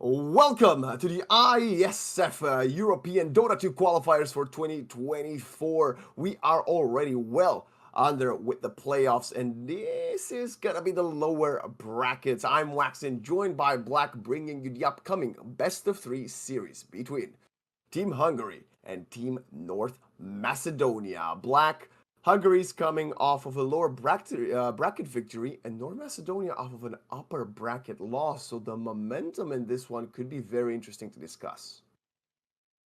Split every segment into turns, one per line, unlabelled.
Welcome to the IESF European Dota 2 qualifiers for 2024. We are already well under with the playoffs, and this is gonna be the lower brackets. I'm Waxen, joined by Black, bringing you the upcoming best of three series between Team Hungary and Team North Macedonia. Black, Hungary's coming off of a lower bracket victory, and North Macedonia off of an upper bracket loss. So the momentum in this one could be very interesting to discuss.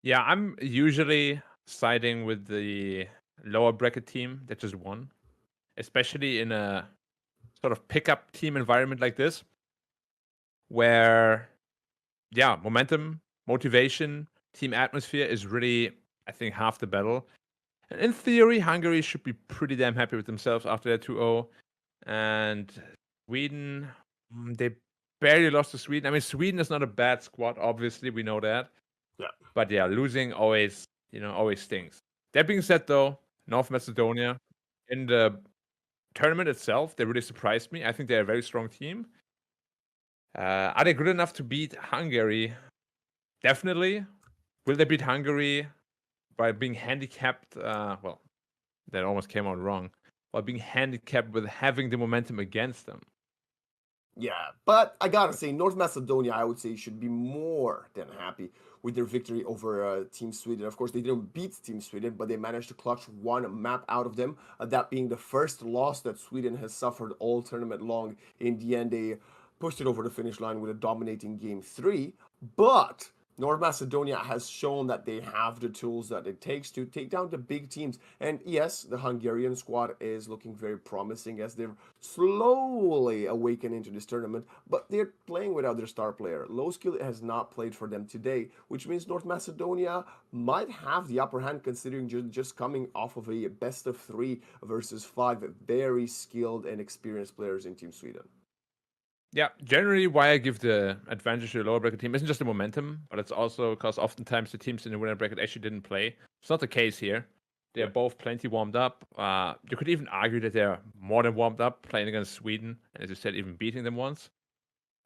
Yeah, I'm usually siding with the lower bracket team that just won, especially in a sort of pickup team environment like this, where, yeah, momentum, motivation, team atmosphere is really, I think, half the battle. And in theory, Hungary should be pretty damn happy with themselves after their 2-0. And Sweden, they barely lost to Sweden. I mean, Sweden is not a bad squad, obviously, we know that.
Yeah.
But yeah, losing always stings. That being said, though, North Macedonia in the tournament itself, they really surprised me. I think they're a very strong team. Are they good enough to beat Hungary? Definitely. Will they beat Hungary by being handicapped? Well, that almost came out wrong. By being handicapped with having the momentum against them.
Yeah, but I gotta say, North Macedonia, I would say, should be more than happy with their victory over Team Sweden. Of course, they didn't beat Team Sweden, but they managed to clutch one map out of them, that being the first loss that Sweden has suffered all tournament long. In the end, they pushed it over the finish line with a dominating game 3, but North Macedonia has shown that they have the tools that it takes to take down the big teams. And yes, the Hungarian squad is looking very promising as they're slowly awakening into this tournament, but they're playing without their star player. Low Skill has not played for them today, which means North Macedonia might have the upper hand considering just coming off of a best of 3 versus 5 very skilled and experienced players in Team Sweden.
Yeah, generally why I give the advantage to the lower bracket team isn't just the momentum, but it's also because oftentimes the teams in the winner bracket actually didn't play. It's not the case here. They're both plenty warmed up. You could even argue that they're more than warmed up playing against Sweden, and as you said, even beating them once.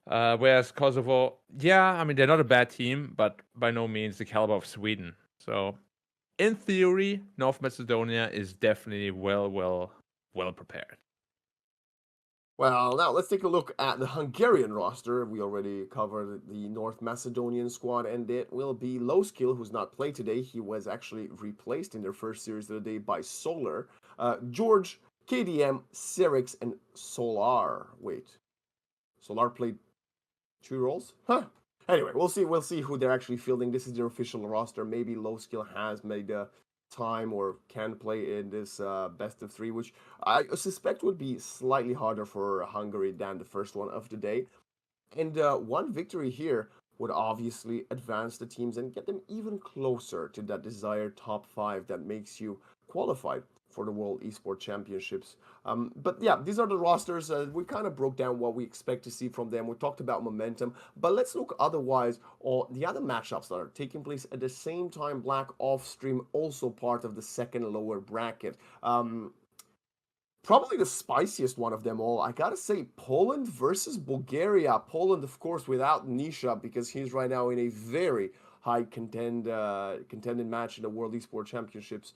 Whereas Kosovo, yeah, I mean, they're not a bad team, but by no means the caliber of Sweden. So, in theory, North Macedonia is definitely well prepared.
Well, now let's take a look at the Hungarian roster. We already covered the North Macedonian squad, and it will be Low Skill, who's not played today. He was actually replaced in their first series of the day by Solar, George, KDM, Sirix, and Solar. Wait, Solar played 2 roles? Huh. Anyway, we'll see. We'll see who they're actually fielding. This is their official roster. Maybe Low Skill has made time or can play in this best of 3, which I suspect would be slightly harder for Hungary than the first one of the day. And one victory here would obviously advance the teams and get them even closer to that desired top 5 that makes you qualified for the World Esports Championships. But yeah, these are the rosters. We kind of broke down what we expect to see from them. We talked about momentum, but let's look otherwise on the other matchups that are taking place at the same time. Black off stream, also part of the second lower bracket. Probably the spiciest one of them all. I gotta say, Poland versus Bulgaria. Poland, of course, without Nisha because he's right now in a very high contended match in the World Esports Championships.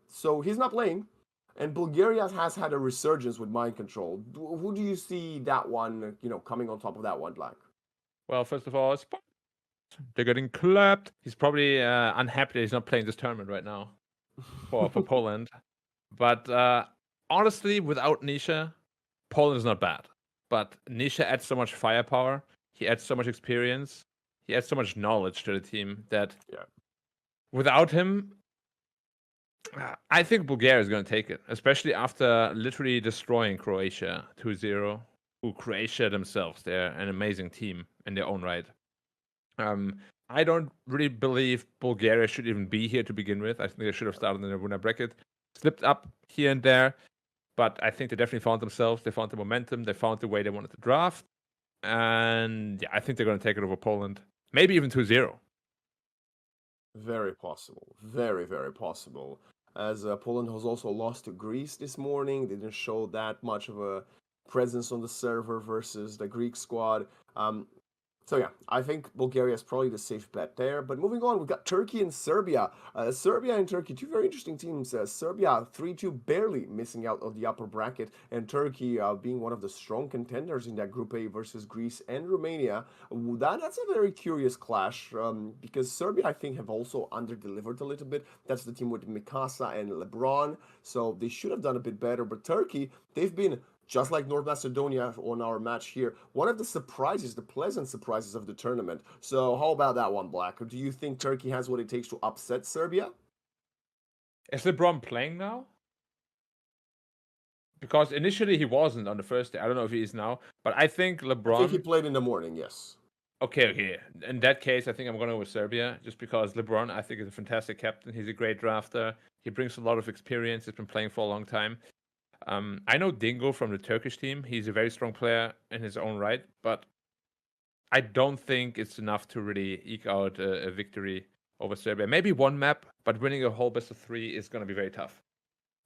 So he's not playing. And Bulgaria has had a resurgence with mind control. Who do you see that one, coming on top of that one, Black?
Well, first of all, they're getting clapped. He's probably unhappy that he's not playing this tournament right now for Poland. But honestly, without Nisha, Poland is not bad. But Nisha adds so much firepower. He adds so much experience. He adds so much knowledge to the team that without him, I think Bulgaria is going to take it, especially after literally destroying Croatia 2-0. Who Croatia themselves, they're an amazing team in their own right. I don't really believe Bulgaria should even be here to begin with. I think they should have started in the winner bracket, slipped up here and there, but I think they definitely found themselves. They found the momentum. They found the way they wanted to draft, and yeah, I think they're going to take it over Poland, maybe even 2-0.
Very possible. Very, very possible. As Poland has also lost to Greece this morning. They didn't show that much of a presence on the server versus the Greek squad. So yeah, I think Bulgaria is probably the safe bet there. But moving on, we've got Turkey and Serbia. Serbia and Turkey, two very interesting teams. Serbia 3-2, barely missing out of the upper bracket, and Turkey being one of the strong contenders in that Group A versus Greece and Romania. That's a very curious clash because Serbia, I think, have also underdelivered a little bit. That's the team with Mikasa and LeBron, so they should have done a bit better. But Turkey, they've been just like North Macedonia on our match here, one of the surprises, the pleasant surprises of the tournament. So, how about that one, Black? Do you think Turkey has what it takes to upset Serbia?
Is LeBron playing now? Because initially he wasn't on the first day. I don't know if he is now, but I think
I think he
LeBron.
played in the morning, yes.
Okay. In that case, I think I'm going to go with Serbia, just because LeBron, I think, is a fantastic captain. He's a great drafter. He brings a lot of experience. He's been playing for a long time. I know Dingo from the Turkish team. He's a very strong player in his own right, but I don't think it's enough to really eke out a victory over Serbia. Maybe one map, but winning a whole best of three is going to be very tough.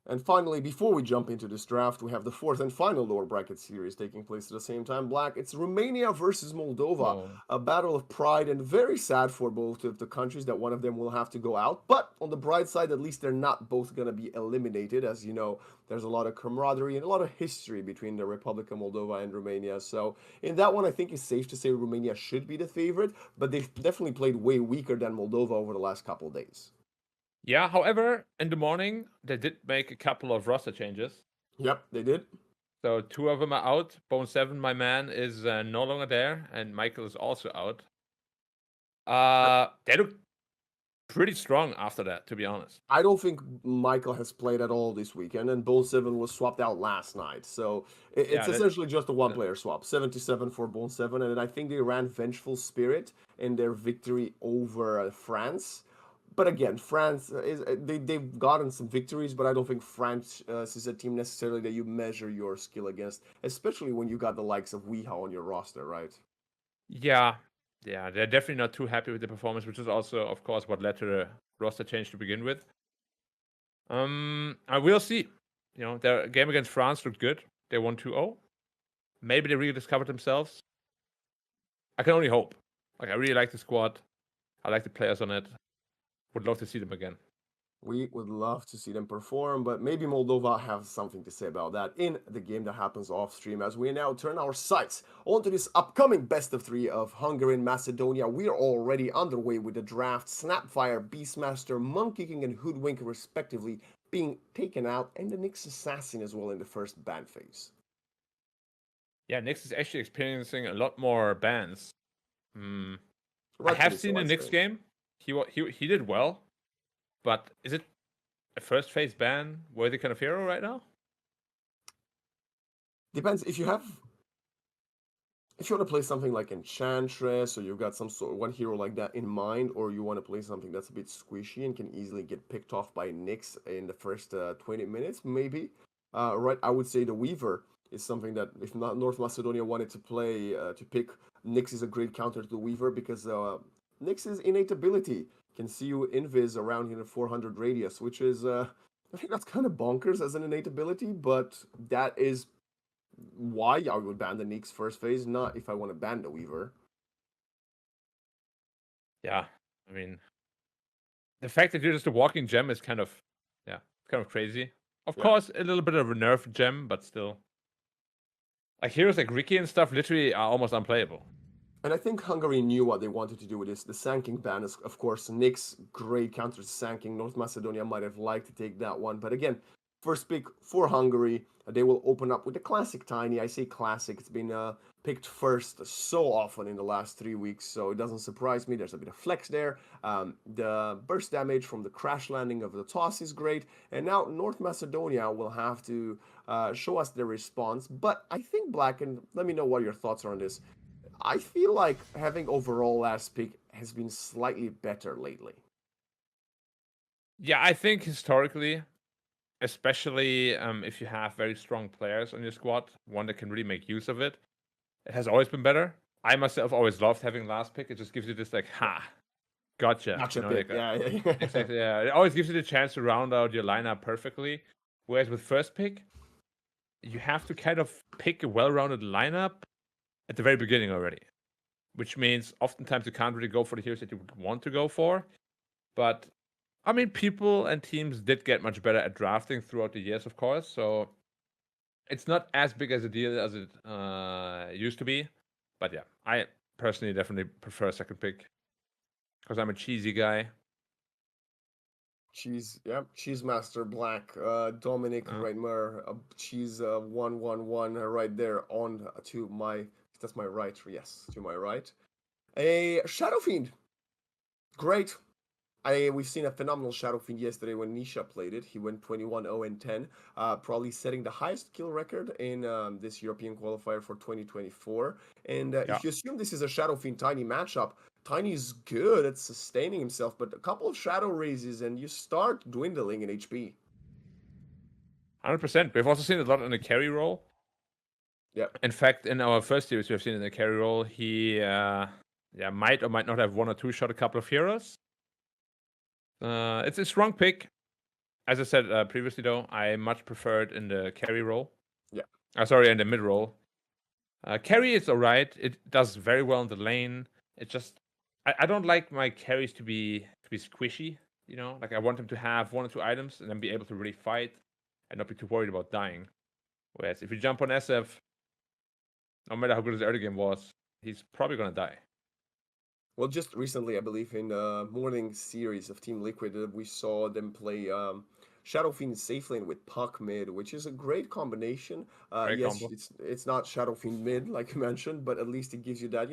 And finally, before we jump into this draft, we have the fourth and final lower bracket series taking place at the same time. Black, it's Romania versus Moldova,
Oh.
a battle of pride, and very sad for both of the countries that one of them will have to go out. But on the bright side, at least they're not both going to be eliminated. As you know, there's a lot of camaraderie and a lot of history between the Republic of Moldova and Romania. So in that one, I think it's safe to say Romania should be the favorite, but they've definitely played way weaker than Moldova over the last couple of days.
Yeah, however, in the morning, they did make a couple of roster changes.
Yep, they did.
So two of them are out. Bone 7, my man, is no longer there, and Michael is also out. They look pretty strong after that, to be honest.
I don't think Michael has played at all this weekend, and Bone 7 was swapped out last night. So it's
Yeah,
essentially just a one player swap 77 for Bone 7. And I think they ran Vengeful Spirit in their victory over France. But again, France they've gotten some victories, but I don't think France is a team necessarily that you measure your skill against, especially when you got the likes of Weeha on your roster, right?
yeah, they're definitely not too happy with the performance, which is also, of course, what led to the roster change to begin with. I will see. You know, their game against France looked good. They won 2-0. Maybe they rediscovered themselves. I can only hope. Like, I really like the squad. I like the players on it. Would love to see them again.
We would love to see them perform, but maybe Moldova have something to say about that in the game that happens off stream as we now turn our sights onto this upcoming best of three of Hungary and Macedonia. We are already underway with the draft. Snapfire, Beastmaster, Monkey King, and Hoodwink, respectively, being taken out, and the Nyx Assassin as well in the first ban phase.
Yeah, Nyx is actually experiencing a lot more bans. I
Rightfully
have
so,
seen the
I'd
Nyx
say.
game. He did well, but is it a first phase ban worthy kind of hero right now?
Depends if you want to play something like Enchantress, or you've got some sort of one hero like that in mind, or you want to play something that's a bit squishy and can easily get picked off by Nyx in the first 20 minutes, maybe. Right, I would say the Weaver is something that if not North Macedonia wanted to play to pick, Nyx is a great counter to the Weaver because Nyx's innate ability can see you invis around in a 400 radius, which is I think that's kind of bonkers as an innate ability, but that is why I would ban the Nyx first phase, not if I want to ban the Weaver.
Yeah, I mean, the fact that you're just a walking gem is kind of, yeah, kind of crazy. Of
Yeah.
course, a little bit of a nerf gem, but still. Like heroes like Ricky and stuff literally are almost unplayable.
And I think Hungary knew what they wanted to do with this. The Sanking ban is, of course, Nyx, great counter to Sanking. North Macedonia might have liked to take that one. But again, first pick for Hungary. They will open up with the classic Tiny. I say classic. It's been picked first so often in the last 3 weeks, so it doesn't surprise me. There's a bit of flex there. The burst damage from the crash landing of the toss is great. And now North Macedonia will have to show us their response. But I think, Black, and let me know what your thoughts are on this. I feel like having overall last pick has been slightly better lately.
Yeah, I think historically, especially if you have very strong players on your squad, one that can really make use of it, it has always been better. I myself always loved having last pick. It just gives you this like, ha, gotcha.
Gotcha
You know,
pick,
like
yeah, yeah.
exactly. Yeah, it always gives you the chance to round out your lineup perfectly. Whereas with first pick, you have to kind of pick a well-rounded lineup at the very beginning already, which means oftentimes you can't really go for the heroes that you would want to go for. But I mean, people and teams did get much better at drafting throughout the years, of course. So it's not as big as a deal as it used to be. But yeah, I personally definitely prefer second pick because I'm a cheesy guy.
Cheese Master Black, Dominic
Uh,
Reitmer, cheese 111 right there on to my, that's my right, yes, to my right. A Shadow Fiend, great. We've seen a phenomenal Shadow Fiend yesterday when Nisha played it. He went 21-0-10, probably setting the highest kill record in this European qualifier for 2024. And
yeah,
if you assume this is a Shadow Fiend Tiny matchup, Tiny's good at sustaining himself, but a couple of Shadow raises and you start dwindling in HP.
100%. We've also seen it a lot in the carry role.
Yeah.
In fact, in our first series, we have seen in the carry role, he might or might not have one or two shot a couple of heroes. It's a strong pick. As I said previously, though, I much prefer it in the carry role.
Yeah.
Sorry, in the mid role. Carry is alright. It does very well in the lane. It just I don't like my carries to be squishy. You know, like I want them to have one or two items and then be able to really fight and not be too worried about dying. Whereas if you jump on SF, no matter how good his early game was, he's probably gonna die.
Well, just recently, I believe in the morning series of Team Liquid, we saw them play Shadow Fiend safe lane with Puck mid, which is a great combination.
Great
Yes,
combo.
it's not Shadow Fiend mid like you mentioned, but at least it gives you that,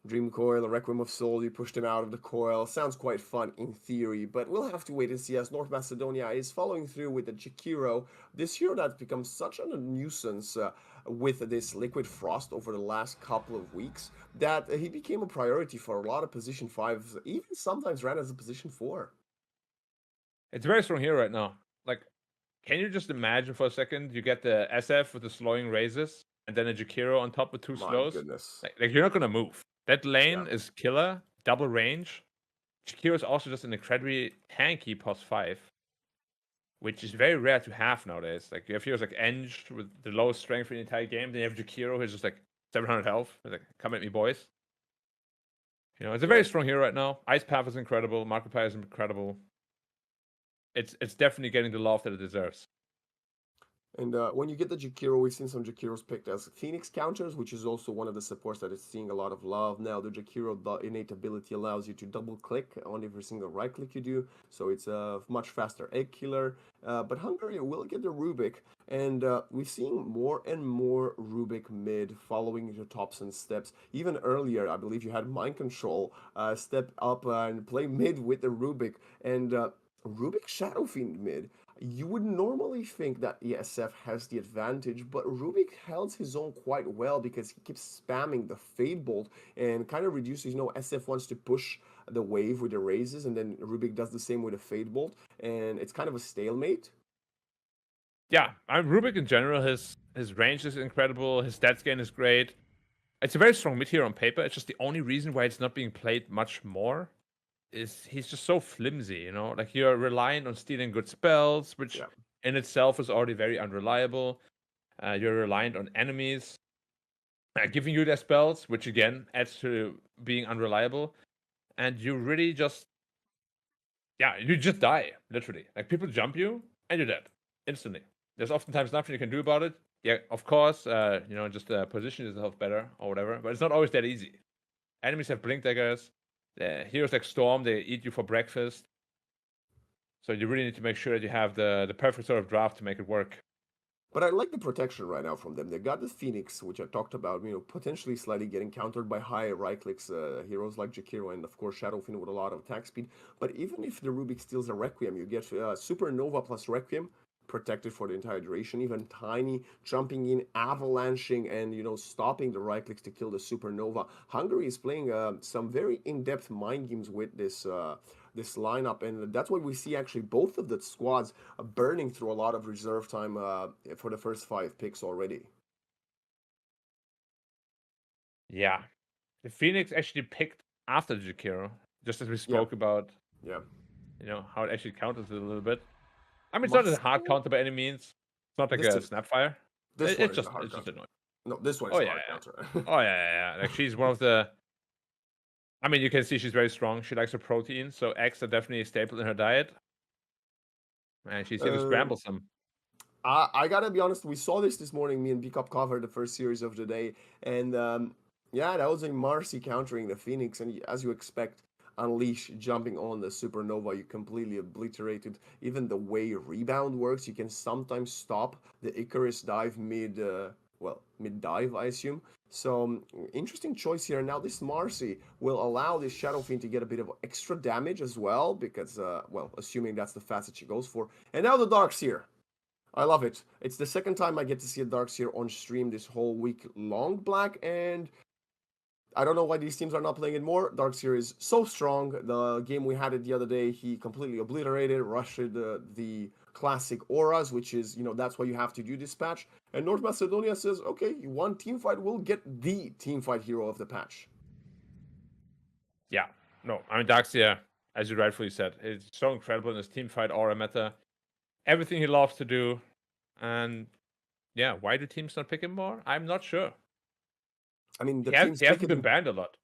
Dream Coil, a Requiem of Soul, you pushed him out of the coil. Sounds quite fun in theory, but we'll have to wait and see as North Macedonia is following through with the Jakiro. This hero that's become such a nuisance with this Liquid Frost over the last couple of weeks that he became a priority for a lot of position 5s, even sometimes ran as a position 4.
It's a very strong hero right now. Like, can you just imagine for a second you get the SF with the slowing raises and then a Jakiro on top with two
My
slows?
goodness.
Like you're not gonna move. That
Yeah.
lane is killer, double range. Jakiro is also just an incredibly tanky +5, which is very rare to have nowadays. Like you have heroes like Eng with the lowest strength for the entire game, then you have Jakiro who's just like 700 health. He's like, come at me, boys. You know, it's a very
Yeah.
strong hero right now. Ice Path is incredible. Markiplier is incredible. It's definitely getting the love that it deserves.
And when you get the Jakiro, we've seen some Jakiros picked as Phoenix counters, which is also one of the supports that is seeing a lot of love. Now, the Jakiro innate ability allows you to double click on every single right click you do, so it's a much faster egg killer. But Hungary will get the Rubik, and we're seeing more and more Rubik mid following your tops and steps. Even earlier, I believe you had Mind Control step up and play mid with the Rubik, and Rubik Shadow Fiend mid. You would normally think that ESF has the advantage, but Rubik held his own quite well because he keeps spamming the Fade Bolt and kind of reduces, SF wants to push the wave with the raises, and then Rubik does the same with the Fade Bolt, and it's kind of a stalemate.
Yeah, Rubik in general, his range is incredible. His stats gain is great. It's a very strong mid hero on paper. It's just the only reason why it's not being played much more is he's just so flimsy, you know? Like you're reliant on stealing good spells, which
Yeah.
in itself is already very unreliable. You're reliant on enemies giving you their spells, which again adds to being unreliable. And you really just, yeah, you just die, literally. Like people jump you and you're dead instantly. There's oftentimes nothing you can do about it. Yeah, of course, just position yourself better or whatever, but it's not always that easy. Enemies have blink daggers. Heroes like Storm, they eat you for breakfast. So you really need to make sure that you have the perfect sort of draft to make it work.
But I like the protection right now from them. They got the Phoenix, which I talked about, potentially slightly getting countered by high right clicks, heroes like Jakiro and, of course, Shadowfin with a lot of attack speed. But even if the Rubik steals a Requiem, you get Supernova plus Requiem, protected for the entire duration. Even Tiny jumping in, avalanching, and, stopping the right clicks to kill the Supernova. Hungary is playing some very in-depth mind games with this lineup, and that's why we see actually both of the squads burning through a lot of reserve time for the first 5 picks already.
Yeah. The Phoenix actually picked after the Jakiro, just as we
Yeah,
spoke about,
yeah.
how it actually counters it a little bit. I mean, it's not a hard
Must
counter by any means. It's not like
this
a
to
Snapfire.
this one
It's
is a
just
hard
it's just
counter.
annoying.
No, this one
Oh
is
yeah,
not a
yeah.
counter.
Oh yeah, yeah, yeah. Like she's one of the. I mean, you can see she's very strong. She likes her protein, so eggs are definitely a staple in her diet. And she's here to
um,
scramble some.
I gotta be honest. We saw this morning. Me and Pickup covered the first series of the day, and yeah, that was a Marcy countering the Phoenix, and as you expect, Unleash jumping on the Supernova, you completely obliterated. Even the way rebound works, you can sometimes stop the Icarus dive mid, well, mid dive, I assume. So interesting choice here. Now this Marcy will allow this Shadow Fiend to get a bit of extra damage as well, because well, assuming that's the facet she goes for. And now the Dark's here. I love it. It's the second time I get to see a Darkseer on stream this whole week long, Black, and I don't know why these teams are not playing it more. Darkseer is so strong. The game we had it the other day, he completely obliterated, rushed the classic auras, which is, that's why you have to do this patch. And North Macedonia says, okay, you want team fight, we'll get the team fight hero of the patch.
Yeah. No, I mean Daxia, as you rightfully said, is so incredible in his team fight aura meta. Everything he loves to do. And yeah, why do teams not pick him more? I'm not sure.
I mean, the
He
teams pick
hasn't
it
been
in.
banned a lot.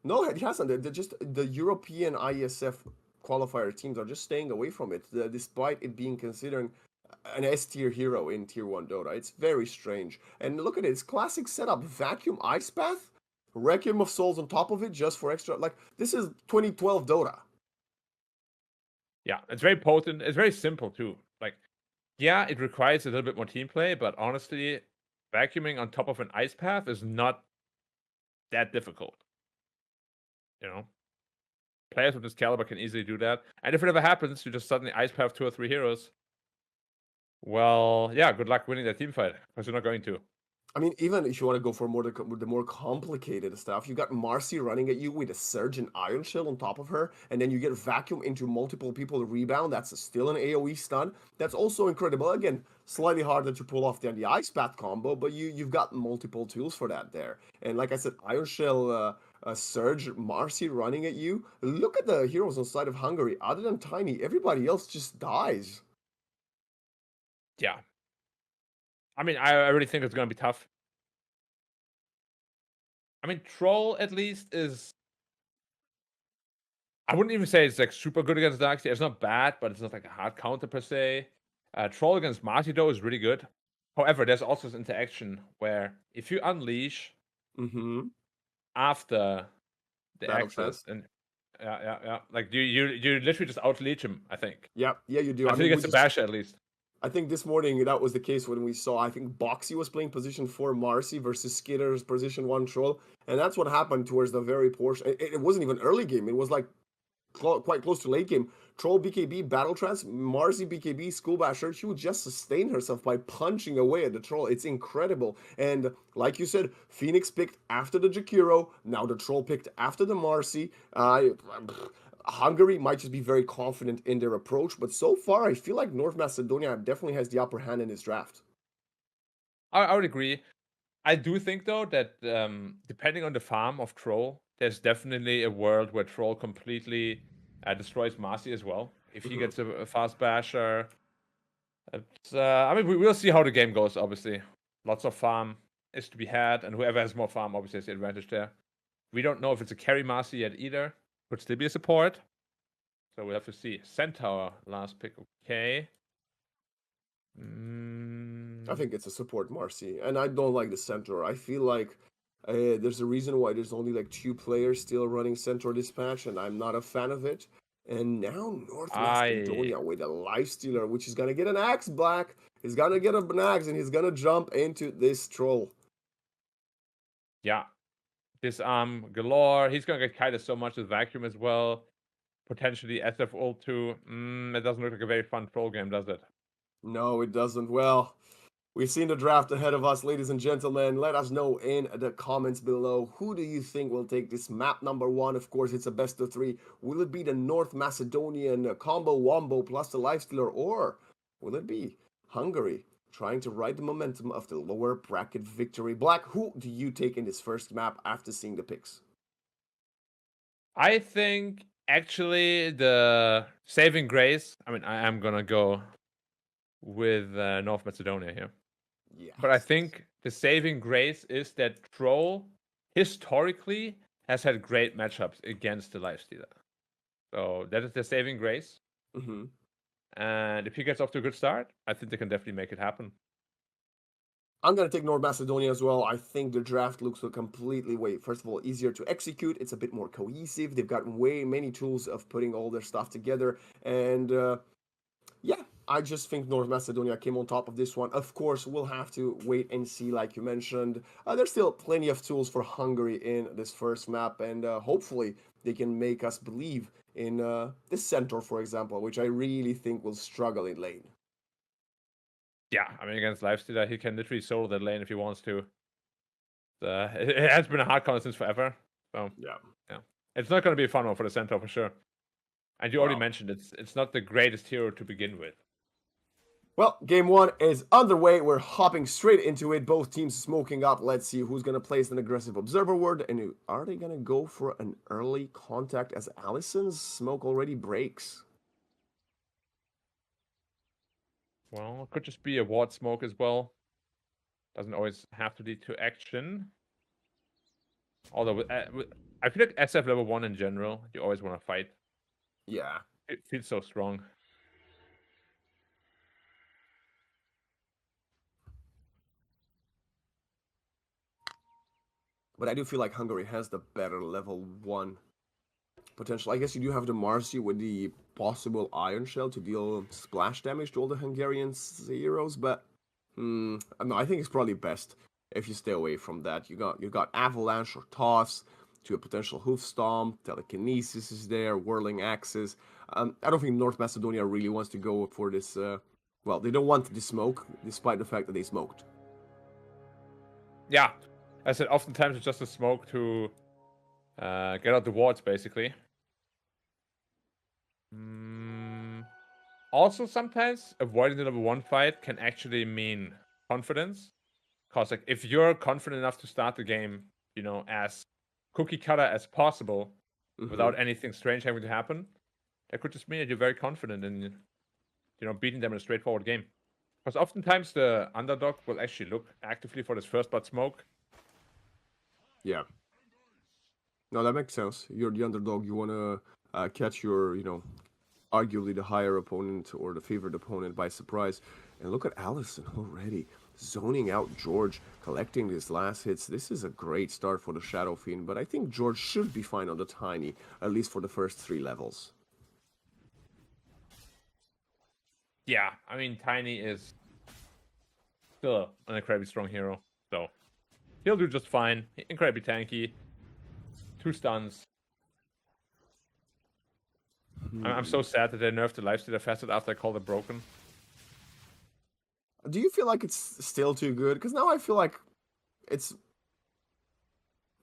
No, it hasn't. They're just the European IESF qualifier teams are just staying away from it, despite it being considered an S tier hero in tier 1 Dota. It's very strange. And look at it, it's classic setup. Vacuum Ice Path, Requiem of Souls on top of it just for extra. Like, this is 2012 Dota.
Yeah, it's very potent. It's very simple too. Like, yeah, it requires a little bit more team play, but honestly, vacuuming on top of an ice path is not that difficult. You know, players with this caliber can easily do that. And if it ever happens, you just suddenly ice path 2 or 3 heroes. Well, yeah, good luck winning that team fight because you're not going to.
I mean, even if you want to go for the more complicated stuff, you got Marcy running at you with a Surge and Iron Shell on top of her, and then you get Vacuum into multiple people rebound. That's still an AoE stun. That's also incredible. Again, slightly harder to pull off than the Ice Path combo, but you've got multiple tools for that there. And like I said, Iron Shell, Surge, Marcy running at you. Look at the heroes on side of Hungary. Other than Tiny, everybody else just dies.
Yeah. I mean, I really think it's going to be tough. I mean, Troll at least is. I wouldn't even say it's like super good against Darkseid. It's not bad, but it's not like a hard counter per se. Troll against Marty though is really good. However, there's also this interaction where if you unleash
Mm-hmm.
after the
Battle
access,
trance.
and yeah, like you literally just outleech him. I think
Yeah, you do. I
until he
mean,
gets the bash at least.
I think this morning that was the case when we saw, I think Boxy was playing position 4 Marcy versus Skitter's position 1 Troll. And that's what happened towards the very portion. It wasn't even early game. It was like quite close to late game. Troll BKB, Battle Trance, Marcy BKB, School Basher. She would just sustain herself by punching away at the Troll. It's incredible. And like you said, Phoenix picked after the Jakiro. Now the Troll picked after the Marcy. Hungary might just be very confident in their approach, but so far I feel like North Macedonia definitely has the upper hand in this draft.
I would agree. I do think though that depending on the farm of Troll, there's definitely a world where Troll completely destroys Marcy as well. If he
Mhm.
gets a fast basher, I mean, we'll see how the game goes. Obviously, lots of farm is to be had, and whoever has more farm obviously has the advantage there. We don't know if it's a carry Marcy yet either. Could still be a support, so we'll have to see. Centaur last pick, okay.
I think it's a support Marcy, and I don't like the Centaur. I feel like there's a reason why there's only like 2 players still running Centaur Dispatch, and I'm not a fan of it. And now North
I
Macedonia with a Lifestealer, which is gonna get an axe, Black. He's gonna get an axe, and he's gonna jump into this troll.
yeah, disarm galore. He's gonna get kited so much with vacuum as well. Potentially SF ult too. It doesn't look like a very fun troll game, does it?
No, it doesn't. Well, we've seen the draft ahead of us, ladies and gentlemen. Let us know in the comments below. Who do you think will take this map number 1? Of course, it's a best of 3. Will it be the North Macedonian combo wombo plus the Lifestealer, or will it be Hungary trying to ride the momentum of the lower bracket victory? Black, who do you take in this first map after seeing the picks?
I think actually the saving grace. I mean, I am gonna go with North Macedonia here. But I
Yes.
think the saving grace is that Troll historically has had great matchups against the Lifestealer. So that is the saving grace.
Hmm.
And if he gets off to a good start, I think they can definitely make it happen.
I'm going to take North Macedonia as well. I think the draft looks a completely way, first of all, easier to execute. It's a bit more cohesive. They've got way many tools of putting all their stuff together. And yeah, I just think North Macedonia came on top of this one. Of course, we'll have to wait and see, like you mentioned. There's still plenty of tools for Hungary in this first map. And hopefully they can make us believe in the centaur, for example, which I really think will struggle in lane.
Yeah, I mean, against Lifestealer, he can literally solo that lane if he wants to. It has been a hard contest since forever. So,
Yeah.
yeah. It's not going to be a fun one for the Centaur for sure. And you already
Well,
mentioned it's not the greatest hero to begin with.
Well, game one is underway. We're hopping straight into it. Both teams smoking up. Let's see who's going to place an aggressive observer ward. And are they going to go for an early contact as Allison's smoke already breaks?
Well, it could just be a ward smoke as well. Doesn't always have to lead to action. Although, I feel like SF level 1 in general, you always want to fight.
Yeah.
It feels so strong.
But I do feel like Hungary has the better level 1 potential. I guess you do have the Marcy with the possible Iron Shell to deal splash damage to all the Hungarian heroes, but no, I think it's probably best if you stay away from that. You got Avalanche or Toss to a potential Hoof Stomp, Telekinesis is there, Whirling Axes. I don't think North Macedonia really wants to go for this. Well, they don't want the smoke, despite the fact that they smoked.
Yeah. I said, oftentimes it's just a smoke to get out the wards, basically. Also, sometimes avoiding the level 1 fight can actually mean confidence. Because like, if you're confident enough to start the game, as cookie cutter as possible, without anything strange having to happen, that could just mean that you're very confident in, beating them in a straightforward game. Because oftentimes the underdog will actually look actively for this first blood smoke.
Yeah. No, that makes sense. You're the underdog. You want to catch your, arguably the higher opponent or the favored opponent by surprise. And look at Allison already zoning out George, collecting his last hits. This is a great start for the Shadow Fiend, but I think George should be fine on the Tiny, at least for the first 3 levels.
Yeah, I mean, Tiny is still an incredibly strong hero, so he'll do just fine. Incredibly tanky. 2 stuns. I'm so sad that they nerfed the lifestealer facet after I called it broken.
Do you feel like it's still too good? Because now I feel like it's...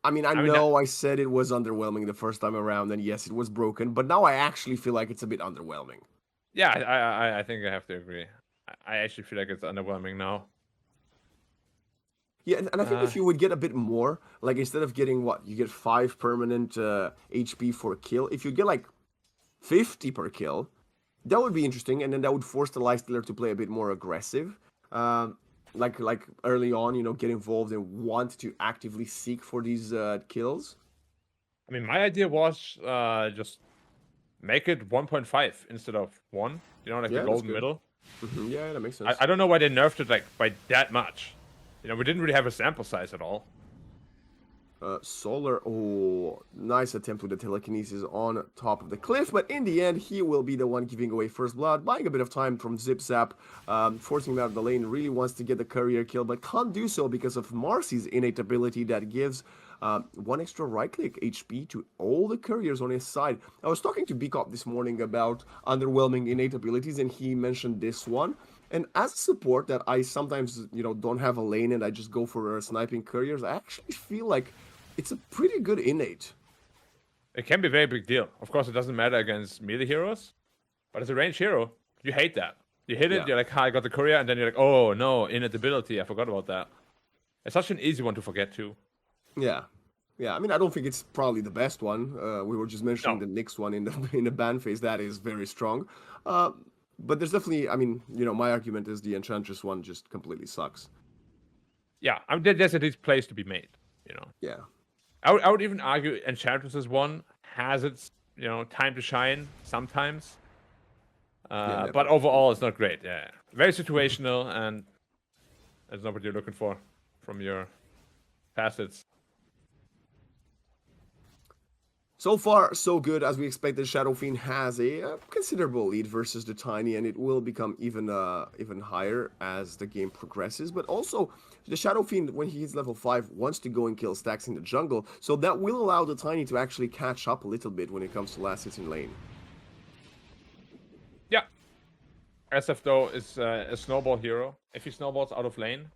I mean, I said it was underwhelming the first time around, and yes, it was broken, but now I actually feel like it's a bit underwhelming.
Yeah, I think I have to agree. I actually feel like it's underwhelming now.
Yeah, and I think if you would get a bit more, like instead of getting what, you get 5 permanent HP for a kill, if you get like 50 per kill, that would be interesting, and then that would force the Lifestealer to play a bit more aggressive. Like early on, get involved and want to actively seek for these kills.
I mean, my idea was just make it 1.5 instead of 1. Like the golden middle.
Yeah, that makes sense.
I don't know why they nerfed it like by that much. We didn't really have a sample size at all.
Solar, nice attempt with the telekinesis on top of the cliff, but in the end, he will be the one giving away first blood, buying a bit of time from Zip Zap, forcing him out of the lane, really wants to get the courier kill, but can't do so because of Marcy's innate ability that gives 1 extra right-click HP to all the couriers on his side. I was talking to Bcop this morning about underwhelming innate abilities, and he mentioned this one. And as a support that I sometimes, don't have a lane and I just go for sniping couriers, I actually feel like it's a pretty good innate.
It can be a very big deal. Of course, it doesn't matter against melee heroes, but as a ranged hero, you hate that. You hit it, you're like, I got the courier, and then you're like, oh no, innate ability, I forgot about that. It's such an easy one to forget too.
Yeah. I mean, I don't think it's probably the best one. We were just mentioning the Nyx one in the ban phase. That is very strong. But there's definitely, I mean, my argument is the Enchantress one just completely sucks.
yeah, I mean, there's at least plays to be made. You know,
Yeah.
I would even argue Enchantress's one has its time to shine sometimes.
Yeah,
But
never.
overall, it's not great. Yeah, very situational, and that's not what you're looking for from your facets.
So far, so good. As we expected, Shadow Fiend has a considerable lead versus the Tiny, and it will become even higher as the game progresses. But also, the Shadow Fiend, when he hits level 5, wants to go and kill stacks in the jungle, so that will allow the Tiny to actually catch up a little bit when it comes to last hits in lane.
Yeah, SF though is a snowball hero. If he snowballs out of lane,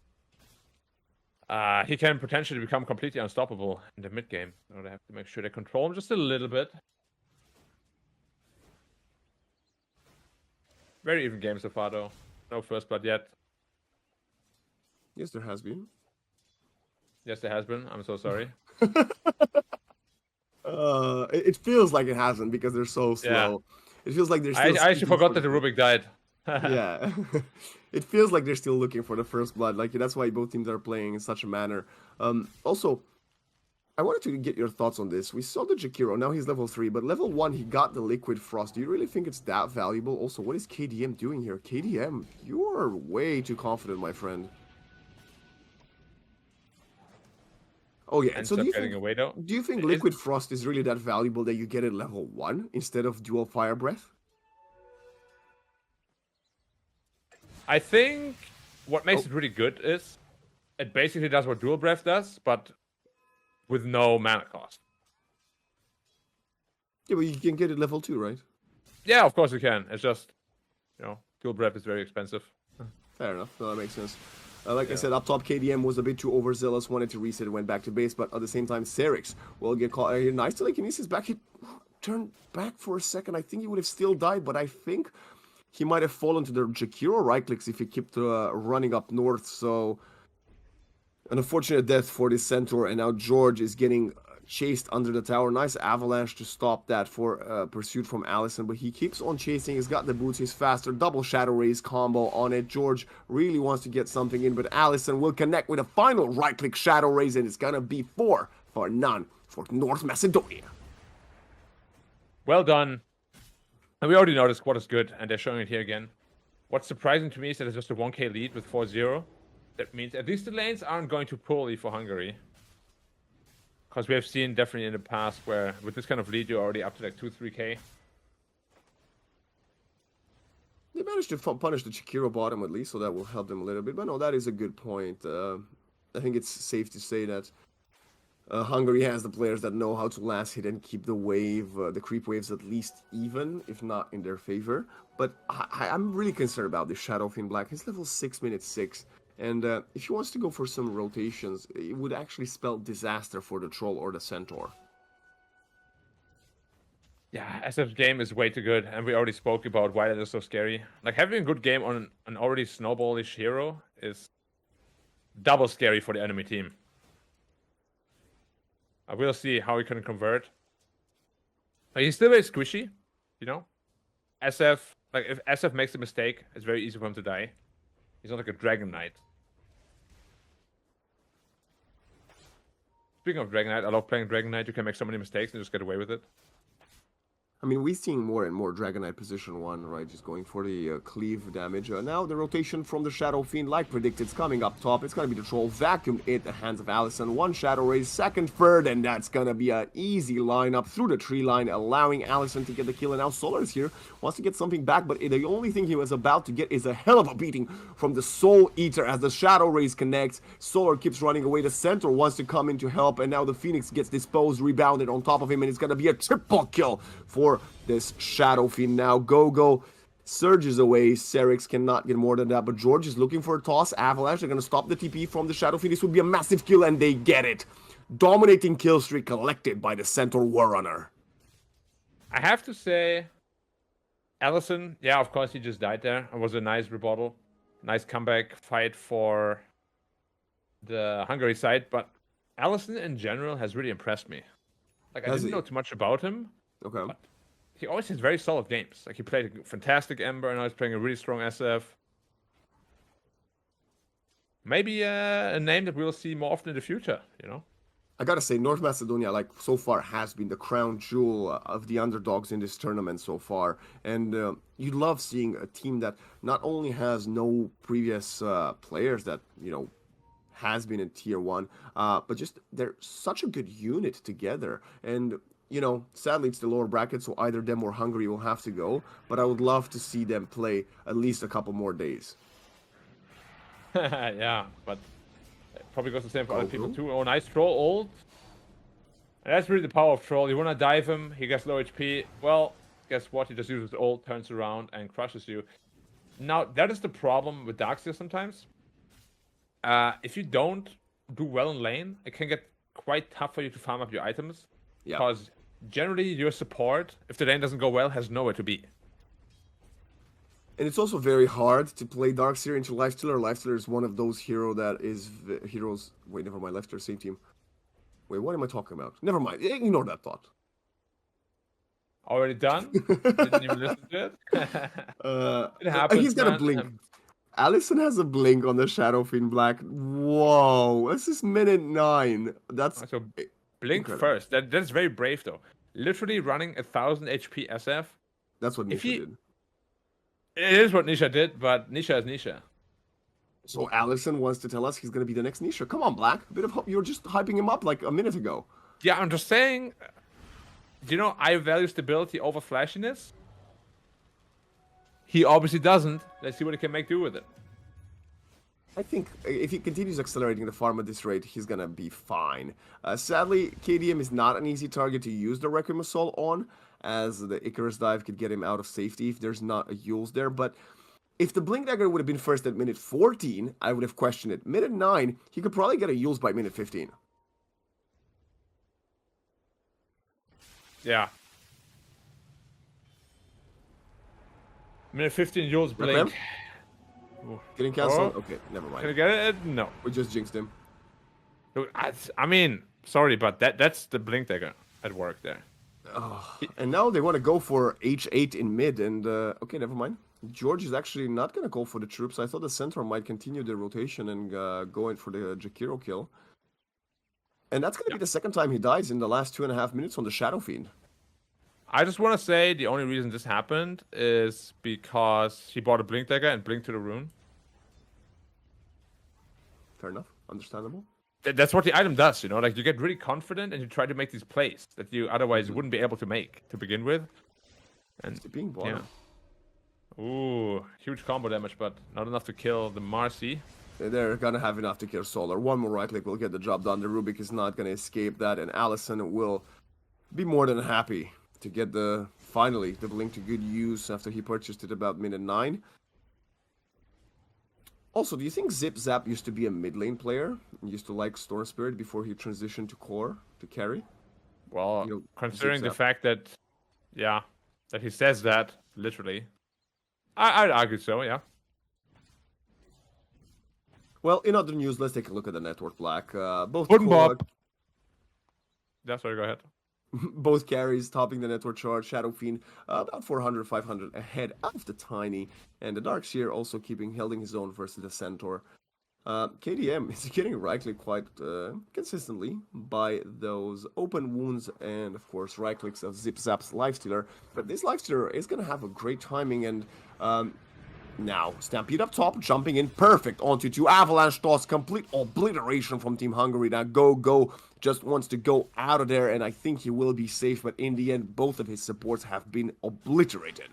he can potentially become completely unstoppable in the mid game. So they have to make sure they control him just a little bit. Very even game so far, though. No first blood yet.
Yes, there has been.
Yes, there has been. I'm so sorry.
It feels like it hasn't because they're so slow.
Yeah.
It feels like they're
I
still.
actually forgot that the Rubik died.
Yeah, it feels like they're still looking for the first blood. Like that's why both teams are playing in such a manner. Also, I wanted to get your thoughts on this. We saw the Jakiro. Now he's level 3, but level 1 he got the Liquid Frost. Do you really think it's that valuable? Also, what is KDM doing here? KDM, you are way too confident, my friend. Oh yeah,
And
so do you
getting
think?
away, though.
Do you think Liquid Frost is really that valuable that you get it level 1 instead of Dual Fire Breath?
I think what makes it really good is it basically does what Dual Breath does, but with no mana cost.
Yeah, but you can get it level 2, right?
Yeah, of course you can. It's just, Dual Breath is very expensive.
Fair enough. No, that makes sense. Like I said, up top, KDM was a bit too overzealous, wanted to reset, went back to base, but at the same time, Serix will get caught. Nice telekinesis back. He turned back for a second. I think he would have still died, but I think he might have fallen to the Jakiro right clicks if he kept running up north. So, an unfortunate death for this Centaur, and now George is getting chased under the tower. Nice avalanche to stop that for pursuit from Allison, but he keeps on chasing. He's got the boots, he's faster. Double Shadow Raise combo on it. George really wants to get something in, but Allison will connect with a final right-click Shadow Raise, and it's gonna be 4 for none for North Macedonia.
Well done. And we already know the squad is good, and they're showing it here again. What's surprising to me is that it's just a 1k lead with 4-0. That means at least the lanes aren't going too poorly for Hungary. Because we have seen definitely in the past where with this kind of lead you're already up to like 2-3k.
They managed to punish the Chikiro bottom at least, so that will help them a little bit. But no, that is a good point. I think it's safe to say that Hungary has the players that know how to last hit and keep the wave, the creep waves at least even, if not in their favor. But I'm really concerned about this Shadow Fiend Black. He's level 6, minute 6. And if he wants to go for some rotations, it would actually spell disaster for the Troll or the Centaur.
Yeah, SF's game is way too good, and we already spoke about why that is so scary. Like, having a good game on an already snowballish hero is double scary for the enemy team. I will see how he can convert. Like, he's still very squishy, SF, like, if SF makes a mistake, it's very easy for him to die. He's not like a Dragon Knight. Speaking of Dragon Knight, I love playing Dragon Knight. You can make so many mistakes and just get away with it.
I mean, we're seeing more and more Dragon Knight position 1, right? Just going for the cleave damage. Now the rotation from the Shadow Fiend, like predicted, is coming up top. It's going to be the Troll vacuumed at the hands of Allison. 1 Shadow Raise, 2nd, 3rd, and that's going to be an easy lineup through the tree line, allowing Allison to get the kill. And now Solar is here, wants to get something back, but the only thing he was about to get is a hell of a beating from the Soul Eater as the Shadow Raise connects. Solar keeps running away. The Centaur wants to come in to help, and now the Phoenix gets disposed, rebounded on top of him, and it's going to be a triple kill for this Shadow Fiend. Now Go surges away. Serix cannot get more than that, but George is looking for a toss. Avalanche, they're going to stop the TP from the Shadow Fiend. This would be a massive kill, and they get it. Dominating kill streak collected by the Centaur Warrunner.
I have to say, Allison, yeah, of course he just died there. It was a nice rebuttal. Nice comeback fight for the Hungary side, but Allison in general has really impressed me. Like, I didn't know too much about him.
Okay.
But he always has very solid games. Like, he played a fantastic Ember, and now he's playing a really strong SF. maybe a name that we'll see more often in the future, you know?
I gotta say, North Macedonia, like so far, has been the crown jewel of the underdogs in this tournament so far. And you love seeing a team that not only has no previous players that has been in tier one, but just they're such a good unit together. And sadly, it's the lower bracket, so either them or Hungary will have to go. But I would love to see them play at least a couple more days.
Yeah, but it probably goes the same for other people
Goku?
too. Oh, nice troll ult. And that's really the power of troll. You wanna dive him, he gets low HP. Well, guess what? He just uses ult, turns around, and crushes you. Now, that is the problem with Darkseer sometimes. If you don't do well in lane, it can get quite tough for you to farm up your items.
Yeah.
Because generally your support, if the lane doesn't go well, has nowhere to be.
And it's also very hard to play Darkseer into Lifestealer. Lifestealer is one of those heroes. Wait, never mind. Lifestealer, same team. Wait, what am I talking about? Never mind. Ignore that thought.
Already done? Didn't even listen to it? It happens,
He's got a
man.
blink. Allison has a blink on the Shadow Fiend Black. Whoa, this is minute 9. That's
So blink
incredible.
first. That's very brave though. Literally running 1000 HP SF.
That's what Nisha did.
It is what Nisha did, but Nisha is Nisha.
So Allison wants to tell us he's gonna be the next Nisha. Come on, Black. A bit of hope. You were just hyping him up like a minute ago.
Yeah, I'm just saying. Do you know I value stability over flashiness? He obviously doesn't. Let's see what he can make do with it.
I think if he continues accelerating the farm at this rate, he's gonna be fine. Sadly, KDM is not an easy target to use the Requiem Assault on, as the Icarus dive could get him out of safety if there's not a Yules there. But if the Blink Dagger would have been first at minute 14, I would have questioned it. Minute 9, he could probably get a Yules by minute 15.
Yeah. Minute 15, Yules blink.
Getting cancelled?
Oh.
Okay, never
Can I
mind.
get it? No.
We just jinxed him.
Look, I mean, sorry, but that's the blink dagger at work there.
Oh, and now they want to go for H8 in mid, and okay, never mind. George is actually not going to go for the troops. I thought the Centaur might continue the rotation and go in for the Jakiro kill. And that's going to be the second time he dies in the last 2.5 minutes on the Shadow Fiend.
I just want to say the only reason this happened is because he bought a blink dagger and blinked to the rune.
Fair enough. Understandable.
That's what the item does, you know? Like, you get really confident and you try to make these plays that you otherwise wouldn't be able to make to begin with. And
It's being bought.
yeah. Ooh, huge combo damage, but not enough to kill the Marcy.
They're gonna have enough to kill Solar. One more right click will get the job done. The Rubik is not gonna escape that, and Allison will be more than happy to get finally the blink to good use after he purchased it about minute 9. Also, do you think Zip Zap used to be a mid lane player and used to like Storm Spirit before he transitioned to core to carry?
Well,
You know,
considering the
Zip-Zap.
fact that, yeah, that he says that, literally. I'd argue so, yeah.
Well, in other news, let's take a look at the network, Black. Both
Wooden
core-
Bob. Yeah, sorry, go ahead.
Both carries topping the network chart. Shadow Fiend about 400, 500 ahead of the Tiny. And the Darkseer also holding his own versus the Centaur. KDM is getting right click quite consistently by those open wounds and, of course, right clicks of Zip Zap's Lifestealer. But this Lifestealer is going to have a great timing and... now, Stampede up top, jumping in perfect onto 2 Avalanche toss, complete obliteration from Team Hungary. Now, Go just wants to go out of there, and I think he will be safe, but in the end, both of his supports have been obliterated.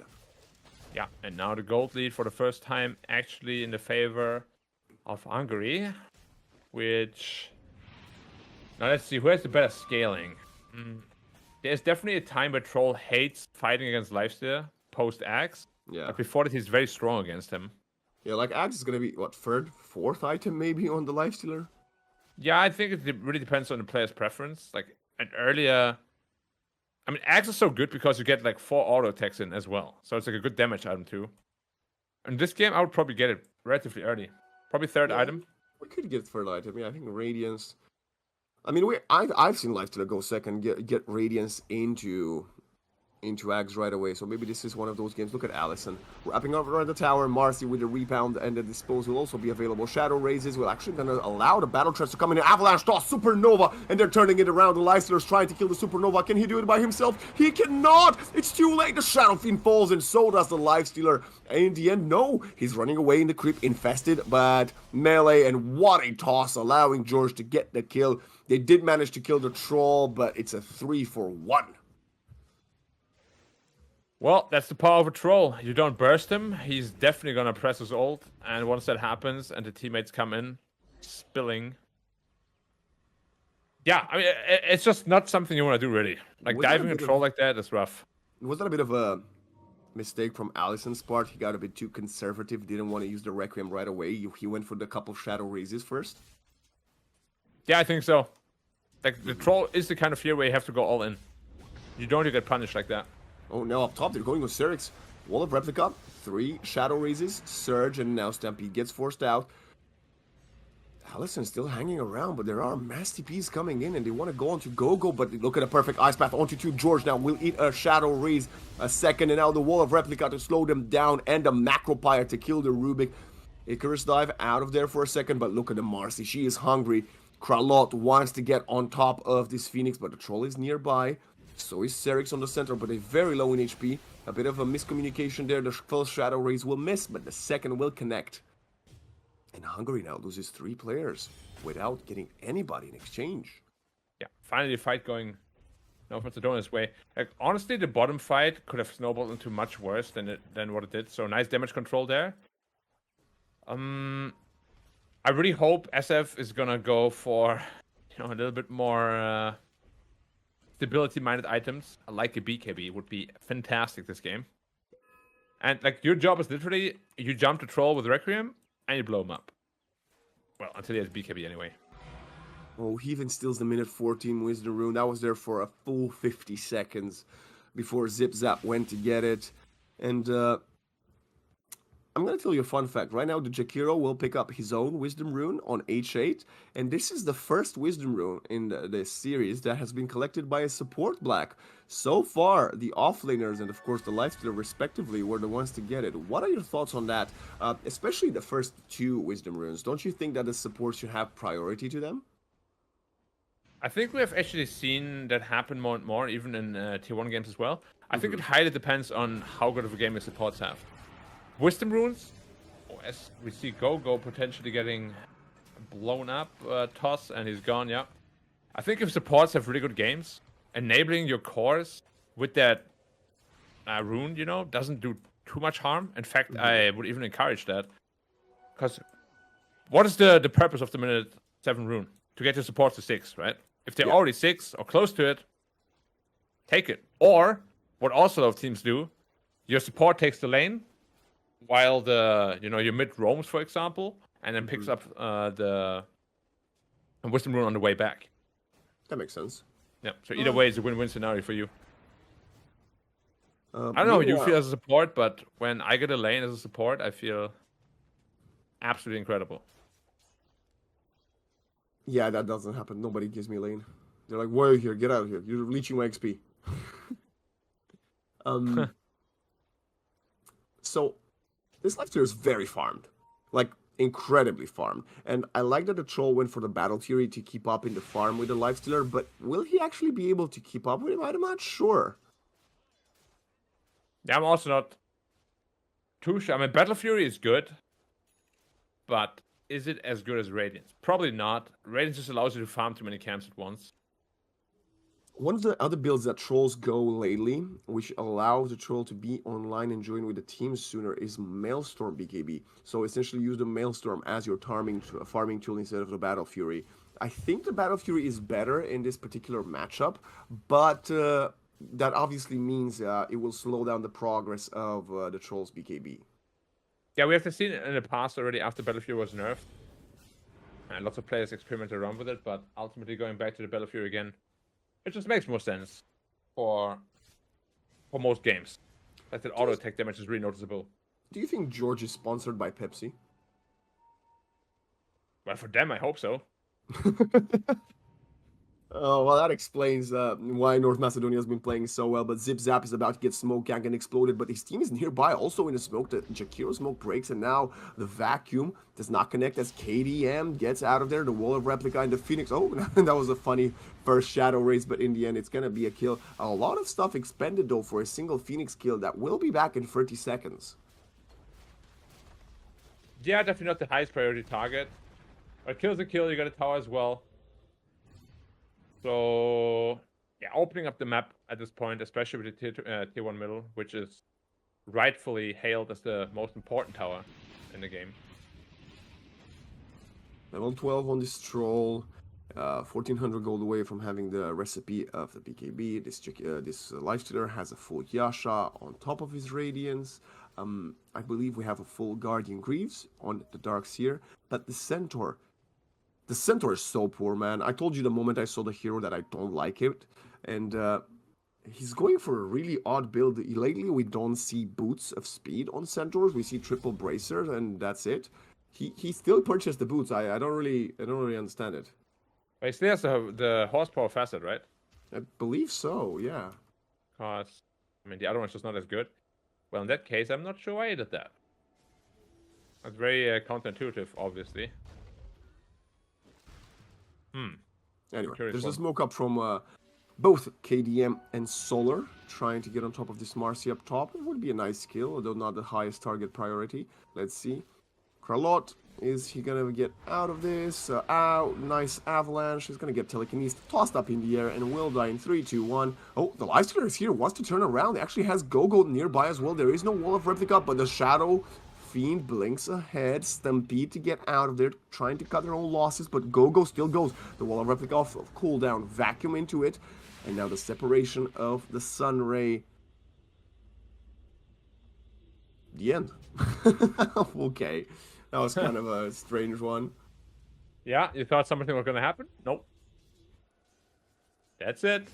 Yeah, and now the gold lead for the first time actually in the favor of Hungary, which... Now let's see, who has the better scaling? There's definitely a time where Troll hates fighting against Lifestealer post-Axe.
Yeah.
But before that, he's very strong against him.
Yeah, like Axe is gonna be, what, 3rd, 4th item maybe on the Lifestealer?
Yeah, I think it really depends on the player's preference. Like, and earlier... I mean, Axe is so good because you get like 4 auto attacks in as well. So it's like a good damage item too. In this game, I would probably get it relatively early. Probably 3rd item.
We could get 3rd item, yeah, I think Radiance... I mean, I've seen Lifestealer go second, get Radiance into into Ags right away. So maybe this is one of those games. Look at Allison wrapping up around the tower. Marcy with the rebound and the dispose will also be available. Shadow Raises will actually going to allow the battle traps to come in. Avalanche toss Supernova, and they're turning it around. The Lifestealer's trying to kill the Supernova. Can he do it by himself? He cannot. It's too late. The Shadow Fiend falls, and so does the Lifestealer. And in the end, no, he's running away in the creep, infested, but melee, and what a toss, allowing George to get the kill. They did manage to kill the troll, but it's a 3-for-1.
Well, that's the power of a troll. You don't burst him, he's definitely gonna press his ult, and once that happens and the teammates come in, spilling. Yeah, I mean, it's just not something you want to do, really. Like, diving a troll like that is rough.
Was that a bit of a mistake from Allison's part? He got a bit too conservative, didn't want to use the Requiem right away. He went for the couple Shadow Raises first.
Yeah, I think so. Like, the troll is the kind of fear where you have to go all in. You don't get punished like that.
Oh, now up top, they're going with Serix. Wall of Replica, 3 Shadow Raises, Surge, and now Stampede gets forced out. Allison's still hanging around, but there are Mass TPs coming in, and they want to go on to Go-Go, but look at a perfect Ice Path onto 2. George now will eat a Shadow Raise a second, and now the Wall of Replica to slow them down, and a Macro Pyre to kill the Rubik. Icarus dive out of there for a second, but look at the Marcy. She is hungry. Kralot wants to get on top of this Phoenix, but the Troll is nearby. So is Serix on the center, but they're very low in HP. A bit of a miscommunication there. The first Shadow Raise will miss, but the second will connect. And Hungary now loses 3 players without getting anybody in exchange.
Yeah, finally the fight going North Macedonia's way. Like, honestly, the bottom fight could have snowballed into much worse than what it did. So nice damage control there. I really hope SF is gonna go for, a little bit more stability-minded items. Like a BKB would be fantastic this game. And like, your job is literally you jump the troll with Requiem and you blow him up. Well, until he has BKB anyway.
Oh, he even steals the minute 14 Wisdom Rune. That was there for a full 50 seconds before Zip Zap went to get it. And I'm going to tell you a fun fact. Right now, the Jakiro will pick up his own Wisdom Rune on H8. And this is the first Wisdom Rune in this series that has been collected by a support black. So far, the offlaners and, of course, the Lifestealer, respectively, were the ones to get it. What are your thoughts on that? Especially the first 2 Wisdom Runes. Don't you think that the support should have priority to them?
I think we have actually seen that happen more and more, even in Tier 1 games as well. I think it highly depends on how good of a game your supports have. Wisdom Runes, as we see Go-Go potentially getting blown up, toss, and he's gone, yeah. I think if supports have really good games, enabling your cores with that rune, doesn't do too much harm. In fact, I would even encourage that. Because what is the purpose of the minute 7 rune? To get your support to 6, right? If they're already 6 or close to it, take it. Or, what also a lot of teams do, your support takes the lane, while your mid roams, for example, and then picks up the Wisdom Rune on the way back.
That makes sense.
Yeah, so either way, it's a win-win scenario for you. I don't know how you feel as a support, but when I get a lane as a support, I feel absolutely incredible.
Yeah, that doesn't happen. Nobody gives me a lane. They're like, why are you here? Get out of here. You're leeching my XP. So, this Lifestealer is very farmed. Like, incredibly farmed. And I like that the Troll went for the Battle Fury to keep up in the farm with the Lifestealer, but will he actually be able to keep up with him? I'm not sure.
Yeah, I'm also not too sure. I mean, Battle Fury is good, but is it as good as Radiance? Probably not. Radiance just allows you to farm too many camps at once.
One of the other builds that Trolls go lately, which allows the Troll to be online and join with the team sooner, is Maelstrom BKB. So essentially use the Maelstrom as your farming tool instead of the Battle Fury. I think the Battle Fury is better in this particular matchup, but that obviously means it will slow down the progress of the Troll's BKB.
Yeah, we have seen it in the past already after Battle Fury was nerfed. And lots of players experimented around with it, but ultimately going back to the Battle Fury again, it just makes more sense for most games. That auto attack damage is really noticeable.
Do you think George is sponsored by Pepsi?
Well, for them, I hope so.
Oh, well, that explains why North Macedonia has been playing so well. But Zip Zap is about to get smoke gang and exploded. But his team is nearby, also in the smoke. The Jakiro smoke breaks, and now the vacuum does not connect as KDM gets out of there. The wall of replica and the Phoenix. Oh, that was a funny first shadow race, but in the end, it's gonna be a kill. A lot of stuff expended though for a single Phoenix kill that will be back in 30 seconds.
Yeah, definitely not the highest priority target. But kill's a kill, you got a tower as well. So, yeah, opening up the map at this point, especially with the tier 1 middle, which is rightfully hailed as the most important tower in the game.
Level 12 on this troll. 1400 gold away from having the recipe of the BKB. This lifestealer has a full Yasha on top of his Radiance. I believe we have a full Guardian Greaves on the Dark Seer, but the Centaur is so poor, man. I told you the moment I saw the hero that I don't like it, and he's going for a really odd build. Lately, we don't see boots of speed on Centaurs. We see triple bracers, and that's it. He still purchased the boots. I don't really understand it.
But he still has the horsepower facet, right?
I believe so, yeah.
Because, I mean, the other one's just not as good. Well, in that case, I'm not sure why he did that. That's very counterintuitive, obviously.
Anyway, there's a smoke up from both KDM and Solar trying to get on top of this Marcy up top. It would be a nice kill, although not the highest target priority. Let's see. Kralot, is he gonna get out of this? Out, nice avalanche. He's gonna get telekinesis tossed up in the air and will die in 3, 2, 1. Oh, the lifestealer is here, wants to turn around. He actually has Gogo nearby as well. There is no wall of replica, but the Shadow Fiend blinks ahead. Stampede to get out of there, trying to cut their own losses, but Gogo still goes. The wall of replica off of cooldown, vacuum into it, and now the separation of the Sun Ray. The end. Okay. That was kind of a strange one.
Yeah, you thought something was going to happen? Nope. That's it.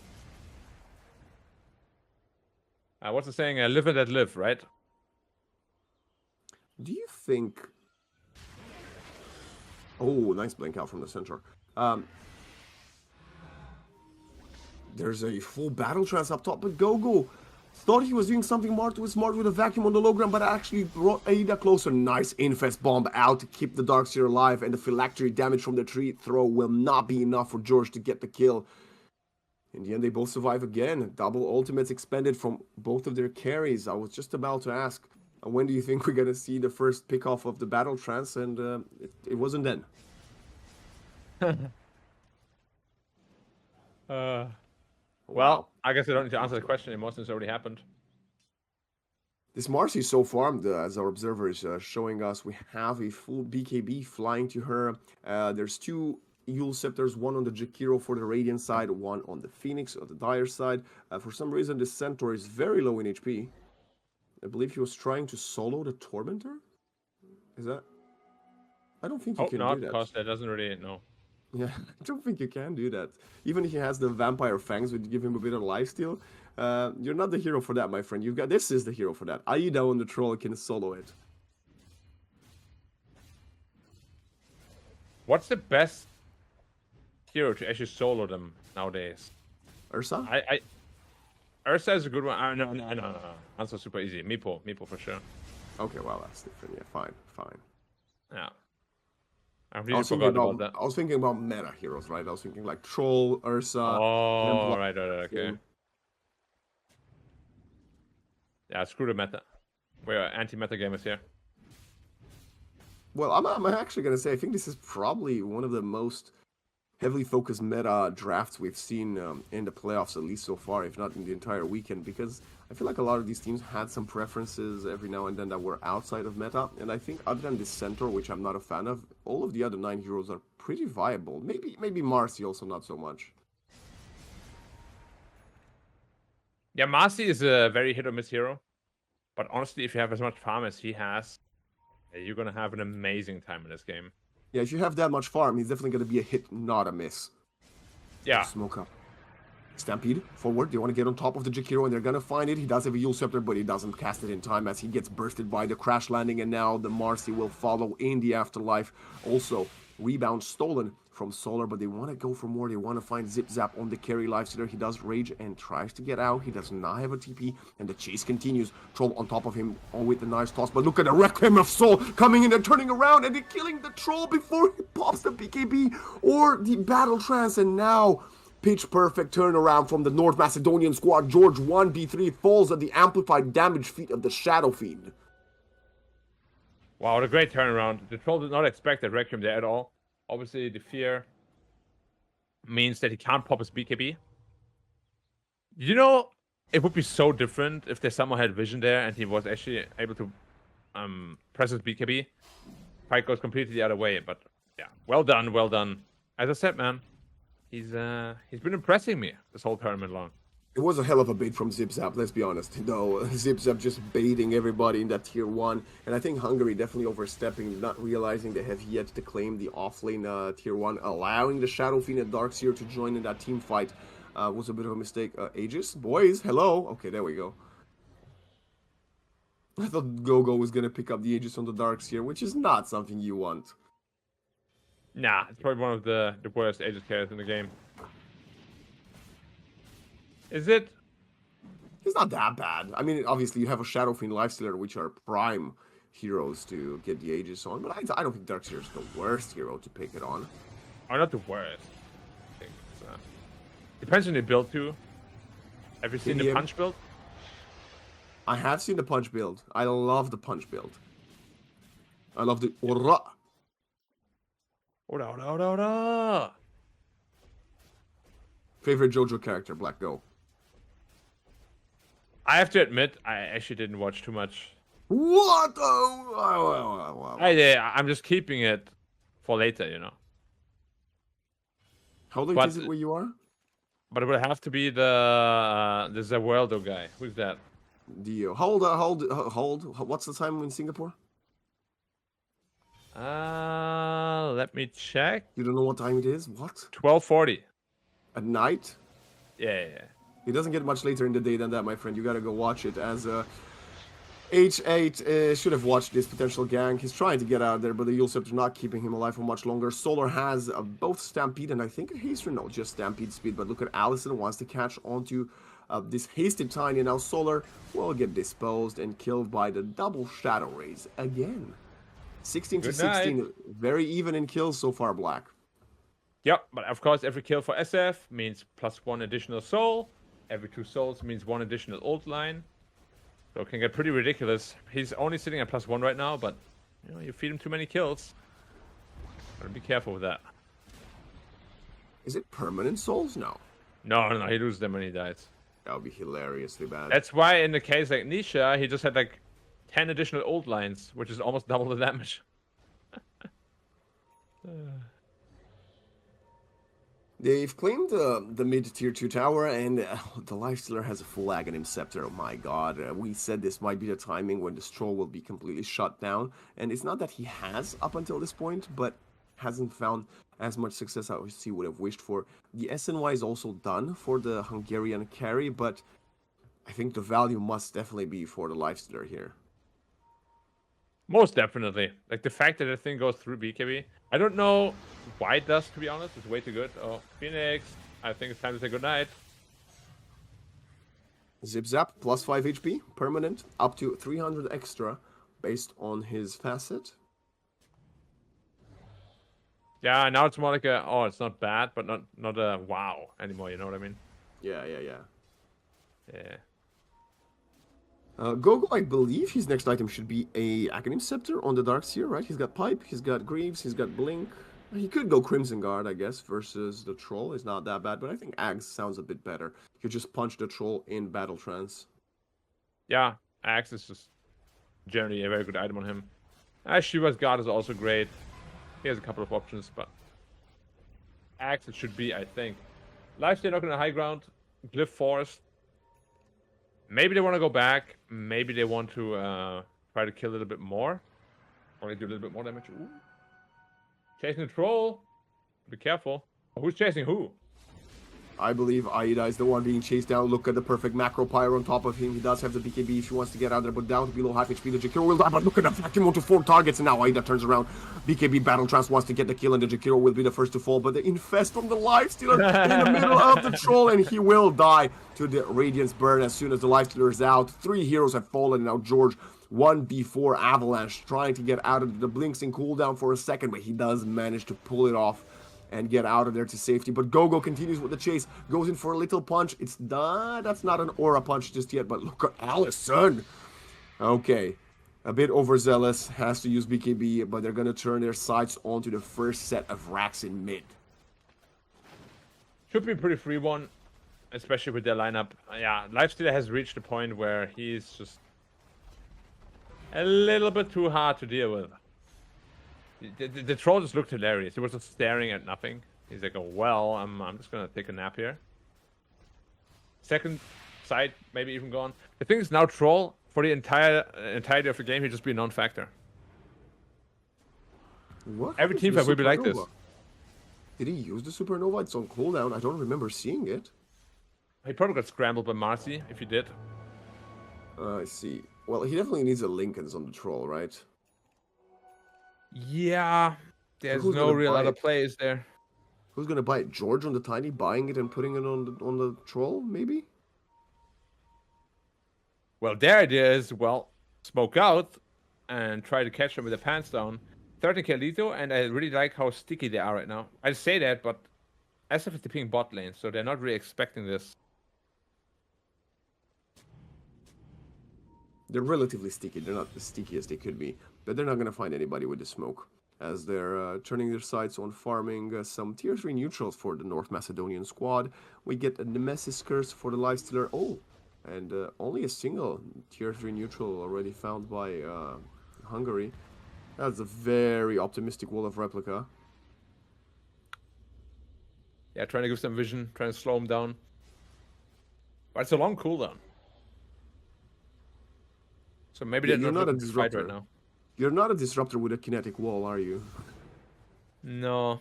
What's the saying? Live and let live, right?
Do you think... Oh, nice blink out from the center. There's a full battle trance up top, but Gogo thought he was doing something smart with a vacuum on the low ground, but actually brought Ada closer. Nice Infest Bomb out to keep the Darkseer alive, and the phylactery damage from the tree throw will not be enough for George to get the kill. In the end, they both survive again. Double ultimates expended from both of their carries. I was just about to ask, when do you think we're going to see the first pick-off of the battle trance? And it wasn't then.
Well, I guess I don't need to answer the question anymore since it already happened.
This Marcy so far, as our observer is showing us, we have a full BKB flying to her. There's two Yule Scepters, one on the Jakiro for the Radiant side, one on the Phoenix or the Dire side. For some reason, the Centaur is very low in HP. I believe he was trying to solo the Tormentor? Is that... I don't think you can do that.
Because that doesn't really... No.
Yeah, I don't think you can do that. Even if he has the Vampire Fangs, would give him a bit of lifesteal. You're not the hero for that, my friend. This is the hero for that. Aida on the Troll can solo it.
What's the best hero to actually solo them nowadays?
Ursa?
Ursa is a good one. No. That's super easy. Meepo for sure.
Okay, well, that's different. Yeah, fine.
Yeah. I really forgot about that.
I was thinking about meta heroes, right? I was thinking like Troll, Ursa...
Oh, right, okay. Yeah, screw the meta. We're anti-meta gamers here.
Well, I'm actually going to say, I think this is probably one of the most heavily focused meta drafts we've seen in the playoffs, at least so far, if not in the entire weekend, because I feel like a lot of these teams had some preferences every now and then that were outside of meta, and I think other than this Centaur, which I'm not a fan of, all of the other 9 heroes are pretty viable. Maybe Marcy also not so much.
Yeah, Marcy is a very hit-or-miss hero, but honestly, if you have as much farm as he has, you're going to have an amazing time in this game.
Yeah, if you have that much farm, he's definitely going to be a hit, not a miss.
Yeah.
Smoke up. Stampede, forward. They want to get on top of the Jakiro, and they're going to find it. He does have a Yule Scepter, but he doesn't cast it in time as he gets bursted by the crash landing, and now the Marcy will follow in the afterlife. Also, rebound stolen from Solar, but they want to go for more. They want to find Zip Zap on the carry lifestealer. He does rage and tries to get out. He does not have a TP, and the chase continues. Troll on top of him with the nice toss, but look at the Requiem of Soul coming in and turning around, and they're killing the Troll before he pops the BKB or the Battle Trance, and now pitch perfect turnaround from the North Macedonian squad. George 1v3 falls at the amplified damage feat of the Shadow Fiend.
Wow, what a great turnaround. The Troll did not expect that Requiem there at all. Obviously, the fear means that he can't pop his BKB. You know, it would be so different if they somehow had vision there and he was actually able to press his BKB. Fight goes completely the other way, but yeah, well done, well done. As I said, man, he's been impressing me this whole tournament long.
It was a hell of a bait from Zip Zap, let's be honest. Though Zip Zap just baiting everybody in that tier 1. And I think Hungary definitely overstepping, not realizing they have yet to claim the offlane tier 1, allowing the Shadow Fiend and Darkseer to join in that team fight. Was a bit of a mistake. Aegis, boys, hello. Okay, there we go. I thought Gogo was gonna pick up the Aegis on the Darkseer, which is not something you want.
Nah, it's probably one of the worst Aegis carries in the game. Is it?
It's not that bad. I mean, obviously you have a Shadow Fiend Lifestealer, which are prime heroes to get the Aegis on, but I don't think Darkseer is the worst hero to pick it on.
Oh, not the worst. I think it's, depends on the build too. Have you seen the punch build?
I have seen the punch build. I love the punch build. I love the Ora.
Ora, ora, ora, ora.
Favorite JoJo character, Black Go.
I have to admit, I actually didn't watch too much.
What? Oh,
I'm just keeping it for later, you know.
How late is it where you are?
But it would have to be the Zaweldo guy. Who's that?
Dio. Hold. What's the time in Singapore?
Let me check.
You don't know what time it is? What?
12:40.
At night?
Yeah.
It doesn't get much later in the day than that, my friend. You gotta go watch it. As H8 should have watched this potential gank. He's trying to get out there, but the Yule Scepter not keeping him alive for much longer. Solar has both Stampede and I think a Haster. No, just Stampede speed. But look at Allison, wants to catch onto this hasted Tiny. Now Solar will get disposed and killed by the double Shadow Rays again. 16 to 16. Very even in kills so far, Black.
Yep, but of course every kill for SF means +1 additional soul. Every 2 souls means 1 additional ult line. So it can get pretty ridiculous. He's only sitting at +1 right now, but you know, you feed him too many kills. Gotta be careful with that.
Is it permanent souls? No.
No, he loses them when he dies.
That would be hilariously bad.
That's why in the case like Nisha, he just had like 10 additional ult lines, which is almost double the damage.
They've claimed the mid-tier 2 tower, and the Lifestealer has a full Aghanim Scepter. Oh my god, we said this might be the timing when the Stroll will be completely shut down. And it's not that he has up until this point, but hasn't found as much success as he would have wished for. The SNY is also done for the Hungarian carry, but I think the value must definitely be for the Lifestealer here.
Most definitely. Like the fact that the thing goes through BKB. I don't know why it does, to be honest. It's way too good. Oh, Phoenix. I think it's time to say goodnight.
Zip Zap, +5 HP, permanent, up to 300 extra, based on his facet.
Yeah, now it's more like a, oh, it's not bad, but not a wow anymore, you know what I mean?
Yeah.
Yeah.
Gogo, I believe his next item should be a Aghanim Scepter on the Darkseer, right? He's got Pipe, he's got Greaves, he's got Blink. He could go Crimson Guard, I guess, versus the Troll. It's not that bad, but I think Ags sounds a bit better. You just punch the Troll in Battle Trance.
Yeah, Axe is just generally a very good item on him. Shiva's Guard is also great. He has a couple of options, but Axe it should be, I think. Lifesteal not on the high ground. Glyph Forest. Maybe they want to go back. Maybe they want to try to kill a little bit more. Or do a little bit more damage. Ooh. Chasing the Troll. Be careful. Oh, who's chasing who?
I believe Aida is the one being chased down. Look at the perfect macro pyro on top of him. He does have the BKB if he wants to get out there, but down to below half HP. The Jakiro will die, but look at the vacuum onto 4 targets, and now Aida turns around. BKB Battle Trance wants to get the kill, and the Jakiro will be the first to fall, but the Infest from the Lifestealer in the middle of the troll, and he will die to the Radiance Burn as soon as the Lifestealer is out. 3 heroes have fallen, and now George 1v4 Avalanche trying to get out of the Blinks in cooldown for a second, but he does manage to pull it off and get out of there to safety. But Gogo continues with the chase, goes in for a little punch. It's not, that's not an aura punch just yet, but look at Allison. Okay, a bit overzealous, has to use BKB, but they're gonna turn their sights onto the first set of racks in mid.
Should be a pretty free one, especially with their lineup. Yeah, Lifestealer has reached a point where he's just a little bit too hard to deal with. The troll just looked hilarious. He was just staring at nothing. He's like, oh, well, I'm just gonna take a nap here. Second side, maybe even gone. The thing is now troll, for the entirety of the game, he'll just be a non-factor.
What?
Every team fight will be like this.
Did he use the Supernova? It's on cooldown. I don't remember seeing it.
He probably got scrambled by Marcy, if he did.
I see. Well, he definitely needs a Lincolns on the troll, right?
Yeah, there's no real other plays there.
Who's gonna buy it? George on the Tiny, buying it and putting it on the troll, maybe?
Well, their idea is, well, smoke out and try to catch them with the pants down. 13k Lito, and I really like how sticky they are right now. I say that, but SF is TPing bot lane, so they're not really expecting this.
They're relatively sticky. They're not as sticky as they could be, but they're not going to find anybody with the smoke, as they're turning their sights on farming some tier 3 neutrals for the North Macedonian squad. We get a Nemesis Curse for the Lifestealer. Oh, and only a single tier 3 neutral already found by Hungary. That's a very optimistic Wall of Replica.
Yeah, trying to give some vision, trying to slow him down. But it's a long cooldown. So maybe they're not a disruptor right now.
You're not a disruptor with a kinetic wall, are you?
No.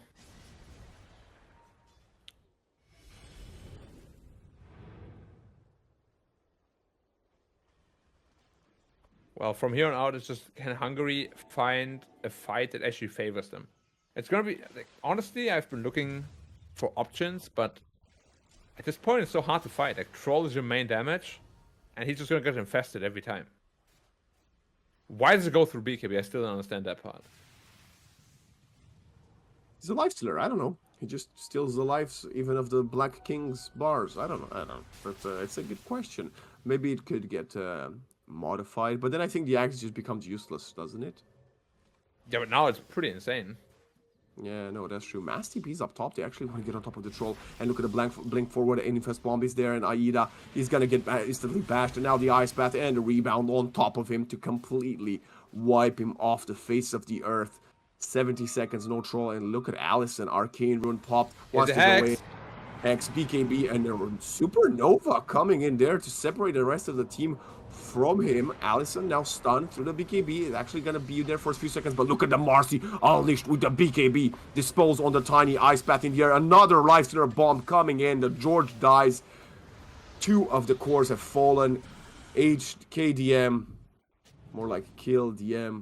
Well, from here on out, it's just, can Hungary find a fight that actually favors them? It's gonna be, like, honestly, I've been looking for options, but at this point, it's so hard to fight. Like, Troll is your main damage, and he's just gonna get infested every time. Why does it go through BKB? I still don't understand that part.
He's a Lifestealer. I don't know. He just steals the lives even of the Black King's bars. I don't know. But it's a good question. Maybe it could get modified, but then I think the axe just becomes useless, doesn't it?
Yeah, but now it's pretty insane.
Yeah, no, that's true. Mass TP's up top. They actually want to get on top of the troll. And look at the blink forward. Infest Bomb is there. And Aida, he's going to get instantly bashed. And now the Ice Path and the rebound on top of him to completely wipe him off the face of the earth. 70 seconds, no troll. And look at Allison. Arcane Rune popped. Wants to go away. Hex, BKB, and the Supernova coming in there to separate the rest of the team from him. Allison now stunned through the BKB. Is actually going to be there for a few seconds, but look at the Marcy unleashed with the BKB. Dispose on the Tiny Ice Path in the air. Another Lifestealer bomb coming in. The George dies. 2 of the cores have fallen. Aged KDM. More like kill DM.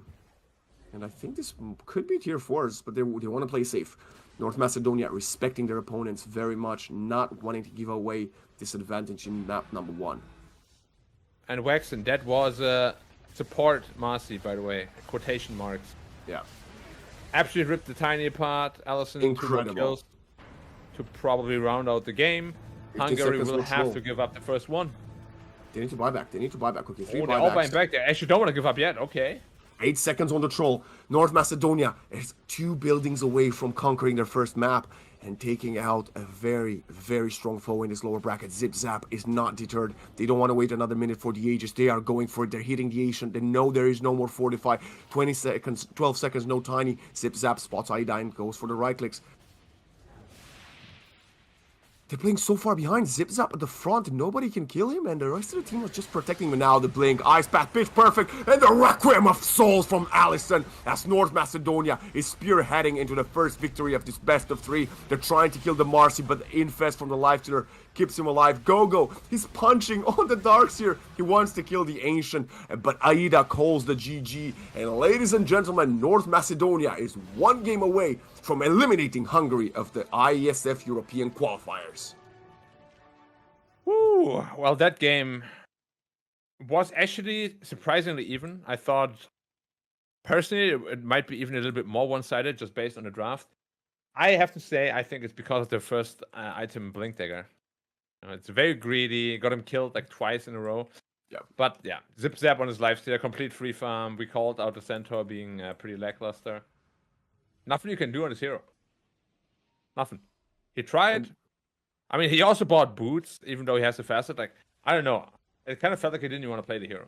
And I think this could be tier 4s, but they want to play safe. North Macedonia respecting their opponents very much, not wanting to give away disadvantage in map number 1.
And Waxen, that was support Marcy, by the way, quotation marks.
Yeah.
Absolutely ripped the Tiny apart. Allison,
incredible.
2 kills to probably round out the game. Hungary will have to give up the first one.
They need to buy back. They need to buy back. Okay, 3
they're all buying back. They actually don't want to give up yet. Okay.
8 seconds on the troll. North Macedonia is 2 buildings away from conquering their first map and taking out a very, very strong foe in this lower bracket. Zip Zap is not deterred. They don't want to wait another minute for the Aegis. They are going for it. They're hitting the Asian. They know there is no more Fortify. 20 seconds, 12 seconds, no Tiny. Zip Zap spots Aida and goes for the right clicks. They're playing so far behind. Zip Zap at the front. Nobody can kill him, and the rest of the team was just protecting him. Now the Blink, Ice Path, pitch perfect, and the Requiem of Souls from Allison as North Macedonia is spearheading into the first victory of this best of three. They're trying to kill the Marcy, but the Infest from the Life Stealer keeps him alive. Gogo, he's punching on the Darkseer. He wants to kill the Ancient, but Aida calls the GG. And ladies and gentlemen, North Macedonia is one game away from eliminating Hungary of the IESF European qualifiers.
Woo! Well, that game was actually surprisingly even. I thought, personally, it might be even a little bit more one-sided just based on the draft. I have to say, I think it's because of their first item, Blink Dagger. It's very greedy, got him killed like twice in a row.
Yeah.
But yeah, Zip Zap on his lifesteal, complete free farm. We called out the Centaur being pretty lackluster. Nothing you can do on his hero. Nothing. He tried. I mean, he also bought boots, even though he has the facet. Like, I don't know. It kind of felt like he didn't even want to play the hero.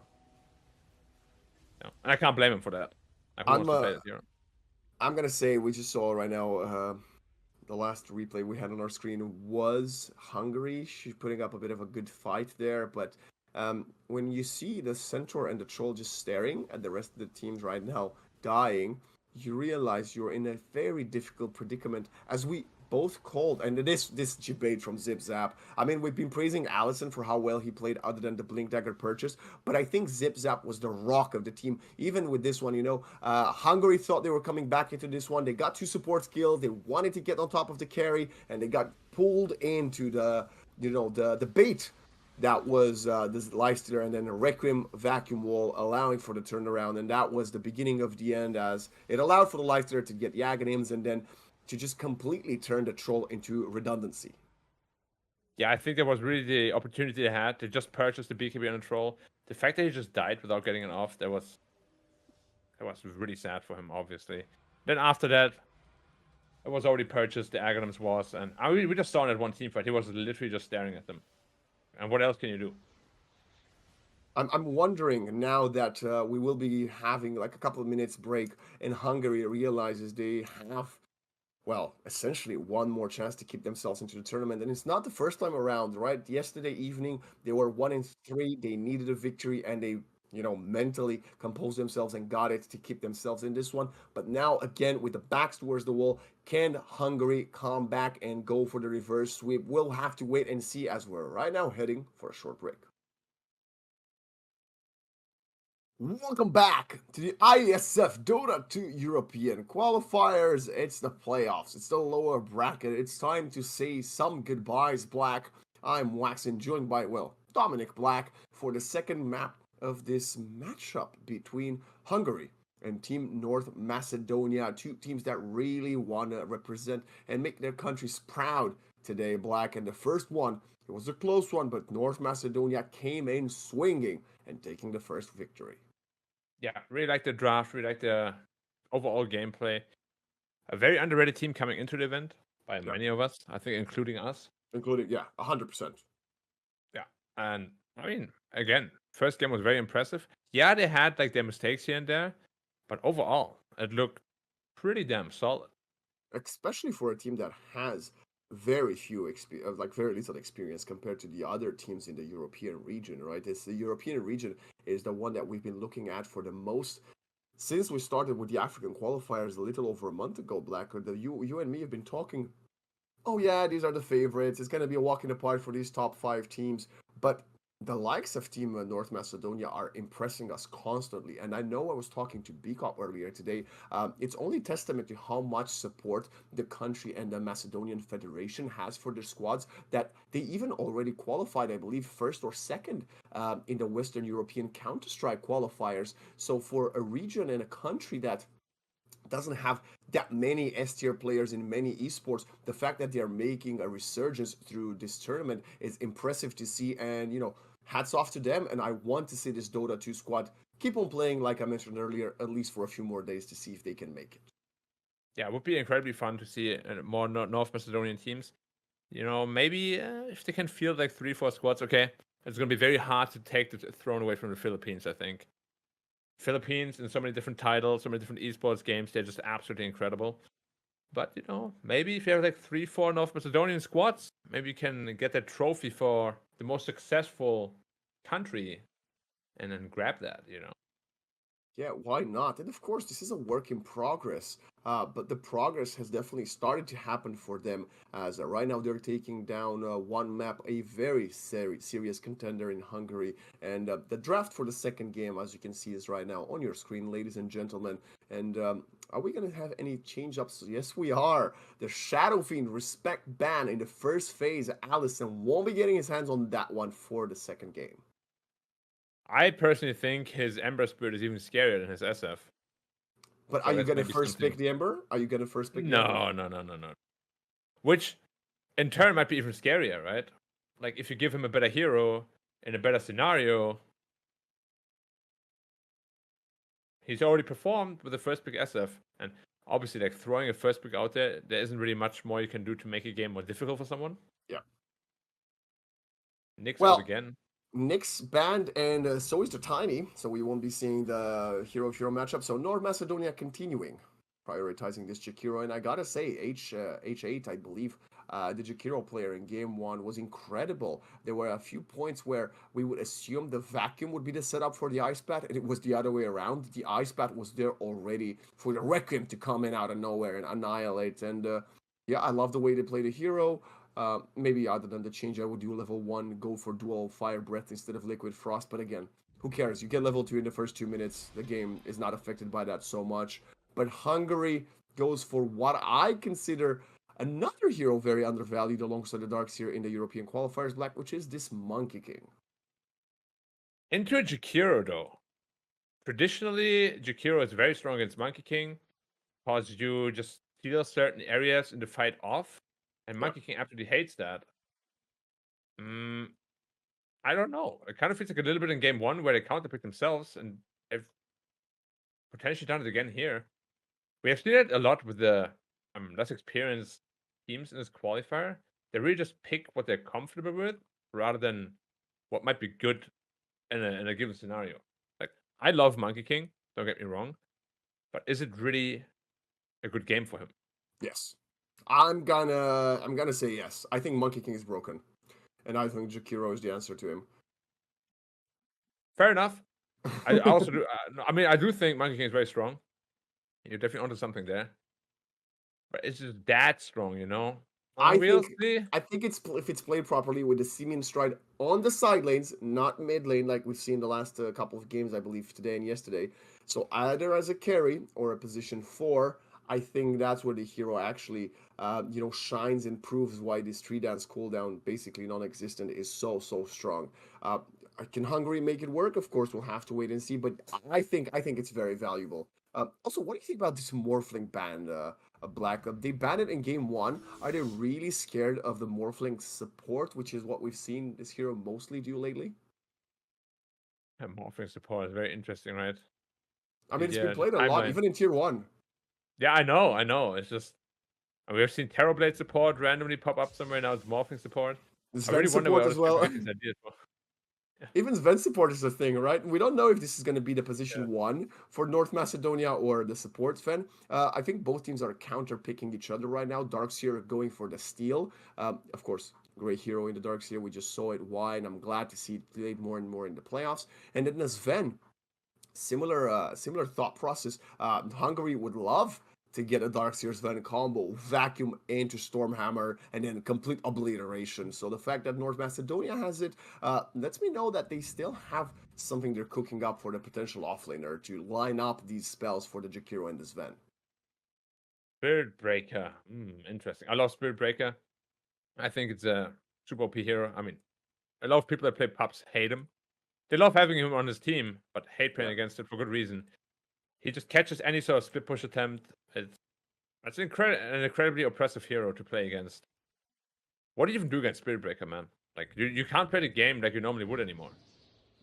No. And I can't blame him for that. Like, who wants to play the hero?
I'm going to say we just saw right now the last replay we had on our screen was Hungary. She's putting up a bit of a good fight there. But when you see the Centaur and the Troll just staring at the rest of the teams right now dying, you realize you're in a very difficult predicament, as we both called, and this debate from Zip Zap. I mean, we've been praising Allison for how well he played other than the Blink Dagger purchase, but I think Zip Zap was the rock of the team, even with this one, you know. Hungary thought they were coming back into this one. They got 2 support skills. They wanted to get on top of the carry, and they got pulled into the, you know, the bait that was this Lifestealer and then a Requiem vacuum wall, allowing for the turnaround, and that was the beginning of the end, as it allowed for the Lifestealer to get Yaganims and then to just completely turn the Troll into redundancy.
Yeah, I think that was really the opportunity they had to just purchase the BKB on the Troll. The fact that he just died without getting it off, that was really sad for him, obviously. Then after that, it was already purchased, the Aghanims was, and we just saw in that one team fight, he was literally just staring at them. And what else can you do?
I'm wondering now that we will be having like a couple of minutes break, and Hungary realizes they have, well, essentially one more chance to keep themselves into the tournament. And it's not the first time around, right? Yesterday evening, they were 1-3. They needed a victory, and they, you know, mentally composed themselves and got it to keep themselves in this one. But now, again, with the backs towards the wall, can Hungary come back and go for the reverse sweep? We'll have to wait and see, as we're right now heading for a short break. Welcome back to the IESF Dota 2 European qualifiers. It's the playoffs. It's the lower bracket. It's time to say some goodbyes, Black. I'm Waxen, joined by, well, Dominic Black for the second map of this matchup between Hungary and Team North Macedonia. 2 teams that really want to represent and make their countries proud today, Black. And the first one, it was a close one, but North Macedonia came in swinging and taking the first victory.
Yeah, really like the draft, really like the overall gameplay. A very underrated team coming into the event by many of us, I think, including us.
Including, yeah, 100%.
Yeah, and I mean, again, first game was very impressive. Yeah, they had like their mistakes here and there, but overall, it looked pretty damn solid.
Especially for a team that has very few like very little experience compared to the other teams in the European region, right? It's the European region is the one that we've been looking at for the most since we started with the African qualifiers a little over a month ago, Black. You and me have been talking, oh yeah, these are the favorites. It's going to be a walk in the park for these top 5 teams. But the likes of Team North Macedonia are impressing us constantly. And I know I was talking to BCOP earlier today. It's only testament to how much support the country and the Macedonian Federation has for their squads that they even already qualified, I believe, first or second in the Western European Counter-Strike qualifiers. So for a region and a country that doesn't have that many S-tier players in many esports, the fact that they're making a resurgence through this tournament is impressive to see, and you know, hats off to them. And I want to see this Dota 2 squad keep on playing, like I mentioned earlier, at least for a few more days to see if they can make it.
Yeah, it would be incredibly fun to see more North Macedonian teams. You know, maybe if they can field like 3-4 squads, okay, it's going to be very hard to take the throne away from the Philippines, I think. Philippines in so many different titles, so many different esports games, they're just absolutely incredible. But maybe if you have like 3, 4 North Macedonian squads, maybe you can get that trophy for the most successful country and then grab that.
Yeah, why not? And of course, this is a work in progress, but the progress has definitely started to happen for them. As right now, they're taking down one map, a very serious contender in Hungary. And the draft for the second game, as you can see, is right now on your screen, ladies and gentlemen. And are we going to have any change ups? Yes, we are. The Shadow Fiend respect ban in the first phase. Allison won't be getting his hands on that one for the second game.
I personally think his Ember Spirit is even scarier than his SF.
But are
So
you
that's
going to
maybe
first pick
something.
the Ember? Are you going to first pick the Ember?
No, no, no, no, no. Which in turn might be even scarier, right? Like if you give him a better hero in a better scenario, he's already performed with the first pick SF. And obviously, like throwing a first pick out there isn't really much more you can do to make a game more difficult for someone.
Yeah.
Nick's out
Well,
again.
Nick's banned, and so is the Tiny, so we won't be seeing the hero matchup. So North Macedonia continuing, prioritizing this Jakiro, and I gotta say, H8, I believe, the Jakiro player in game one was incredible. There were a few points where we would assume the vacuum would be the setup for the Ice Bat, and it was the other way around. The Ice Bat was there already for the Requiem to come in out of nowhere and annihilate. And yeah, I love the way they play the hero. Maybe other than the change, I would do level 1, go for dual fire breath instead of liquid frost. But again, who cares? You get level 2 in the first 2 minutes. The game is not affected by that so much. But Hungary goes for what I consider another hero very undervalued alongside the Darks here in the European qualifiers, Black, which is this Monkey King.
Into a Jakiro, though. Traditionally, Jakiro is very strong against Monkey King because you just steal certain areas in the fight off. And
Yeah.
Monkey King absolutely hates that. I don't know. It kind of feels like a little bit in game one where they counterpick themselves and they've potentially done it again here. We have seen it a lot with the less experienced teams in this qualifier. They really just pick what they're comfortable with rather than what might be good in a given scenario. Like, I love Monkey King, don't get me wrong, but is it really a good game for him?
Yes. I'm gonna say yes. I think Monkey King is broken. And I think Jakiro is the answer to him.
Fair enough. I also do. I mean, I do think Monkey King is very strong. You're definitely onto something there, but it's just that strong.
I
We'll
think
see.
I think if it's played properly with the Simeon stride on the side lanes, not mid lane like we've seen the last couple of games, I believe today and yesterday. So either as a carry or a position 4, I think that's where the hero actually, shines and proves why this tree dance cooldown, basically non-existent, is so strong. Uh, can Hungary make it work? Of course, we'll have to wait and see. But I think it's very valuable. Also, what do you think about this Morphling ban? Black. They banned it in game one. Are they really scared of the Morphling support, which is what we've seen this hero mostly do lately?
Yeah, morphing support is very interesting, right?
I mean, it's been
Yeah, the
played a lot,
timeline.
even in tier one.
Yeah, I know. It's just we've seen Terrorblade support randomly pop up somewhere now. It's morphing support. I
Sven
really wonder where
support
all
as
these people
well.
get these ideas from. Yeah,
Even Sven support is a thing, right? We don't know if this is going to be the
yeah.
position 1 for North Macedonia or the support Sven. I think both teams are counter picking each other right now. Darkseer going for the steal. Of course, great hero in the Darkseer. We just saw it. Why? And I'm glad to see it played more and more in the playoffs. And then the Sven, similar thought process. Hungary would love to get a Darkseer's Venom combo, vacuum into Stormhammer, and then complete obliteration. So the fact that North Macedonia has it lets me know that they still have something they're cooking up for the potential offlaner to line up these spells for the Jakiro and the Sven.
Spirit Breaker. Interesting. I love Spirit Breaker. I think it's a super OP hero. I mean, a lot of people that play pubs hate him. They love having him on his team, but hate playing
Yeah.
against it for good reason. He just catches any sort of split push attempt. It's an incredibly oppressive hero to play against. What do you even do against Spirit Breaker, man? Like you can't play the game like you normally would anymore.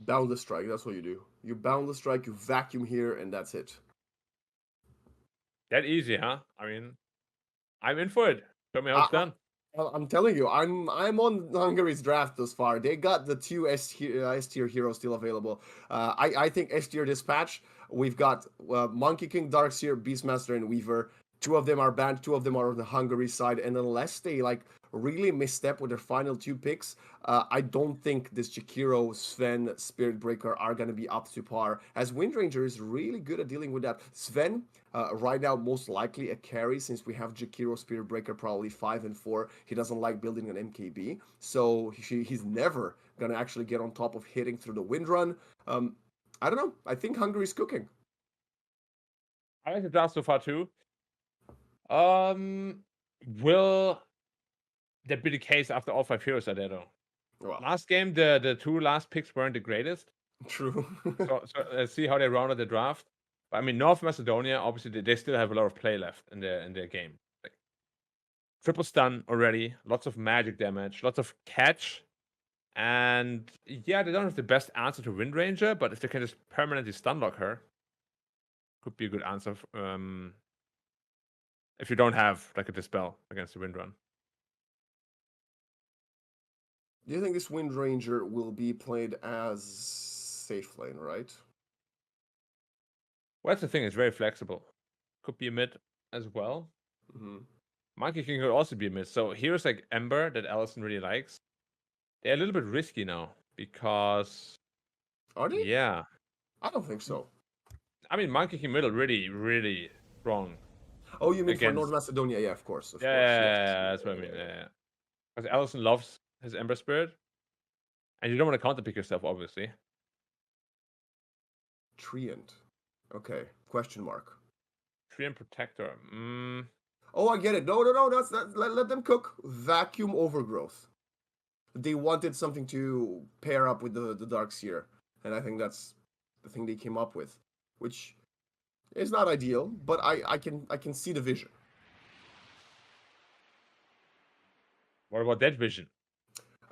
Boundless Strike, that's what you do. You Boundless Strike, you vacuum here, and that's it.
That easy, huh? I mean, I'm in for it. Show me how it's done.
I'm telling you, I'm on Hungary's draft thus far. They got the two S tier heroes still available. I think S tier dispatch. We've got Monkey King, Darkseer, Beastmaster, and Weaver. Two of them are banned, two of them are on the Hungary side, and unless they like really misstep with their final two picks, I don't think this Jakiro, Sven, Spirit Breaker are going to be up to par. As Windranger is really good at dealing with that. Sven, right now, most likely a carry since we have Jakiro, Spirit Breaker probably 5 and 4. He doesn't like building an MKB, so he's never going to actually get on top of hitting through the wind run. I don't know. I think Hungary's cooking.
I like the draft so far too. Will that be the case after all 5 heroes are there though?
Well,
Last game, the 2 last picks weren't the greatest.
true.
So let's see how they rounded the draft. But I mean, North Macedonia, obviously, they still have a lot of play left in their game. Like, triple stun already, lots of magic damage, lots of catch. And yeah, they don't have the best answer to Windranger, but if they can just permanently stun lock her, could be a good answer. If you don't have like a dispel against the wind run.
Do you think this Wind Ranger will be played as safe lane, right?
Well, that's the thing, it's very flexible. Could be a mid as well.
Mm-hmm.
Monkey King could also be a mid. So heroes like Ember that Allison really likes, they're a little bit risky now because
Are they?
yeah.
I don't think so.
I mean, Monkey King middle really, really strong.
Oh, you mean for
against...
North Macedonia? Yeah, of course. Of
yeah,
course. Yes.
that's what I mean. Yeah. Because Allison loves his Ember Spirit. And you don't want to counterpick yourself, obviously.
Treant. Okay. Question mark.
Treant Protector.
Oh, I get it. No. Let them cook. Vacuum Overgrowth. They wanted something to pair up with the Dark Seer, and I think that's the thing they came up with, which is not ideal, but I can see the vision.
What about that vision?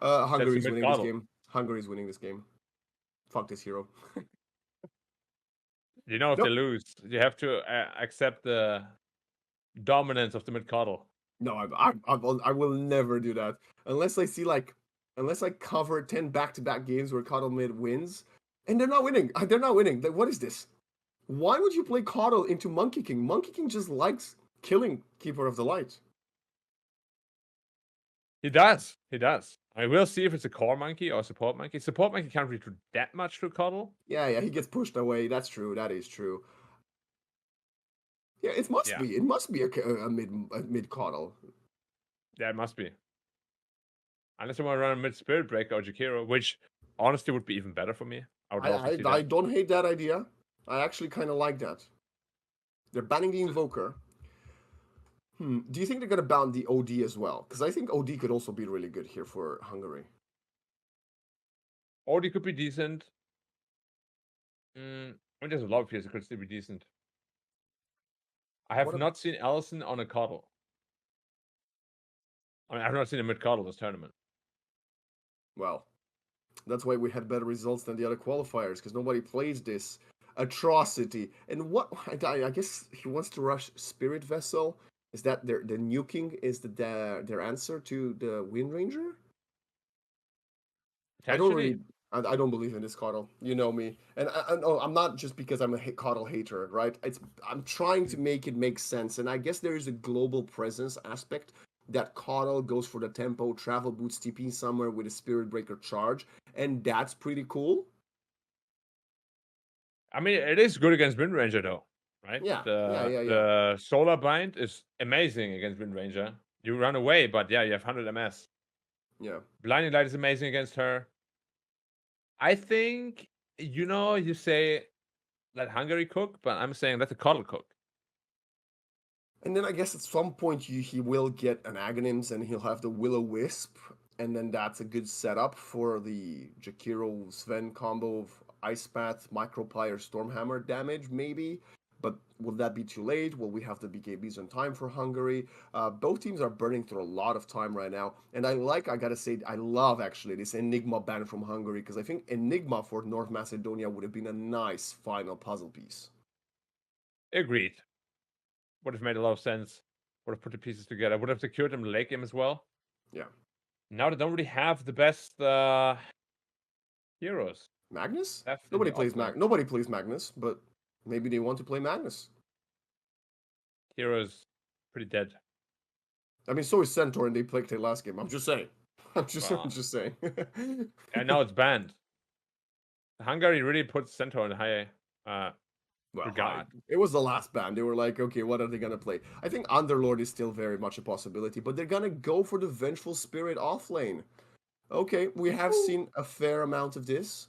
Hungary's winning this game. Hungary's winning this game. Fuck this hero.
You know, if they lose, you have to accept the dominance of the mid coddle.
No, I will never do that unless I see unless I cover 10 back-to-back games where Coddle mid wins, and they're not winning. They're not winning. What is this? Why would you play Coddle into Monkey King? Monkey King just likes killing Keeper of the Light.
He does. He does. I will see if it's a core monkey or a support monkey. Support monkey can't really do that much to Coddle.
Yeah, he gets pushed away. That's true. That is true. Yeah, it must be. It must be a mid Coddle.
Yeah, it must be. Unless I want to run a mid Spirit Breaker or Jakiro, which honestly would be even better for me.
I don't hate that idea. I actually kind of like that. They're banning the Invoker. Do you think they're going to ban the OD as well? Because I think OD could also be really good here for Hungary.
OD could be decent. I mean, there's a lot of players that could still be decent. I have not seen Allison on a Coddle. I mean, I've not seen a mid Coddle this tournament.
Well, that's why we had better results than the other qualifiers, because nobody plays this atrocity. And what I guess he wants to rush Spirit Vessel. Is that the nuking is their answer to the Wind Ranger? I don't believe in this Coddle. You know me, and I'm not just because I'm a Coddle hater, right? I'm trying to make it make sense, and I guess there is a global presence aspect that Coddle goes for the tempo, travel boots, TP somewhere with a Spirit Breaker charge, and that's pretty cool.
I mean, it is good against Wind Ranger though, right?
Yeah,
The Solar Bind is amazing against Wind Ranger. You run away, but yeah, you have 100 MS.
Yeah.
Blinding Light is amazing against her. I think, you say let Hungary cook, but I'm saying let the Coddle cook.
And then I guess at some point he will get an Aghanims and he'll have the Will-O-Wisp, and then that's a good setup for the Jakiro Sven combo of Ice Path, Microply, or Stormhammer damage, maybe. But will that be too late? Will we have the BKBs on time for Hungary? Both teams are burning through a lot of time right now. And I gotta say, I love actually this Enigma ban from Hungary, because I think Enigma for North Macedonia would have been a nice final puzzle piece.
Agreed. Would have made a lot of sense. Would have put the pieces together. Would have secured them the late game as well.
Yeah.
Now they don't really have the best heroes.
Magnus? Nobody plays Magnus, but maybe they want to play Magnus.
Heroes pretty dead.
I mean, so is Centaur, and they played their last game. I'm just saying. I'm
Well,
just saying.
and now it's banned. Hungary really puts Centaur in high
Well,
regard.
it was the last ban. They were like, okay, what are they gonna play? I think Underlord is still very much a possibility, but they're gonna go for the Vengeful Spirit offlane. Okay, we have seen a fair amount of this,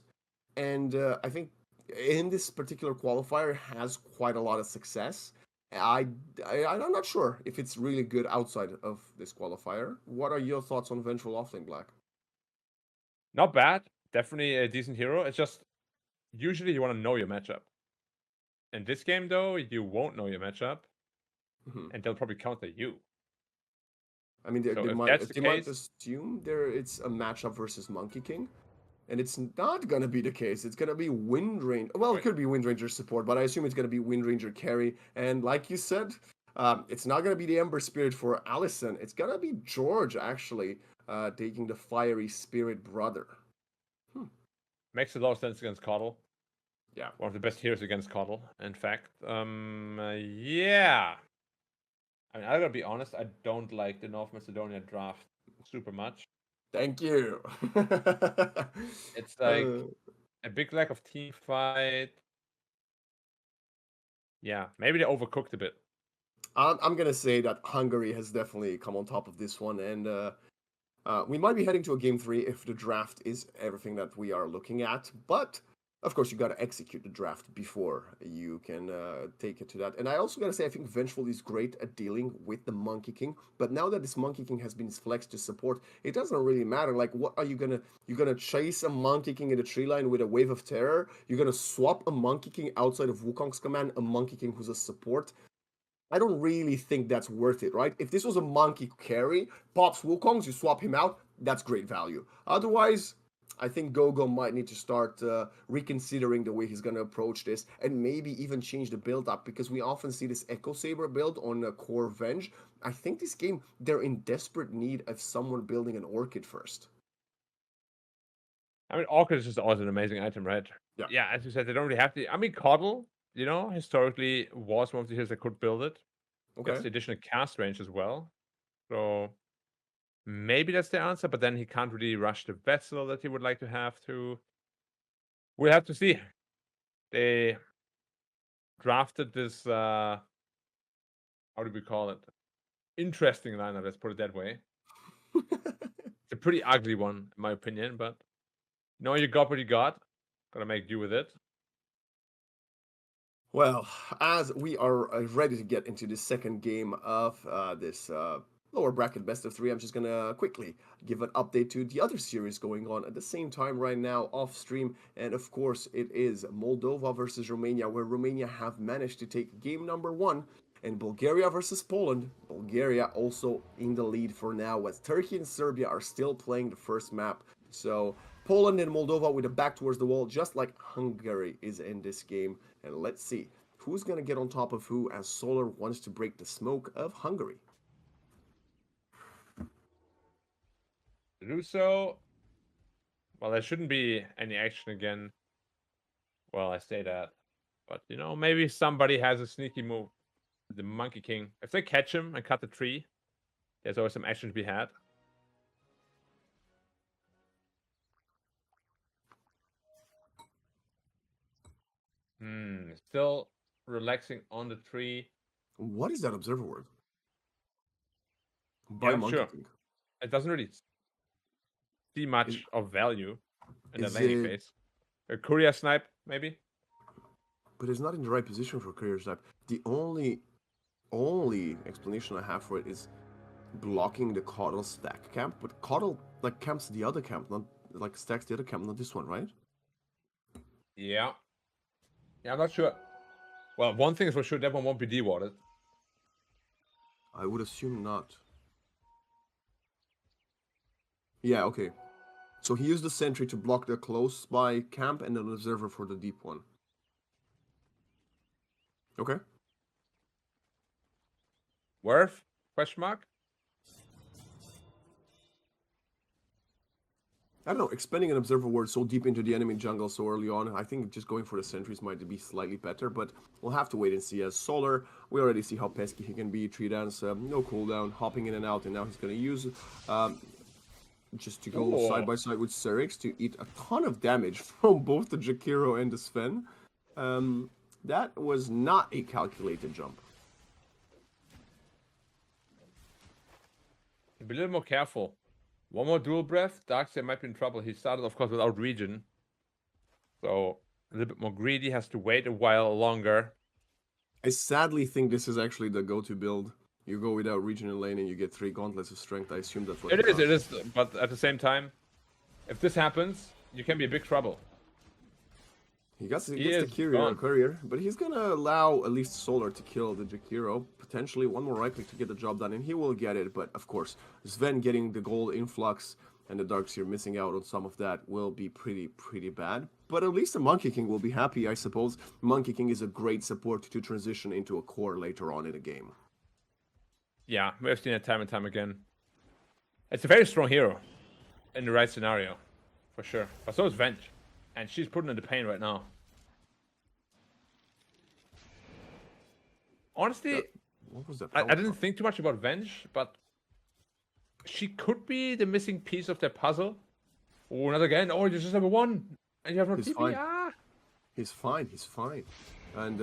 and I think in this particular qualifier has quite a lot of success. I'm not sure if it's really good outside of this qualifier. What are your thoughts on Vengeful offlane, Black?
Not bad. Definitely a decent hero. It's just usually you want to know your matchup. In this game, though, you won't know your matchup,
Mhm.
and they'll probably counter you.
I mean,
So if that's the
they might
case,
assume it's a matchup versus Monkey King. And it's not gonna be the case. It's gonna be Windranger. Well, it
wait,
could be Windranger support, but I assume it's gonna be Windranger carry. And like you said, it's not gonna be the Ember Spirit for Allison. It's gonna be George actually taking the Fiery Spirit brother. Hmm.
makes a lot of sense against Coddle.
Yeah.
One of the best heroes against Coddle, in fact. Yeah. I mean, I gotta be honest, I don't like the North Macedonia draft super much.
Thank you.
It's like
Uh,
a big lack of team fight. Yeah, maybe they overcooked a bit.
I'm gonna say that Hungary has definitely come on top of this one, and we might be heading to a game three if the draft is everything that we are looking at. But of course, you got to execute the draft before you can take it to that. And I also got to say, I think Vengeful is great at dealing with the Monkey King. But now that this Monkey King has been flexed to support, it doesn't really matter. Like, what are you gonna? You're gonna chase a Monkey King in the tree line with a Wave of Terror? You're gonna swap a Monkey King outside of Wukong's command, a Monkey King who's a support? I don't really think that's worth it, right? If this was a monkey carry, pops Wukongs, you swap him out, that's great value. Otherwise, I think Gogo might need to start reconsidering the way he's going to approach this and maybe even change the build up because we often see this Echo Saber build on Core Venge. I think this game, they're in desperate need of someone building an Orchid first.
I mean, Orchid is just always an amazing item, right?
Yeah.
Yeah, as you said, they don't really have to. I mean, Coddle, historically was one of the heroes that could build it. Gets
Okay.
the additional cast range as well. So maybe that's the answer, but then he can't really rush the vessel that he would like to have to. We'll have to see. They drafted this how do we call it? Interesting lineup, let's put it that way. It's a pretty ugly one, in my opinion, but you got what you got. Gotta make do with it.
Well, as we are ready to get into the second game of this lower bracket best of three, I'm just gonna quickly give an update to the other series going on at the same time right now off stream. And of course, it is Moldova versus Romania, where Romania have managed to take game number one, and Bulgaria versus Poland. Bulgaria also in the lead for now, as Turkey and Serbia are still playing the first map. So Poland and Moldova with a back towards the wall, just like Hungary is in this game. And let's see who's going to get on top of who as Solar wants to break the smoke of Hungary.
To do so, well, there shouldn't be any action again. Well, I say that. But, maybe somebody has a sneaky move. The Monkey King. If they catch him and cut the tree, there's always some action to be had. Still relaxing on the tree.
What is that observer word?
Yeah,
By
not
Monkey
sure.
King.
It doesn't really see
Is,
much of value in the
is
laning
it?
phase. A courier snipe, maybe?
But it's not in the right position for career type. The only explanation I have for it is blocking the Coddle stack camp. But Coddle like camps the other camp, not like stacks the other camp, not this one, right?
Yeah. Yeah, I'm not sure. Well, one thing is for sure, that one won't be dewarded.
I would assume not. Yeah, okay. So he used the sentry to block the close by camp and an observer for the deep one. Okay.
Worth? Question mark?
I don't know, expending an Observer Ward so deep into the enemy jungle so early on, I think just going for the sentries might be slightly better, but we'll have to wait and see. As Solar, we already see how pesky he can be. 3 dance, no cooldown, hopping in and out, and now he's going to use um, just to go side by side with Serix to eat a ton of damage from both the Jakiro and the Sven. That was not a calculated jump.
Be a little more careful. One more dual breath, Darkseer might be in trouble. He started, of course, without regen. So a little bit more greedy, has to wait a while longer.
I sadly think this is actually the go-to build. You go without regen in lane and you get 3 gauntlets of strength. I assume that's what
It is, but at the same time, if this happens, you can be in big trouble.
He gets the courier, but he's gonna allow at least Solar to kill the Jakiro. Potentially one more right click to get the job done, and he will get it. But of course, Sven getting the gold influx and the Darkseer missing out on some of that will be pretty bad. But at least the Monkey King will be happy, I suppose. Monkey King is a great support to transition into a core later on in the game.
Yeah, we've seen it time and time again. It's a very strong hero in the right scenario, for sure. But so is Venge. And she's putting in the pain right now. Honestly,
what was that?
I didn't think too much about Venge, but she could be the missing piece of that puzzle. Oh, not again. Oh, you just have a 1. And you have no TP.
Fine. He's fine. He's fine. And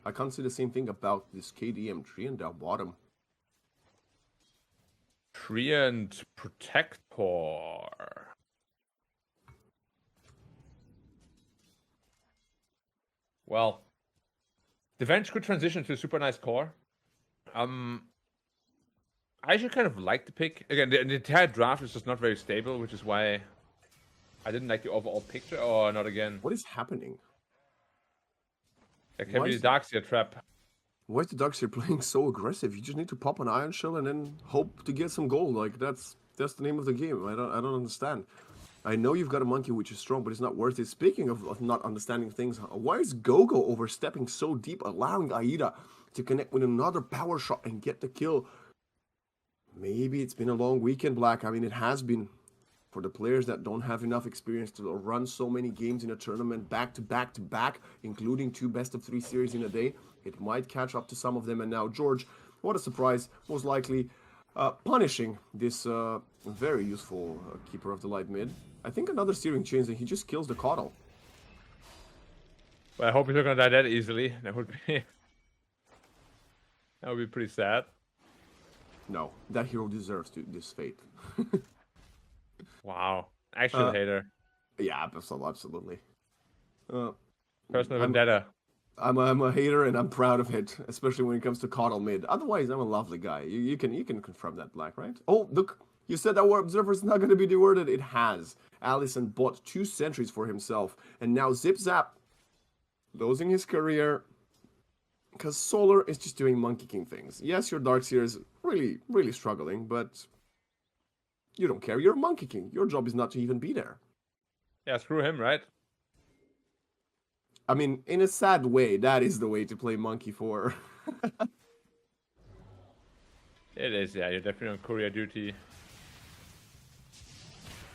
I can't say the same thing about this KDM tree and down bottom.
Treant Protector. Well, the Venge could transition to a super nice core. I actually kind of like the pick. Again, the entire draft is just not very stable, which is why I didn't like the overall picture. Oh, not again.
What is happening?
There can be the Darkseer trap.
Why is the Darkseer playing so aggressive? You just need to pop an Iron Shell and then hope to get some gold. Like that's the name of the game. I don't understand. I know you've got a monkey which is strong, but it's not worth it. Speaking of not understanding things, why is Gogo overstepping so deep, allowing Aida to connect with another power shot and get the kill? Maybe it's been a long weekend, Black. I mean, it has been. For the players that don't have enough experience to run so many games in a tournament back to back to back, including 2 best-of-3 series in a day, it might catch up to some of them. And now George, what a surprise, most likely punishing this very useful Keeper of the Light mid. I think another steering change and he just kills the Coddle.
Well, I hope he's not gonna die that easily. That would be pretty sad.
No, that hero deserves this fate.
Wow, actual hater.
Yeah, absolutely.
Personal vendetta.
I'm a hater and I'm proud of it, especially when it comes to Coddle mid. Otherwise, I'm a lovely guy. You can confirm that, Black, right? Oh, look, you said that our observer is not going to be deworded. It has. Allison bought 2 sentries for himself, and now Zip Zap losing his career because Solar is just doing Monkey King things. Yes, your Darkseer is really struggling, but you don't care. You're a Monkey King. Your job is not to even be there.
Yeah, screw him, right?
I mean, in a sad way, that is the way to play Monkey 4.
It is, yeah. You're definitely on courier duty.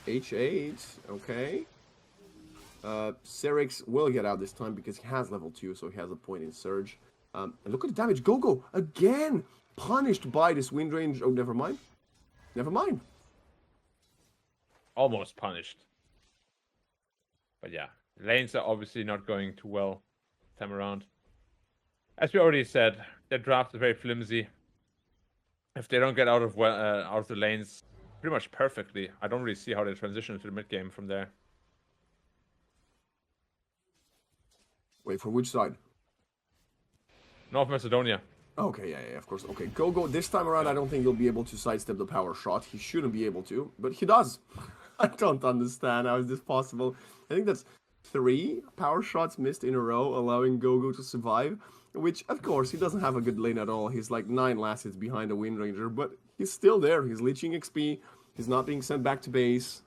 H8, okay. Serix will get out this time because he has level 2, so he has a point in Surge. And look at the damage. Gogo, again, punished by this wind range. Oh, never mind. Never mind.
Almost punished. But yeah, lanes are obviously not going too well this time around. As we already said, their draft is very flimsy. If they don't get out of the lanes pretty much perfectly, I don't really see how they transition to the mid game from there.
Wait, for which side?
North Macedonia.
Okay, yeah, of course. Okay, Gogo, this time around, I don't think he'll be able to sidestep the power shot. He shouldn't be able to, but he does. I don't understand how is this possible. I think that's 3 power shots missed in a row, allowing Gogo to survive, which, of course, he doesn't have a good lane at all. He's like 9 last hits behind a Wind Ranger, but he's still there. He's leeching XP. He's not being sent back to base.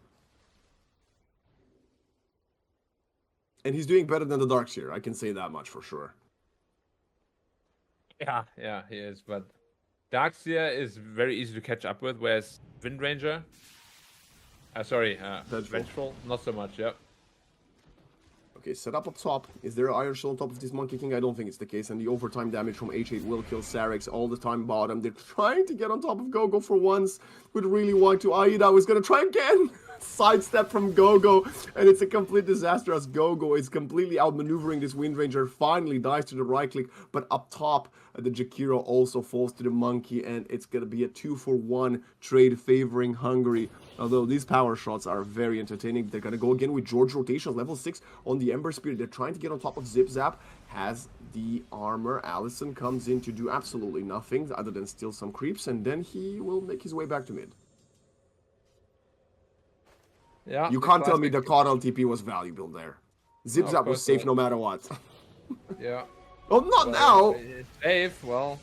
And he's doing better than the Darkseer, I can say that much for sure.
Yeah, he is, but Darkseer is very easy to catch up with, whereas Wind Ranger, Sorry,
Vengeful.
vengeful. Not so much. Yep.
Okay, set up top. Is there an Iron Shell on top of this Monkey King? I don't think it's the case. And the overtime damage from H8 will kill Sarex all the time bottom. They're trying to get on top of Gogo for once. Would really want to. Aida was going to try again. Sidestep from Gogo. And it's a complete disaster as Gogo is completely outmaneuvering this Wind Ranger. Finally dies to the right click. But up top, the Jakiro also falls to the Monkey. And it's going to be a 2-for-1 trade favoring Hungary. Although these power shots are very entertaining. They're going to go again with George rotation, level 6 on the Ember Spirit. They're trying to get on top of Zip Zap. Has the armor. Allison comes in to do absolutely nothing other than steal some creeps. And then he will make his way back to mid.
Yeah.
You can't tell me the Coddle TP was valuable there. Zip Zap was safe no matter what.
Yeah.
Oh, not now!
It's safe, well...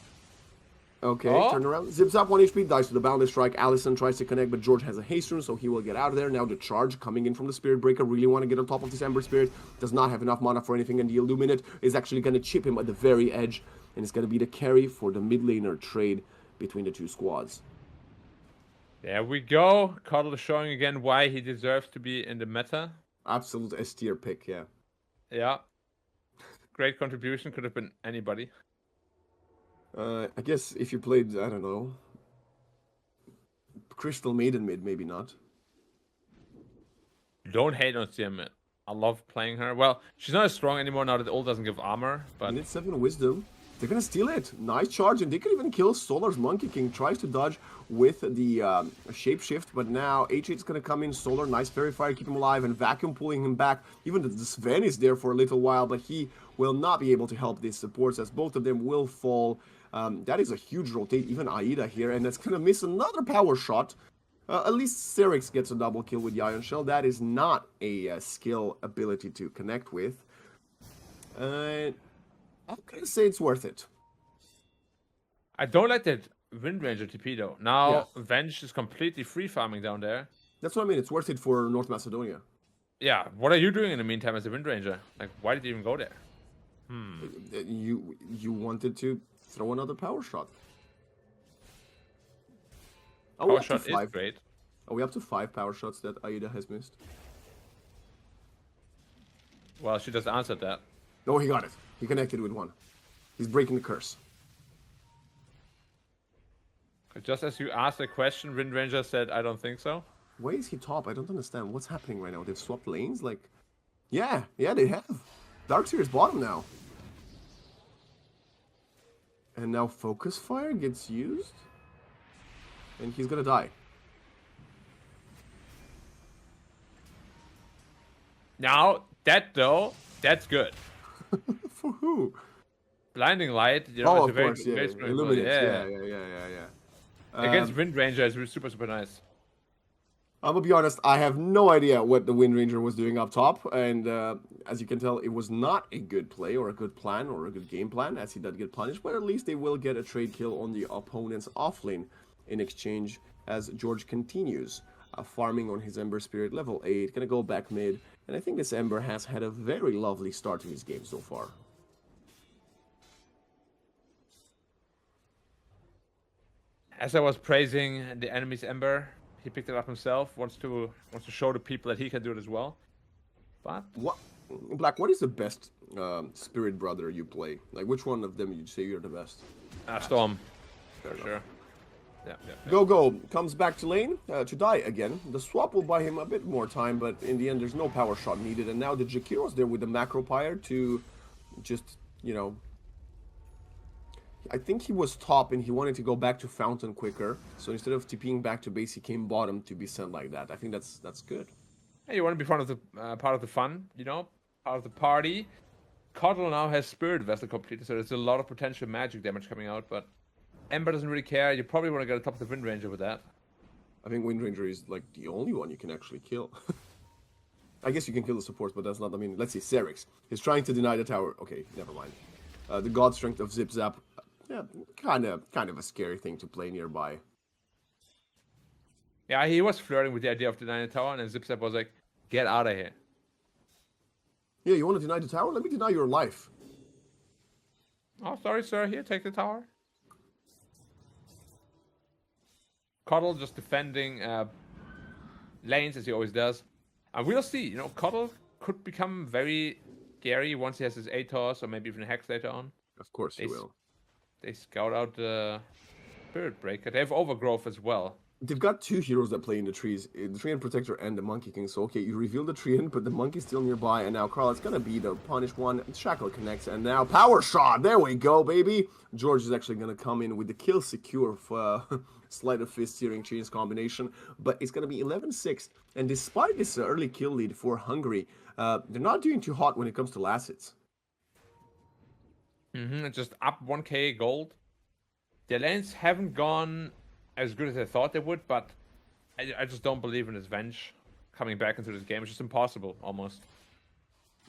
Okay, turn around. Zip Zap 1 HP, dies to the Boundless Strike. Allison tries to connect, but George has a haste rune, so he will get out of there. Now the charge coming in from the Spirit Breaker. Really want to get on top of this Ember Spirit. Does not have enough mana for anything, and the Illuminate is actually going to chip him at the very edge. And it's going to be the carry for the mid laner trade between the two squads.
There we go. Coddle is showing again why he deserves to be in the meta.
Absolute S tier pick, yeah.
Yeah. Great contribution. Could have been anybody.
I guess if you played, I don't know, Crystal Maiden mid, maybe not.
Don't hate on CM. I love playing her. Well, she's not as strong anymore now that ult doesn't give armor, but...
Minute 7 wisdom. They're gonna steal it. Nice charge, and they could even kill Solar's Monkey King. Tries to dodge with the shapeshift, but now H8's gonna come in. Solar, nice fairy fire, keep him alive, and vacuum pulling him back. Even the Sven is there for a little while, but he will not be able to help these supports as both of them will fall. That is a huge rotate, even Aida here, and that's gonna miss another power shot. At least Sarex gets a double kill with the Iron Shell. That is not a skill ability to connect with. I'm gonna say it's worth it.
I don't like that Wind Ranger TP though. Now Venge is completely free farming down there.
That's what I mean. It's worth it for North Macedonia.
Yeah. What are you doing in the meantime as a Wind Ranger? Like, why did you even go there?
You wanted to throw another power shot. Oh,
Power shot is great.
Are we up to 5 power shots that Aida has missed?
Well, she just answered that.
No, he got it. He connected with one. He's breaking the curse.
Just as you asked the question, Wind Ranger said, I don't think so.
Why is he top? I don't understand. What's happening right now? They've swapped lanes? Like, yeah, they have. Darkseer is bottom now. And now Focus Fire gets used? And he's gonna die.
Now, that though, that's good.
For who?
Blinding Light, you know,
Oh,
it's a
of course, yeah.
very strong
Illuminates,
ability.
yeah.
Against Wind Ranger is super, super nice.
I'm gonna be honest, I have no idea what the Wind Ranger was doing up top, and as you can tell, it was not a good play or a good plan or a good game plan, as he did get punished, but at least they will get a trade kill on the opponent's offlane in exchange as George continues farming on his Ember Spirit level 8, gonna go back mid, and I think this Ember has had a very lovely start to his game so far.
As I was praising the enemy's Ember, he picked it up himself. Wants to show the people that he can do it as well. But
What, Black? What is the best Spirit Brother you play? Like, which one of them you'd say you're the best?
Storm, for sure. Yeah.
Gogo comes back to lane to die again. The swap will buy him a bit more time, but in the end, there's no power shot needed. And now the Jakiro's there with the Macro Pyre to just, you know. I think he was top and he wanted to go back to Fountain quicker. So instead of TPing back to base, he came bottom to be sent like that. I think that's good.
Hey, you want to be part of the fun, you know, part of the party. Coddle now has Spirit Vessel completed, so there's a lot of potential magic damage coming out, but Ember doesn't really care. You probably want to get on top of the Wind Ranger with that.
I think Wind Ranger is like the only one you can actually kill. I guess you can kill the supports, but that's not, I mean, let's see, Sarex is trying to deny the tower. Okay, never mind. The God Strength of Zip Zap. Yeah, kind of a scary thing to play nearby.
Yeah, he was flirting with the idea of denying the tower, and then Zip Zap was like, get out of here.
Yeah, you want to deny the tower? Let me deny your life.
Oh, sorry, sir. Here, take the tower. Coddle just defending lanes as he always does. And we'll see. You know, Cuddle could become very scary once he has his ATOS or maybe even Hex later on.
Of course he will.
They scout out the Spirit Breaker. They have Overgrowth as well.
They've got two heroes that play in the trees, the Treant Protector and the Monkey King. So, okay, you reveal the Treant, but the Monkey's still nearby, and now Carl, it's gonna be the punish one. Shackle connects, and now Power Shot! There we go, baby! George is actually gonna come in with the kill secure for Sleight of Fist Searing Chains combination, but it's gonna be 11-6. And despite this early kill lead for Hungary, they're not doing too hot when it comes to last hits.
It's just up 1k gold. The lanes haven't gone as good as I thought they would, but I just don't believe in his Venge coming back into this game. It's just impossible, almost.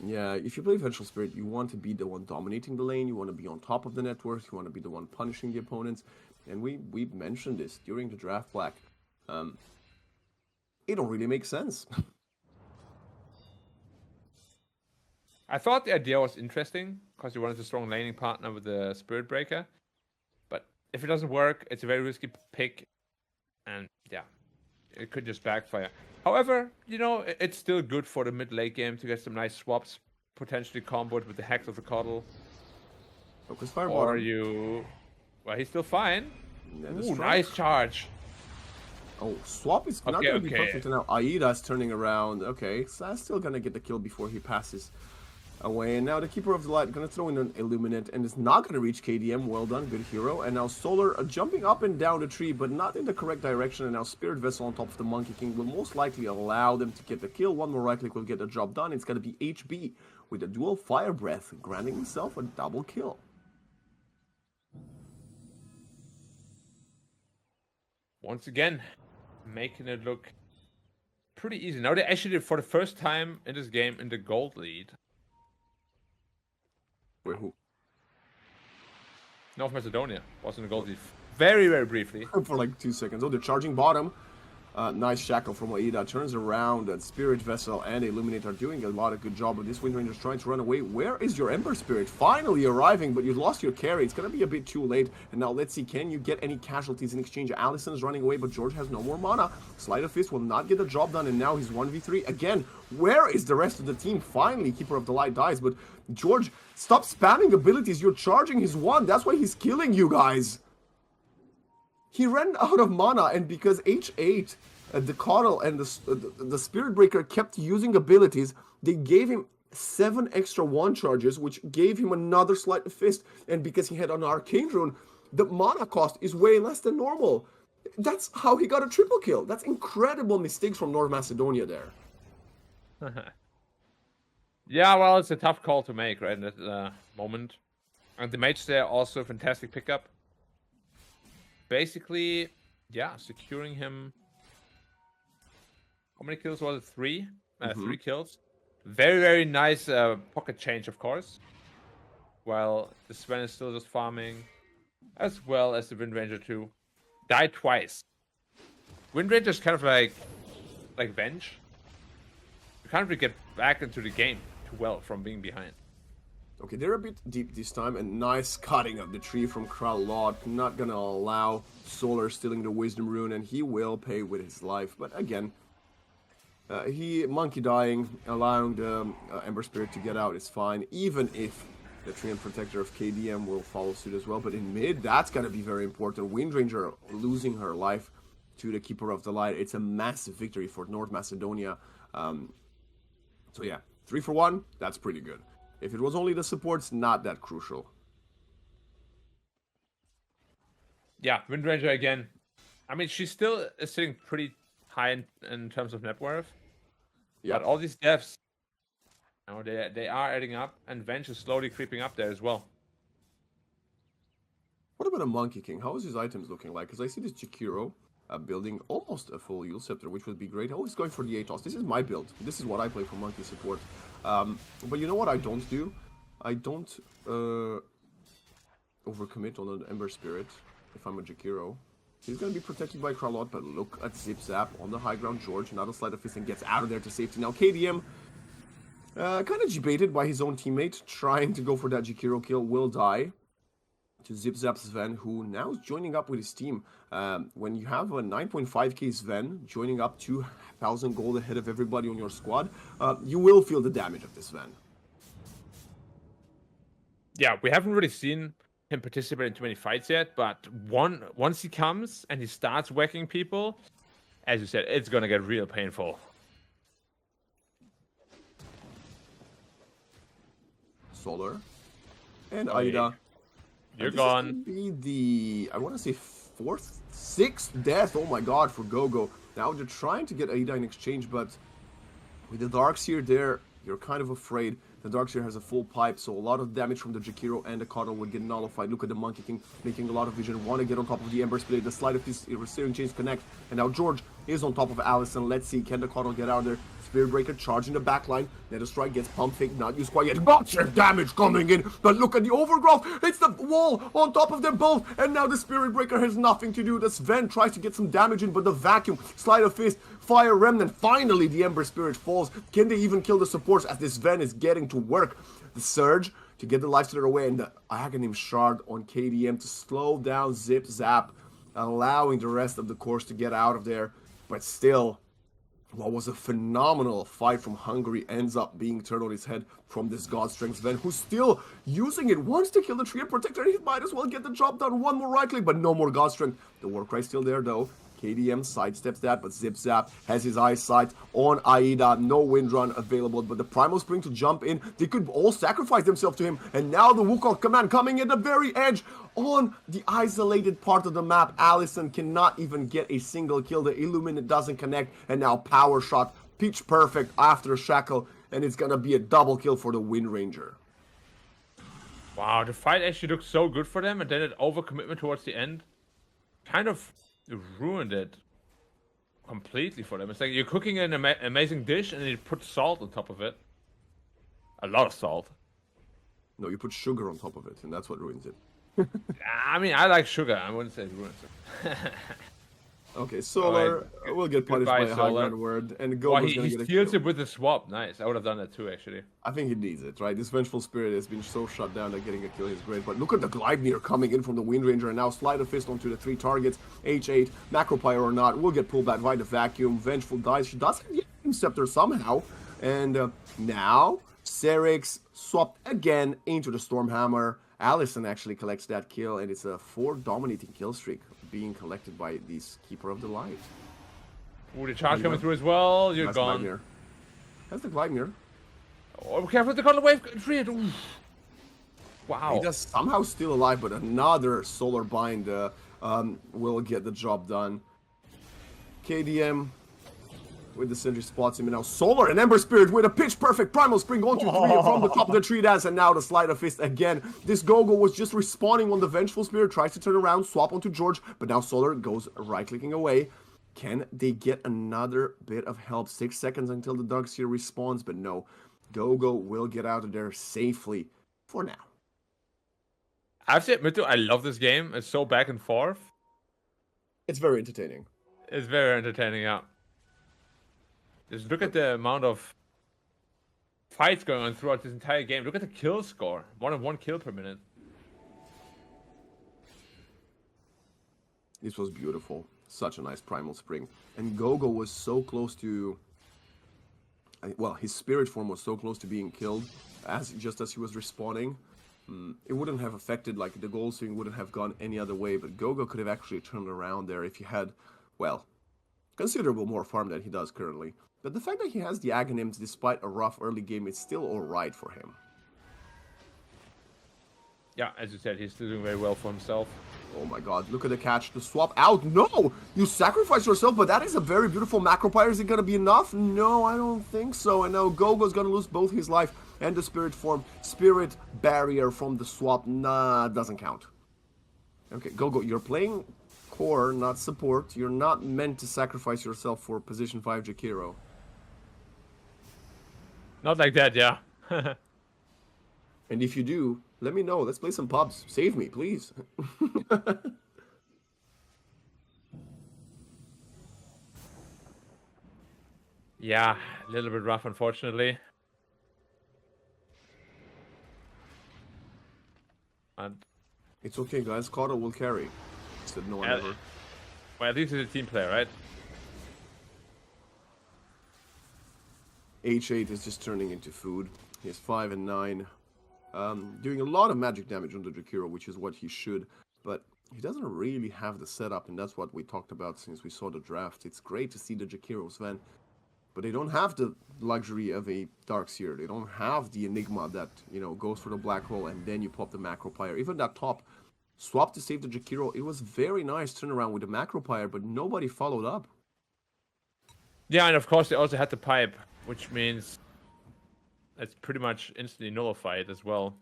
Yeah, if you play Vengeful Spirit, you want to be the one dominating the lane, you want to be on top of the network, you want to be the one punishing the opponents, and we mentioned this during the draft, Black. It don't really make sense.
I thought the idea was interesting, because you wanted a strong laning partner with the Spirit Breaker. But if it doesn't work, it's a very risky pick. And yeah, it could just backfire. However, you know, it's still good for the mid-late game to get some nice swaps, potentially comboed with the Hex of the Cuddle.
Focus Fire
Or
bottom.
you... Well, he's still fine.
Yeah,
Ooh, nice charge.
Oh, swap is not going to be perfect now. Aida's turning around. Okay, so I'm still going to get the kill before he passes away. And now the Keeper of the Light going to throw in an Illuminate, and it's not going to reach KDM. Well done, good hero. And now Solar jumping up and down the tree, but not in the correct direction. And now Spirit Vessel on top of the Monkey King will most likely allow them to get the kill. One more right click will get the job done. It's going to be HB with a dual Fire Breath, granting himself a double kill.
Once again, making it look pretty easy. Now they actually did for the first time in this game in the gold lead.
Wait, who?
North Macedonia was in the gold lead very, very briefly.
For like 2 seconds. Oh, they're charging bottom. Nice shackle from Aida. Turns around, and Spirit Vessel and Illuminate are doing a lot of good job. But this Wind Ranger's trying to run away. Where is your Ember Spirit? Finally arriving, but you lost your carry. It's going to be a bit too late. And now let's see, can you get any casualties in exchange? Alison's running away, but George has no more mana. Sleight of Fist will not get the job done, and now he's 1v3. Again, where is the rest of the team? Finally, Keeper of the Light dies, but George, stop spamming abilities. You're charging his one. That's why he's killing you guys. He ran out of mana, and because H8, the Coddle and the Spirit Breaker kept using abilities, they gave him 7 extra 1 charges, which gave him another Sleight of Fist. And because he had an Arcane Rune, the mana cost is way less than normal. That's how he got a triple kill. That's incredible mistakes from North Macedonia there.
Yeah, well, it's a tough call to make, right, in that moment. And the mage there also a fantastic pickup. Basically, yeah, securing him. How many kills was it? 3? 3 kills. Very, very nice pocket change, of course. While the Sven is still just farming. As well as the Wind Ranger too. Died twice. Wind Ranger is kind of like Venge. You can't really get back into the game too well from being behind.
Okay, they're a bit deep this time, and nice cutting of the tree from Kralot. Not gonna allow Solar stealing the Wisdom Rune, and he will pay with his life. But again, Monkey dying, allowing the Ember Spirit to get out is fine, even if the Treant Protector of KDM will follow suit as well. But in mid, that's gonna be very important. Wind Ranger losing her life to the Keeper of the Light. It's a massive victory for North Macedonia. So yeah, 3 for 1, that's pretty good. If it was only the supports, not that crucial.
Yeah, Wind Ranger again. I mean, she's still sitting pretty high in terms of net worth. Yeah. But all these deaths, you know, they are adding up, and Venge is slowly creeping up there as well.
What about a Monkey King? How is his items looking like? Because I see this Jakiro building almost a full Yule Scepter, which would be great. Oh, he's going for the Atos. This is my build. This is what I play for Monkey support. But you know what I don't do? I don't overcommit on an Ember Spirit if I'm a Jakiro. He's going to be protected by Kralot, but look at Zip Zap on the high ground. George, not a Sleight of Fist, and gets out of there to safety. Now KDM, kind of debated by his own teammate, trying to go for that Jakiro kill, will die to Zip Zap Sven, who now is joining up with his team. When you have a 9.5k Sven joining up to 1,000 gold ahead of everybody on your squad, you will feel the damage of this Sven.
Yeah, we haven't really seen him participate in too many fights yet, but once he comes and he starts whacking people, as you said, it's gonna get real painful.
Solar and
Oh,
Aida.
You're
This
gone.
is gonna be the, I want to say, 4th, 6th death. Oh my god, for Gogo. Now they're trying to get Aida in exchange, but with the Darkseer there, you're kind of afraid. The Darkseer has a full pipe, so a lot of damage from the Jakiro and the Coddle would get nullified. Look at the Monkey King making a lot of vision. Want to get on top of the Ember Spirit. The slide of these Searing Chains connect. And now George is on top of Allison. Let's see, can the Coddle get out there? Spirit Breaker charging the backline. Nether Strike gets pump fake, not used quite yet. Gotcha damage coming in. But look at the overgrowth. It's the wall on top of them both. And now the Spirit Breaker has nothing to do. The Sven tries to get some damage in, but the vacuum, Slide of Fist, Fire Remnant. Finally, the Ember Spirit falls. Can they even kill the supports as this Sven is getting to work? The Surge to get the Lifestealer away, and the Aghanim Shard on KDM to slow down Zip Zap, allowing the rest of the course to get out of there. But still, what was a phenomenal fight from Hungary ends up being turned on his head from this God Strength Sven, who's still using it, wants to kill the Tree Protector. He might as well get the job done. One more right click, but no more God Strength. The Warcry still there though. KDM sidesteps that, but Zip Zap has his eyesight on Aida. No wind run available, but the Primal Spring to jump in. They could all sacrifice themselves to him, and now the Wukong command coming at the very edge on the isolated part of the map. Allison cannot even get a single kill. The Illuminate doesn't connect, and now Power Shot, pitch perfect after Shackle, and it's gonna be a double kill for the Wind Ranger.
Wow, the fight actually looked so good for them, and then an overcommitment towards the end kind of ruined it completely for them. It's like you're cooking an amazing dish and you put salt on top of it. A lot of salt.
No, you put sugar on top of it, and that's what ruins it.
I mean, I like sugar. I wouldn't say it ruins it.
Okay, Solar will get punished by a high ground word, and Gogo's gonna get a
steals
kill.
it with the swap. Nice. I would have done that too, actually.
I think he needs it, right? This Vengeful Spirit has been so shut down that getting a kill is great. But look at the Gleipnir coming in from the Wind Ranger, and now Slide of Fist onto the 3 targets. H8, Macropyre or not, will get pulled back by the Vacuum. Vengeful dies. She does have the Scepter somehow. And now, Serix swapped again into the Stormhammer. Allison actually collects that kill, and it's a 4 dominating kill streak being collected by this Keeper of the Light.
Ooh, the charge coming through as well. You're
Nice
gone.
Gleipnir. That's the Gleipnir.
Oh, careful with the Golden Wave. Wow.
He does somehow still alive, but another Solar Bind will get the job done. KDM with the Sentry spots him, and now Solar and Ember Spirit with a pitch perfect Primal Spring onto 3 from the top of the tree dance, and now the Slide of Fist again. This Gogo was just respawning on the Vengeful Spirit, tries to turn around, swap onto George, but now Solar goes right-clicking away. Can they get another bit of help? 6 seconds until the Darkseer respawns, but no. Gogo will get out of there safely for now.
I have to admit, though, I love this game. It's so back and forth.
It's very entertaining.
It's very entertaining, yeah. Just look at the amount of fights going on throughout this entire game. Look at the kill score. More than 1 kill per minute.
This was beautiful. Such a nice Primal Spring. And Gogo was so close to... Well, his spirit form was so close to being killed just as he was respawning. It wouldn't have affected, like, the goal swing wouldn't have gone any other way, but Gogo could have actually turned around there if he had, well, considerable more farm than he does currently. But the fact that he has the Aghanims despite a rough early game is still alright for him.
Yeah, as you said, he's still doing very well for himself.
Oh my god, look at the catch, the swap out. No! You sacrifice yourself, but that is a very beautiful Macropyre. Is it going to be enough? No, I don't think so. And now Gogo's going to lose both his life and the spirit form. Spirit barrier from the swap. Nah, doesn't count. Okay, Gogo, you're playing core, not support. You're not meant to sacrifice yourself for position 5 Jakiro.
Not like that, yeah.
And if you do, let me know. Let's play some pubs. Save me, please.
Yeah, a little bit rough, unfortunately. And
It's okay, guys. Carter will carry. Said no one ever.
well, at least he's a team player, right?
H8 is just turning into food. He has 5 and 9. Doing a lot of magic damage on the Jakiro, which is what he should. But he doesn't really have the setup, and that's what we talked about since we saw the draft. It's great to see the Jakiro, Sven, but they don't have the luxury of a Darkseer. They don't have the Enigma that, you know, goes for the black hole and then you pop the Macropyre. Even that top swap to save the Jakiro, it was very nice turnaround with the Macropyre, but nobody followed up.
Yeah, and of course they also had the pipe, which means it's pretty much instantly nullified as well.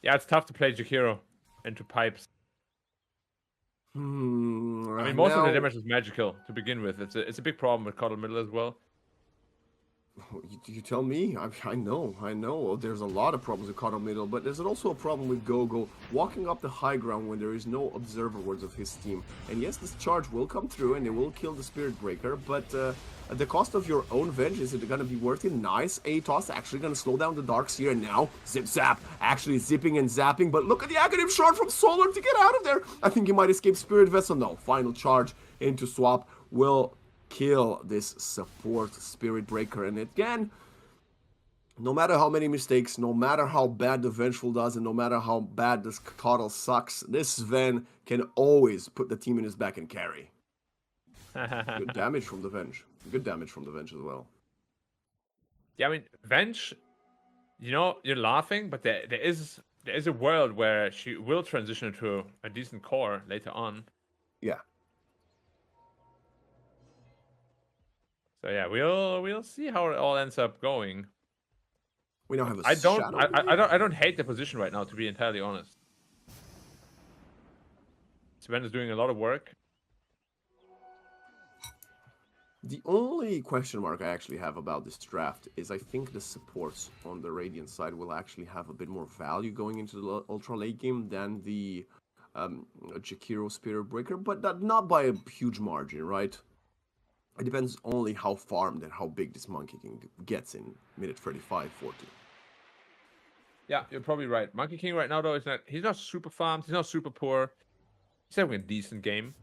Yeah, it's tough to play Jakiro into pipes. I mean, most of the damage is magical to begin with. It's a big problem with Cuddle Middle as well.
You tell me. I know. There's a lot of problems with Cuddle Middle, but there's also a problem with Gogo walking up the high ground when there is no observer wards of his team. And yes, this charge will come through and it will kill the Spirit Breaker, but at the cost of your own veg, is it going to be worth it? Nice. ATOS actually going to slow down the Darkseer, and now Zip Zap actually zipping and zapping, but look at the Aghanim Shard from Solar to get out of there. I think he might escape Spirit Vessel. No, final charge into swap will kill this support Spirit Breaker. And again, no matter how many mistakes, no matter how bad the Vengeful does, and no matter how bad this Coddle sucks, this Sven can always put the team in his back and carry. Good damage from the Venge. Good damage from the Venge as well.
Yeah, I mean, Venge, you know, you're laughing, but there is a world where she will transition into a decent core later on.
Yeah.
So yeah, we'll see how it all ends up going.
We now have a
I don't hate the position right now, to be entirely honest. Sven is doing a lot of work.
The only question mark I actually have about this draft is I think the supports on the Radiant side will actually have a bit more value going into the ultra late game than the Jakiro Spirit Breaker, but not by a huge margin, right? It depends only how farmed and how big this Monkey King gets in minute 35, 40.
Yeah, you're probably right. Monkey King right now, though, he's not super farmed, he's not super poor. He's having a decent game.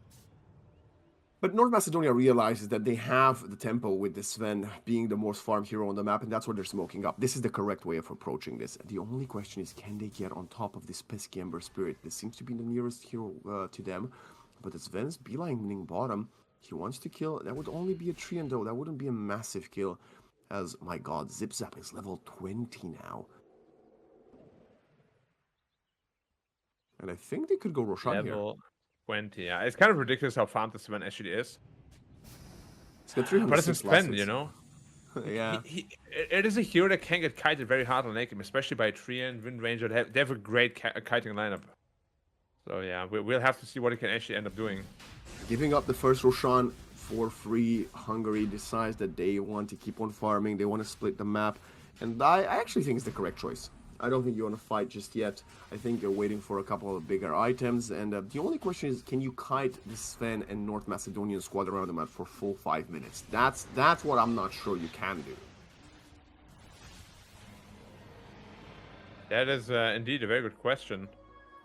But North Macedonia realizes that they have the tempo with this Sven being the most farmed hero on the map, and that's what they're smoking up. This is the correct way of approaching this. The only question is, can they get on top of this pesky Ember Spirit? This seems to be the nearest hero to them, but the Sven's beelining bottom. He wants to kill. That would only be a Treant, though. That wouldn't be a massive kill. As, my god, Zip Zap is level 20 now. And I think they could go Roshan here.
Level 20, yeah. It's kind of ridiculous how farmed this Sven actually is.
It's got 300.
But it's a Sven, you know?
Yeah.
It is a hero that can get kited very hard on late game, especially by Treant, Wind Ranger. They have a great kiting lineup. So yeah, we'll have to see what he can actually end up doing.
Giving up the first Roshan for free, Hungary decides that they want to keep on farming, they want to split the map, and I actually think it's the correct choice. I don't think you want to fight just yet. I think they're waiting for a couple of bigger items, and the only question is, can you kite the Sven and North Macedonian squad around the map for full 5 minutes? That's what I'm not sure you can do.
That is indeed a very good question.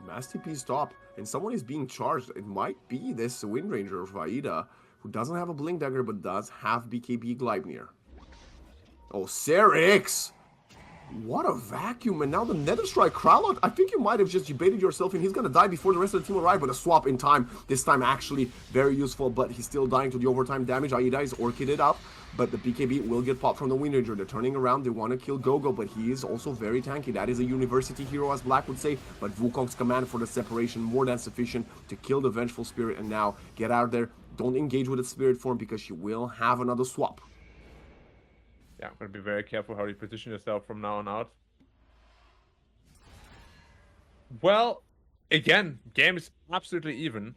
Mass TP's top, and someone is being charged. It might be this Wind Ranger of Vaida, who doesn't have a Blink Dagger but does have BKB Gleipnir. Oh, Serix! What a vacuum, and now the Nether Strike Kralot. I think you might have just debated yourself, and he's gonna die before the rest of the team arrive, but a swap in time. This time actually very useful, but he's still dying to the overtime damage. Aida is orchided up, but the BKB will get popped from the Wind Ranger. They're turning around, they want to kill Gogo, but he is also very tanky. That is a university hero, as Black would say, but Wukong's command for the separation more than sufficient to kill the Vengeful Spirit, and now get out there. Don't engage with its spirit form, because she will have another swap.
Yeah, I'm gonna be very careful how you position yourself from now on out. Well, again, game is absolutely even.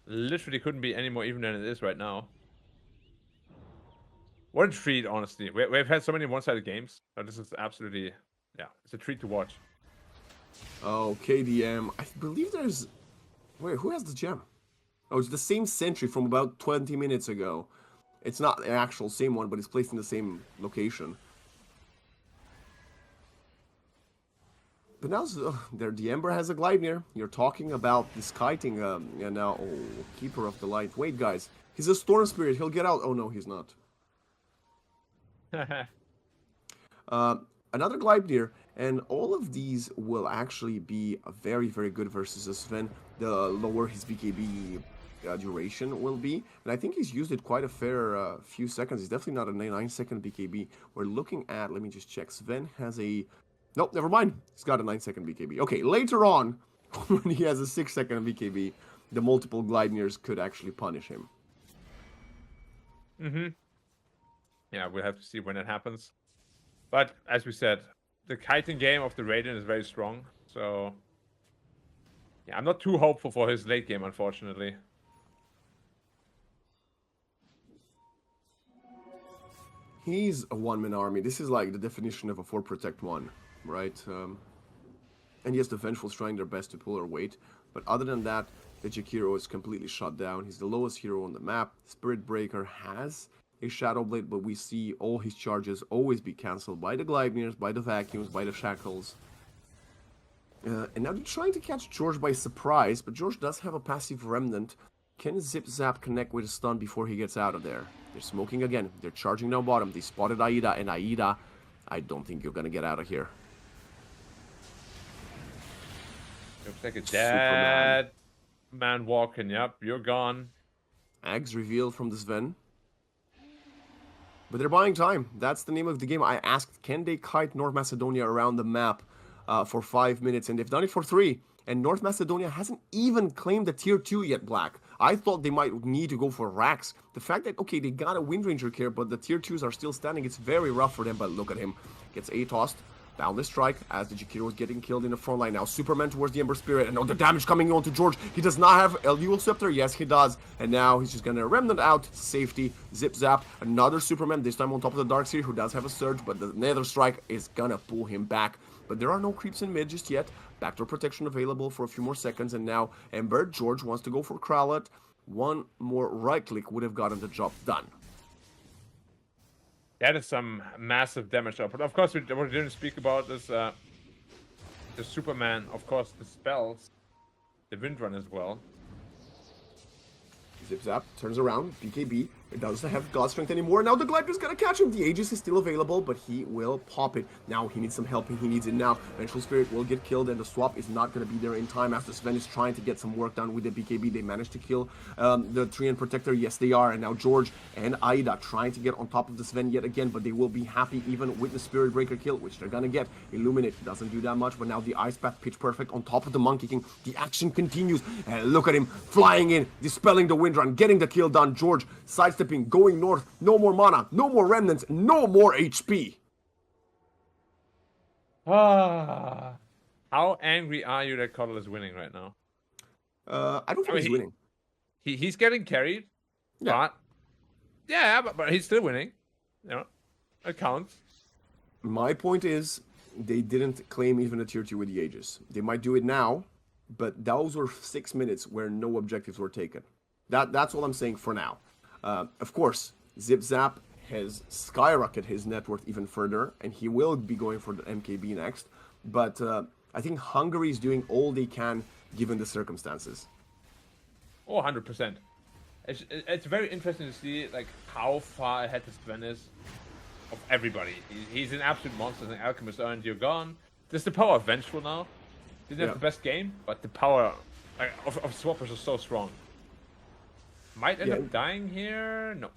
Literally couldn't be any more even than it is right now. What a treat, honestly. We've had so many one-sided games. So this is absolutely, yeah, it's a treat to watch.
Oh, KDM. I believe there's... Wait, who has the gem? Oh, it's the same sentry from about 20 minutes ago. It's not the actual same one, but it's placed in the same location. But now, the Ember has a Gleipnir. You're talking about this kiting, and now, oh, Keeper of the Light. Wait, guys, he's a Storm Spirit. He'll get out. Oh, no, he's not. Another Gleipnir, and all of these will actually be very, very good versus a Sven. The lower his BKB duration will be, and I think he's used it quite a fair few seconds. It's definitely not a 9-second BKB. We're looking at, let me just check. Sven has a, nope, never mind. He's got a 9-second BKB. Okay, later on, when he has a 6-second BKB, the multiple Gleipnirs could actually punish him.
Yeah, we'll have to see when it happens. But as we said, the kiting game of the Radiant is very strong. So yeah, I'm not too hopeful for his late game, unfortunately.
He's a one-man army. This is like the definition of a 4 protect 1, right? And yes, the Vengeful's trying their best to pull her weight, but other than that, the Jakiro is completely shut down. He's the lowest hero on the map. Spirit Breaker has a Shadow Blade, but we see all his charges always be cancelled by the Gleipnirs, by the Vacuums, by the Shackles. And now they're trying to catch George by surprise, but George does have a passive Remnant. Can Zip Zap connect with a stun before he gets out of there? They're smoking again. They're charging down bottom. They spotted Aida, and Aida, I don't think you're gonna get out of here.
Looks like a dead man walking. Yep, you're gone.
Eggs revealed from the Sven. But they're buying time. That's the name of the game. I asked, can they kite North Macedonia around the map for 5 minutes? And they've done it for 3. And North Macedonia hasn't even claimed the tier 2 yet, Black. I thought they might need to go for racks. The fact that, okay, they got a Wind Ranger here, but the tier 2s are still standing, it's very rough for them. But look at him. Gets A-tossed. Boundless Strike as the Jakiro is getting killed in the front line. Now Superman towards the Ember Spirit. And now the damage coming on to George. He does not have a Dual Scepter. Yes, he does. And now he's just going to Remnant out. Safety. Zip Zap. Another Superman. This time on top of the Darkseer, who does have a Surge. But the Nether Strike is going to pull him back. But there are no creeps in mid just yet. Backdoor protection available for a few more seconds. And now Ember. George wants to go for Kralet. One more right click would have gotten the job done.
That is some massive damage output. Of course, we didn't speak about this. The Superman, of course, the spells, the Wind Run as well.
Zip Zap turns around. BKB. It doesn't have God Strength anymore. Now the Gleipnir's gonna catch him. The Aegis is still available, but he will pop it. Now he needs some help, and he needs it now. Vengeful Spirit will get killed, and the swap is not gonna be there in time. After Sven is trying to get some work done with the BKB, they managed to kill the Treant Protector. Yes, they are. And now George and Aida trying to get on top of the Sven yet again, but they will be happy even with the Spirit Breaker kill, which they're gonna get. Illuminate doesn't do that much, but now the Ice Path Pitch Perfect on top of the Monkey King. The action continues, and look at him flying in, dispelling the Wind Run, getting the kill done. George sidestepping, going north. No more mana, no more remnants, no more HP.
How angry are you that Coddle is winning right now?
I don't think he's winning.
He's getting carried. Yeah. But he's still winning. You know, it counts.
My point is, they didn't claim even a tier 2 with the Aegis. They might do it now, but those were 6 minutes where no objectives were taken. That's all I'm saying for now. Of course, Zip Zap has skyrocketed his net worth even further, and he will be going for the MKB next. But I think Hungary is doing all they can given the circumstances.
Oh, 100%. It's very interesting to see like how far ahead the Sven is of everybody. He's an absolute monster. And Alchemist earned, you're gone. There's the power of Vengeful now. Didn't have the best game, but the power of Swappers is so strong. Might end up dying here. No.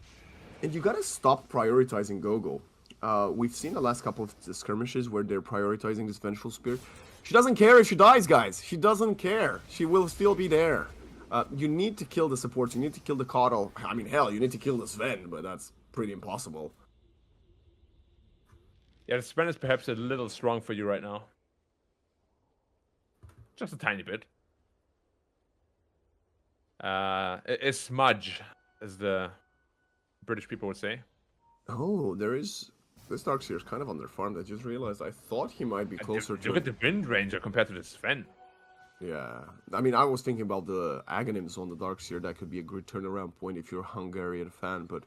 And you gotta stop prioritizing Gogo. We've seen the last couple of skirmishes where they're prioritizing this Vengeful Spirit. She doesn't care if she dies, guys. She doesn't care. She will still be there. You need to kill the supports. You need to kill the Coddle. I mean, hell, you need to kill the Sven, but that's pretty impossible.
Yeah, the Sven is perhaps a little strong for you right now. Just a tiny bit. A smudge, as the British people would say.
Oh, there is... This Darkseer is kind of on their farm. I just realized. I thought he might be closer to...
Look at the Wind Ranger compared to the Sven.
Yeah. I mean, I was thinking about the Aghanims on the Darkseer. That could be a good turnaround point if you're a Hungarian fan, but...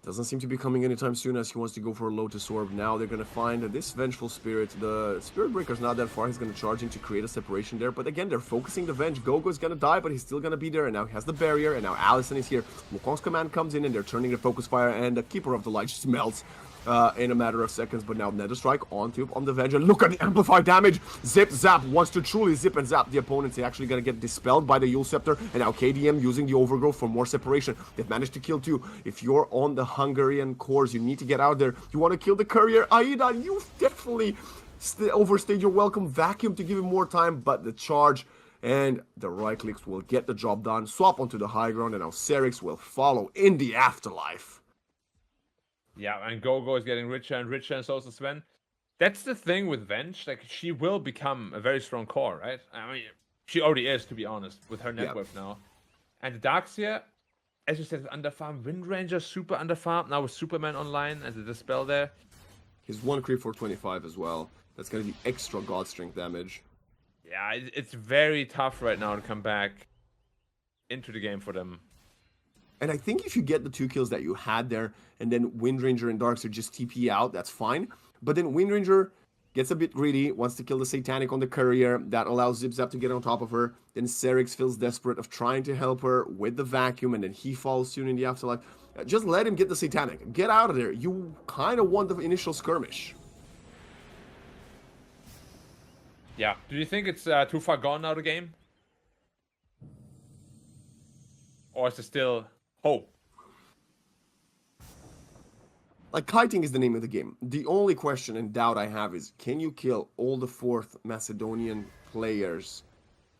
Doesn't seem to be coming anytime soon as he wants to go for a Lotus Orb. Now they're going to find this Vengeful Spirit. The Spirit Breaker's not that far. He's going to charge in to create a separation there. But again, they're focusing the Venge. Gogo is going to die, but he's still going to be there. And now he has the barrier. And now Allison is here. Wukong's command comes in and they're turning their focus fire. And the Keeper of the Light just melts. in a matter of seconds. But now Nether Strike on the Venge, and look at the amplified damage. Zip Zap wants to truly zip and zap the opponents. They're actually gonna get dispelled by the Yule Scepter, and now KDM using the Overgrowth for more separation. They've managed to kill 2. If you're on the Hungarian cores, you need to get out there. You want to kill the courier. Aida, you've definitely overstayed your welcome. Vacuum to give him more time, but the charge and the right clicks will get the job done. Swap onto the high ground, and now Serix will follow in the afterlife.
Yeah, and Gogo is getting richer and richer, and so is Sven. That's the thing with Venge. Like, she will become a very strong core, right? I mean, she already is, to be honest, with her net worth now. And the Darkseer, as you said, underfarm. Wind Ranger, super underfarm. Now with Superman online and the Dispel there.
His 1 crit for 25 as well. That's going to be extra God Strength damage.
Yeah, it's very tough right now to come back into the game for them.
And I think if you get the 2 kills that you had there, and then Wind Ranger and Darkseer just TP out, that's fine. But then Wind Ranger gets a bit greedy, wants to kill the Satanic on the courier. That allows Zipzap to get on top of her. Then Serix feels desperate of trying to help her with the vacuum, and then he falls soon in the afterlife. Just let him get the Satanic. Get out of there. You kind of won the initial skirmish.
Yeah. Do you think it's too far gone now, the game? Or is there still hope?
Like, kiting is the name of the game. The only question and doubt I have is, can you kill all the 4th Macedonian players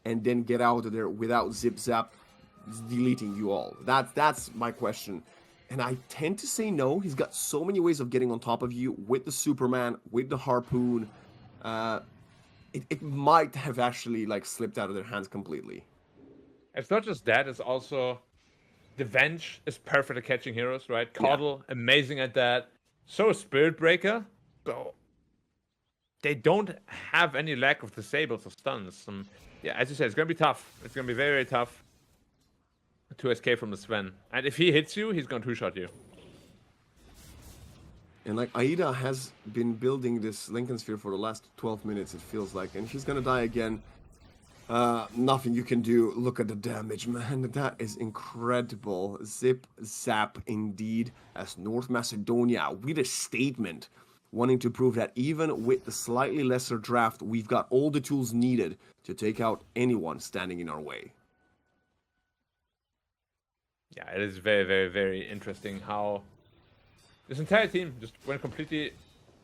and then get out of there without Zip Zap deleting you all? That's my question. And I tend to say no. He's got so many ways of getting on top of you with the Superman, with the Harpoon. It might have actually, like, slipped out of their hands completely.
It's not just that, it's also... The Venge is perfect at catching heroes, right? Coddle, amazing at that. So is Spirit Breaker. So they don't have any lack of disables or stuns. Yeah, as you said, it's going to be tough. It's going to be very, very tough to escape from the Sven. And if he hits you, he's going to 2-shot you.
And, like, Aida has been building this Lincoln Sphere for the last 12 minutes, it feels like. And she's going to die again. Nothing you can do. Look at the damage, man. That is incredible. Zip zap indeed, as North Macedonia with a statement, wanting to prove that even with the slightly lesser draft, we've got all the tools needed to take out anyone standing in our way.
Yeah, it is very, very, very interesting how this entire team just went completely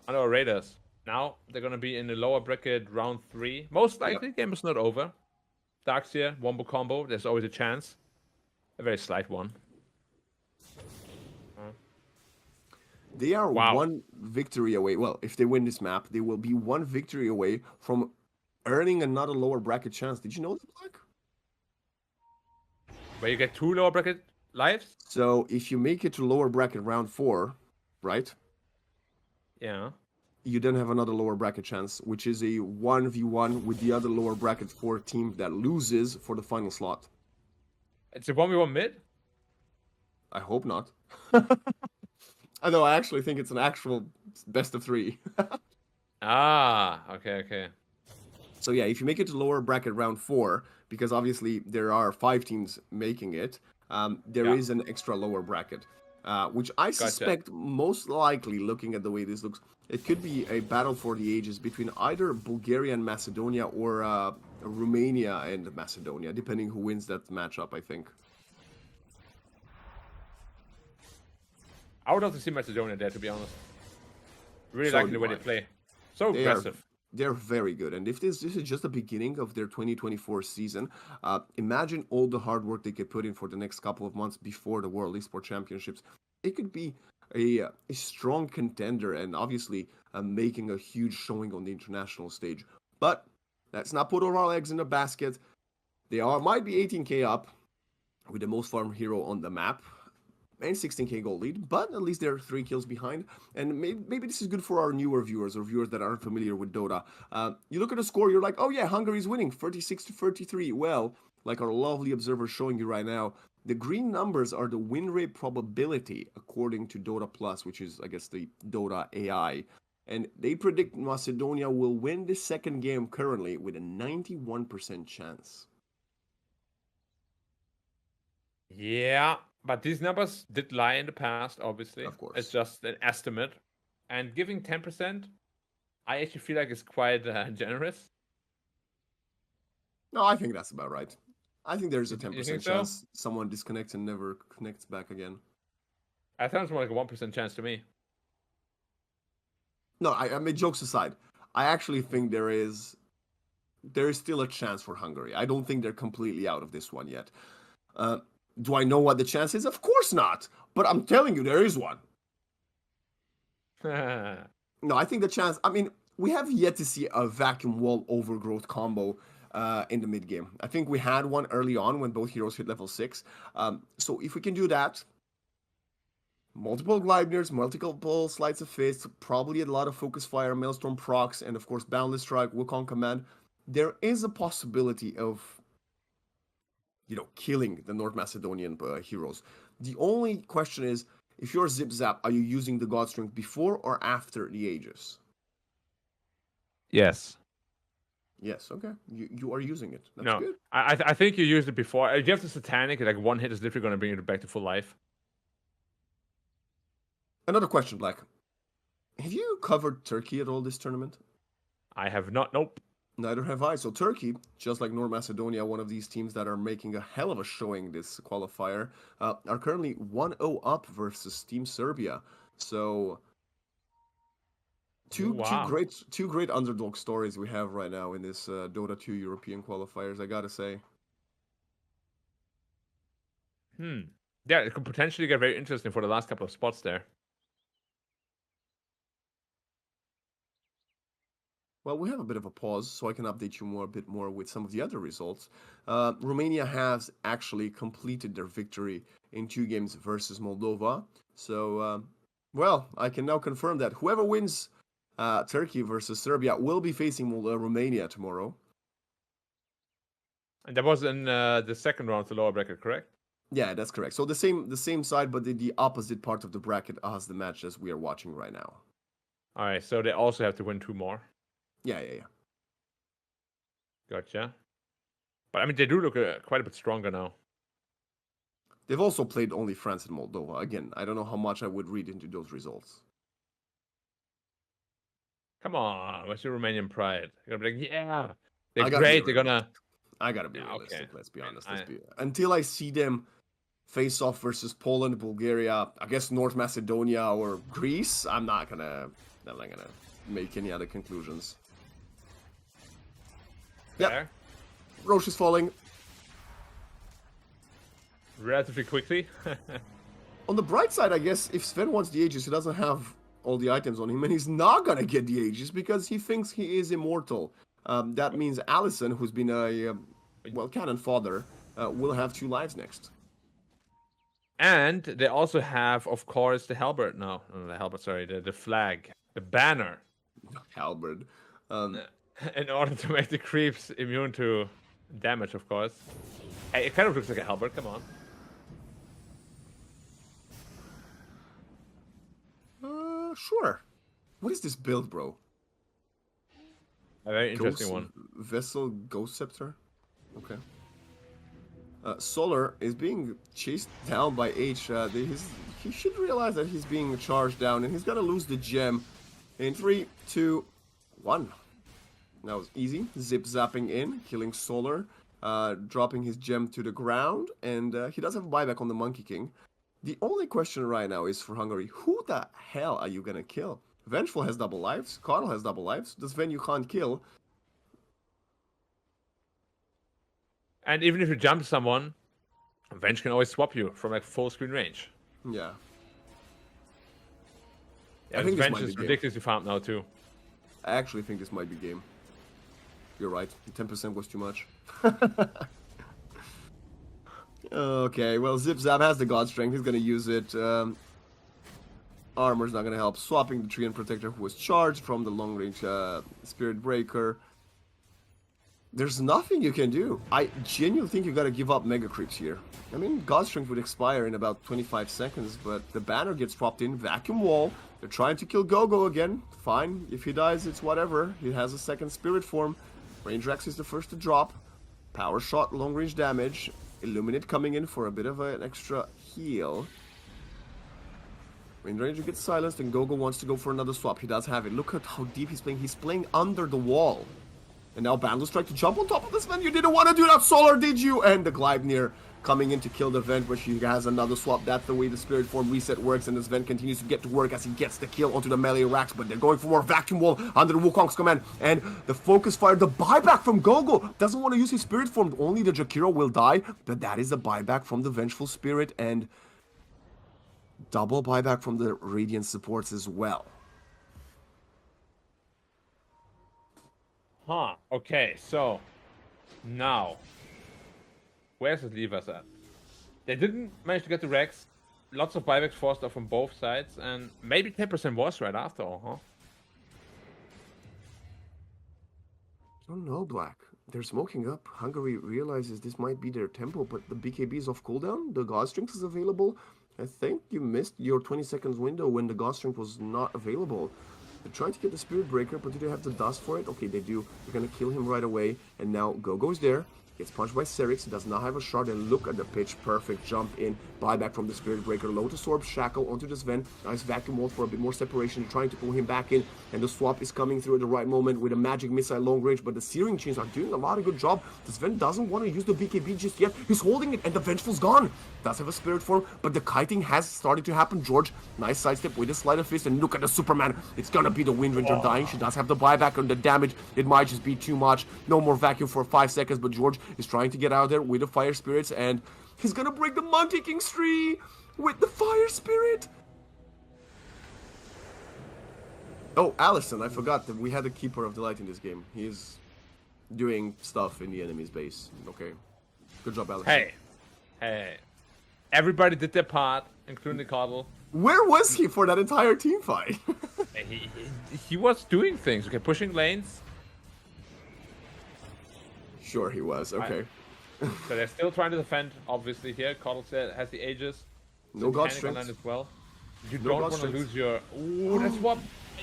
under our radars. Now they're going to be in the lower bracket round 3. Most likely, game is not over. Darkseer, Wombo combo. There's always a chance. A very slight one.
They are 1 victory away. Well, if they win this map, they will be 1 victory away from earning another lower bracket chance. Did you know that, Black?
Where you get 2 lower bracket lives?
So if you make it to lower bracket round 4, right?
Yeah.
You then have another lower bracket chance, which is a 1v1 with the other lower bracket 4 team that loses for the final slot.
It's a 1v1 mid?
I hope not. Although I actually think it's an actual best of 3.
Okay.
So yeah, if you make it to lower bracket round 4, because obviously there are 5 teams making it, there is an extra lower bracket. Which I suspect most likely, looking at the way this looks, it could be a battle for the ages between either Bulgaria and Macedonia or Romania and Macedonia, depending who wins that matchup, I think.
I would love to see Macedonia there, to be honest. Really liking the way they play. So aggressive.
They're very good. And if this is just the beginning of their 2024 season, imagine all the hard work they could put in for the next couple of months before the World Esports Championships. It could be a strong contender and obviously making a huge showing on the international stage. But let's not put all our eggs in a basket. They might be 18k up with the most farmed hero on the map and 16k gold lead, but at least they're 3 kills behind. And maybe this is good for our newer viewers or viewers that aren't familiar with Dota. You look at the score, you're like, oh yeah, Hungary's winning 36-33. Well, like our lovely observer showing you right now, the green numbers are the win rate probability according to Dota Plus, which is, I guess, the Dota AI. And they predict Macedonia will win the second game currently with a 91% chance.
Yeah, but these numbers did lie in the past, obviously.
Of course.
It's just an estimate. And giving 10%, I actually feel like it's quite generous.
No, I think that's about right. I think there's a
You think
10%
so?
chance someone disconnects and never connects back again.
That sounds more like a 1% chance to me.
No, I mean, jokes aside, I actually think there is still a chance for Hungary. I don't think they're completely out of this one yet. Uh, do I know what the chance is? Of course not. But I'm telling you, there is one. No, I think the chance. I mean, we have yet to see a vacuum wall overgrowth combo in the mid game. I think we had one early on when both heroes hit level 6. So if we can do that, multiple Gleipnirs, multiple Sleights of Fist, probably a lot of Focus Fire, Maelstrom procs, and of course Boundless Strike, Wukong Command, there is a possibility of, killing the North Macedonian heroes. The only question is, if you're Zip Zap, are you using the God Strength before or after the Aegis?
Yes.
Yes, okay. You are using it. That's
No,
good.
I think you used it before. You have the Satanic, like one hit is literally going to bring you back to full life.
Another question, Black. Have you covered Turkey at all this tournament?
I have not. Nope.
Neither have I. So Turkey, just like North Macedonia, one of these teams that are making a hell of a showing this qualifier, are currently 1-0 up versus Team Serbia. So two great underdog stories we have right now in this Dota 2 European qualifiers, I gotta say.
Yeah, it could potentially get very interesting for the last couple of spots there.
Well, we have a bit of a pause, so I can update you a bit more with some of the other results. Romania has actually completed their victory in 2 games versus Moldova. So, well, I can now confirm that whoever wins Turkey versus Serbia will be facing Romania tomorrow.
And that was in the second round of the lower bracket, correct?
Yeah, that's correct. So the same side, but the opposite part of the bracket as the match as we are watching right now.
All right, so they also have to win 2 more.
Yeah.
Gotcha. But I mean, they do look quite a bit stronger now.
They've also played only France and Moldova. Again, I don't know how much I would read into those results.
Come on, what's your Romanian pride? You're gonna be like, yeah, they're great. They're gonna.
I gotta be realistic.
Okay.
Let's be honest. Until I see them face off versus Poland, Bulgaria, I guess North Macedonia or Greece, I'm not gonna make any other conclusions. Yeah, Roche is falling.
Relatively quickly.
On the bright side, I guess, if Sven wants the Aegis, he doesn't have all the items on him, and he's not gonna get the Aegis because he thinks he is immortal. That means Allison, who's been a, cannon fodder, will have 2 lives next.
And they also have, of course, the halberd now. No, the halberd, sorry, the flag, the banner.
Halberd.
In order to make the creeps immune to damage, of course. Hey, it kind of looks like a halberd, come on.
Sure. What is this build, bro?
A very interesting one.
Vessel Ghost Scepter? Okay. Solar is being chased down by H. He should realize that he's being charged down, and he's gonna lose the gem in 3, 2, 1. That was easy. Zip zapping in, killing Solar, dropping his gem to the ground, and he does have a buyback on the Monkey King. The only question right now is for Hungary, who the hell are you gonna kill? Vengeful has double lives, Karl has double lives, the Sven you can't kill.
And even if you jump someone, Venge can always swap you from like full screen range.
Yeah.
I think Venge is ridiculously farmed now too.
I actually think this might be game. You're right, 10% was too much. Okay, well, Zip Zap has the God Strength, he's gonna use it. Armor's not gonna help. Swapping the Treant Protector who was charged from the long range Spirit Breaker. There's nothing you can do. I genuinely think you gotta give up Mega Creeps here. I mean, God Strength would expire in about 25 seconds, but the banner gets dropped in, Vacuum Wall. They're trying to kill Gogo again. Fine, if he dies, it's whatever. He has a second Spirit Form. Range Rex is the first to drop. Power Shot, long range damage. Illuminate coming in for a bit of an extra heal. Wind Ranger gets silenced and Gogo wants to go for another swap. He does have it. Look at how deep he's playing. He's playing under the wall. And now Bandle's trying to jump on top of this man. You didn't want to do that, Solar, did you? And the Gleipnir coming in to kill the Vent, but she has another swap. That's the way the Spirit Form reset works, and this Vent continues to get to work as he gets the kill onto the melee racks, but they're going for more Vacuum Wall under the Wukong's command, and the Focus Fire, the buyback from Gogo, doesn't want to use his Spirit Form, only the Jakiro will die, but that is the buyback from the Vengeful Spirit, and double buyback from the Radiant supports as well.
Huh, okay, so now where's it leave us at? They didn't manage to get the Rex. Lots of buybacks forced off from both sides, and maybe 10% was right after all, huh?
I don't know, Black. They're smoking up. Hungary realizes this might be their tempo, but the BKB is off cooldown. The God Strength is available. I think you missed your 20 seconds window when the God Strength was not available. They're trying to get the Spirit Breaker, but do they have the dust for it? Okay, they do. They're gonna kill him right away. And now Gogo's there. Gets punched by Serix. He does not have a shard. And look at the pitch perfect jump in. Buyback from the Spirit Breaker. Lotus Orb, Shackle onto this Vent. Nice Vacuum Wall for a bit more separation. Trying to pull him back in. And the swap is coming through at the right moment with a Magic Missile long range. But the Searing Chains are doing a lot of good job. This Vent doesn't want to use the BKB just yet. He's holding it and the Vengeful's gone. Does have a Spirit Form, but the kiting has started to happen. George, nice sidestep with a Sleight of Fist. And look at the Superman. It's gonna be the Wind Ranger dying. She does have the buyback on the damage. It might just be too much. No more vacuum for 5 seconds, but George is trying to get out there with the Fire Spirits, and he's gonna break the Monkey King's tree with the Fire Spirit. Oh, Allison, I forgot that we had a Keeper of the Light in this game. He's doing stuff in the enemy's base. Okay. Good job, Allison.
Hey. Everybody did their part, including the Coddle.
Where was he for that entire team fight?
he was doing things, okay, pushing lanes.
Sure he was, okay.
So they're still trying to defend, obviously, here. Coddle has the Aegis.
No God Strength.
As well. You
No
don't
God
want to
Strength.
lose your... Ooh, that's what...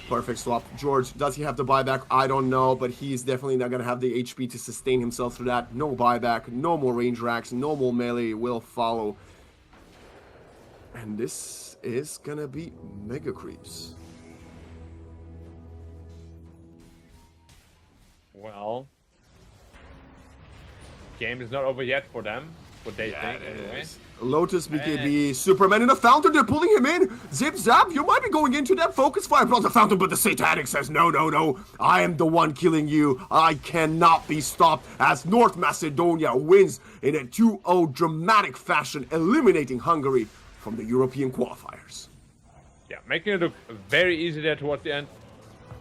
Perfect swap. George, does he have the buyback? I don't know, but he's definitely not going to have the HP to sustain himself through that. No buyback, no more range racks, no more melee will follow. And this is going to be Mega Creeps.
Well... Game is not over yet for them. What they think, anyway.
Lotus, BKB, Superman in the fountain, they're pulling him in. Zip Zap, you might be going into that focus fire from the fountain, but the Satanic says, no, no, no. I am the one killing you. I cannot be stopped as North Macedonia wins in a 2-0 dramatic fashion, eliminating Hungary from the European qualifiers.
Yeah, making it look very easy there towards the end.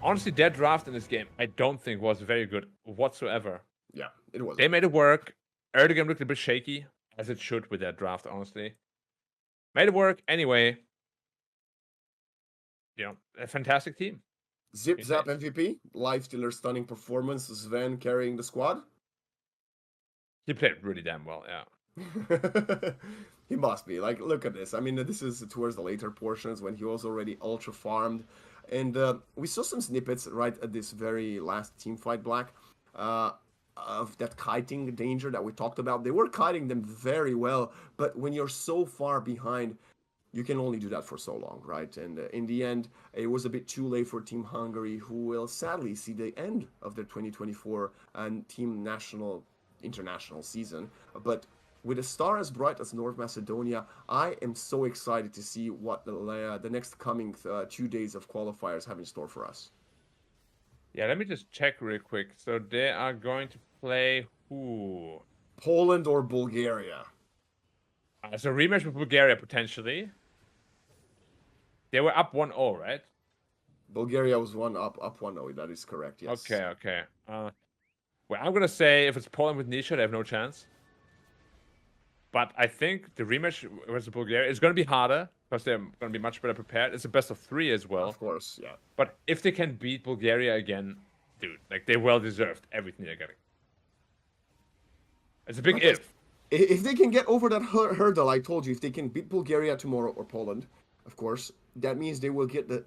Honestly, their draft in this game, I don't think was very good whatsoever.
Yeah, it was.
They made it work. Early game looked a bit shaky, as it should with their draft, honestly. Made it work anyway. You know, a fantastic team.
Zip Zap MVP, Lifestealer stunning performance, Sven carrying the squad.
He played really damn well, yeah.
He must be. Like, look at this. I mean, this is towards the later portions when he was already ultra farmed. And we saw some snippets right at this very last team fight, Black. Of that kiting danger that we talked about. They were kiting them very well, but when you're so far behind, you can only do that for so long, right? And in the end, it was a bit too late for Team Hungary, who will sadly see the end of their 2024 and Team International season. But with a star as bright as North Macedonia, I am so excited to see what the next coming 2 days of qualifiers have in store for us.
Yeah, let me just check real quick. So they are going to play who?
Poland or Bulgaria?
So rematch with Bulgaria, potentially. They were up 1-0, right?
Bulgaria was up 1-0. That is correct, yes.
Okay. Well, I'm going to say if it's Poland with Nisha, they have no chance. But I think the rematch versus Bulgaria is going to be harder because they're going to be much better prepared. It's a best of 3 as well.
Of course, yeah.
But if they can beat Bulgaria again, dude, like they well deserved everything they're getting. It's a big if.
If they can get over that hurdle, I told you, if they can beat Bulgaria tomorrow or Poland, of course, that means they will get the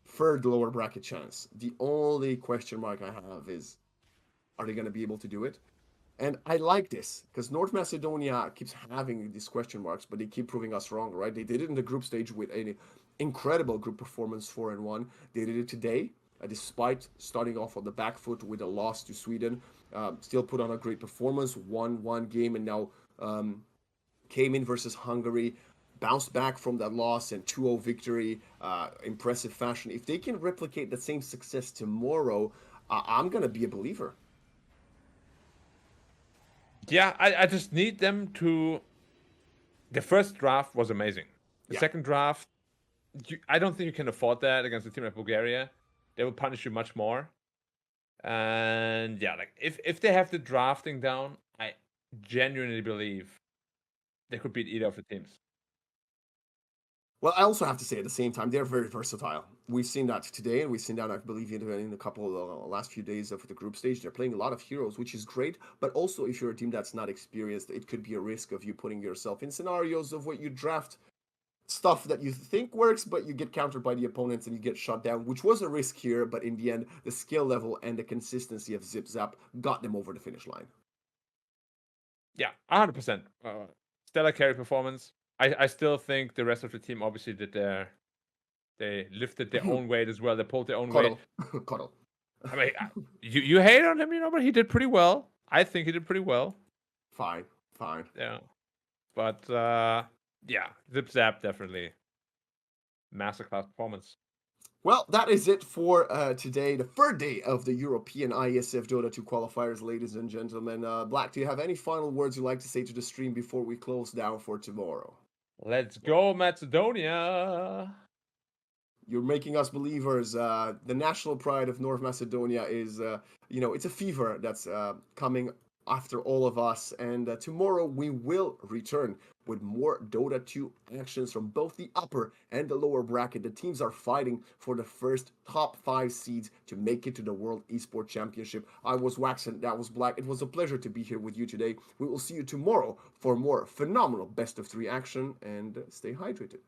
third lower bracket chance. The only question mark I have is, are they going to be able to do it? And I like this, because North Macedonia keeps having these question marks, but they keep proving us wrong, right? They did it in the group stage with an incredible group performance, 4-1. They did it today, despite starting off on the back foot with a loss to Sweden. Still put on a great performance, won one game, and now came in versus Hungary, bounced back from that loss and 2-0 victory, impressive fashion. If they can replicate the same success tomorrow, I'm going to be a believer.
Yeah, I just need them to. The first draft was amazing. The second draft, I don't think you can afford that against a team like Bulgaria. They will punish you much more. And yeah, like if they have the drafting down, I genuinely believe they could beat either of the teams.
Well, I also have to say at the same time, they're very versatile. We've seen that today, and we've seen that, I believe, in a couple of the last few days of the group stage. They're playing a lot of heroes, which is great. But also, if you're a team that's not experienced, it could be a risk of you putting yourself in scenarios of what you draft stuff that you think works, but you get countered by the opponents and you get shut down, which was a risk here. But in the end, the skill level and the consistency of Zip Zap got them over the finish line.
Yeah, 100%. Stellar carry performance. I still think the rest of the team obviously they lifted their own weight as well. They pulled their own weight.
Cuddle.
I mean, you hate on him, but he did pretty well. I think he did pretty well.
Fine.
Yeah, but yeah, Zip Zap definitely masterclass performance.
Well, that is it for today, the third day of the European IESF Dota 2 qualifiers, ladies and gentlemen. Black, do you have any final words you'd like to say to the stream before we close down for tomorrow?
Let's go, Macedonia!
You're making us believers. The national pride of North Macedonia is, it's a fever that's coming after all of us. And tomorrow we will return with more Dota 2 actions from both the upper and the lower bracket. The teams are fighting for the first top 5 seeds to make it to the World Esports Championship. I was Wax and that was Black. It was a pleasure to be here with you today. We will see you tomorrow for more phenomenal best of 3 action, and stay hydrated.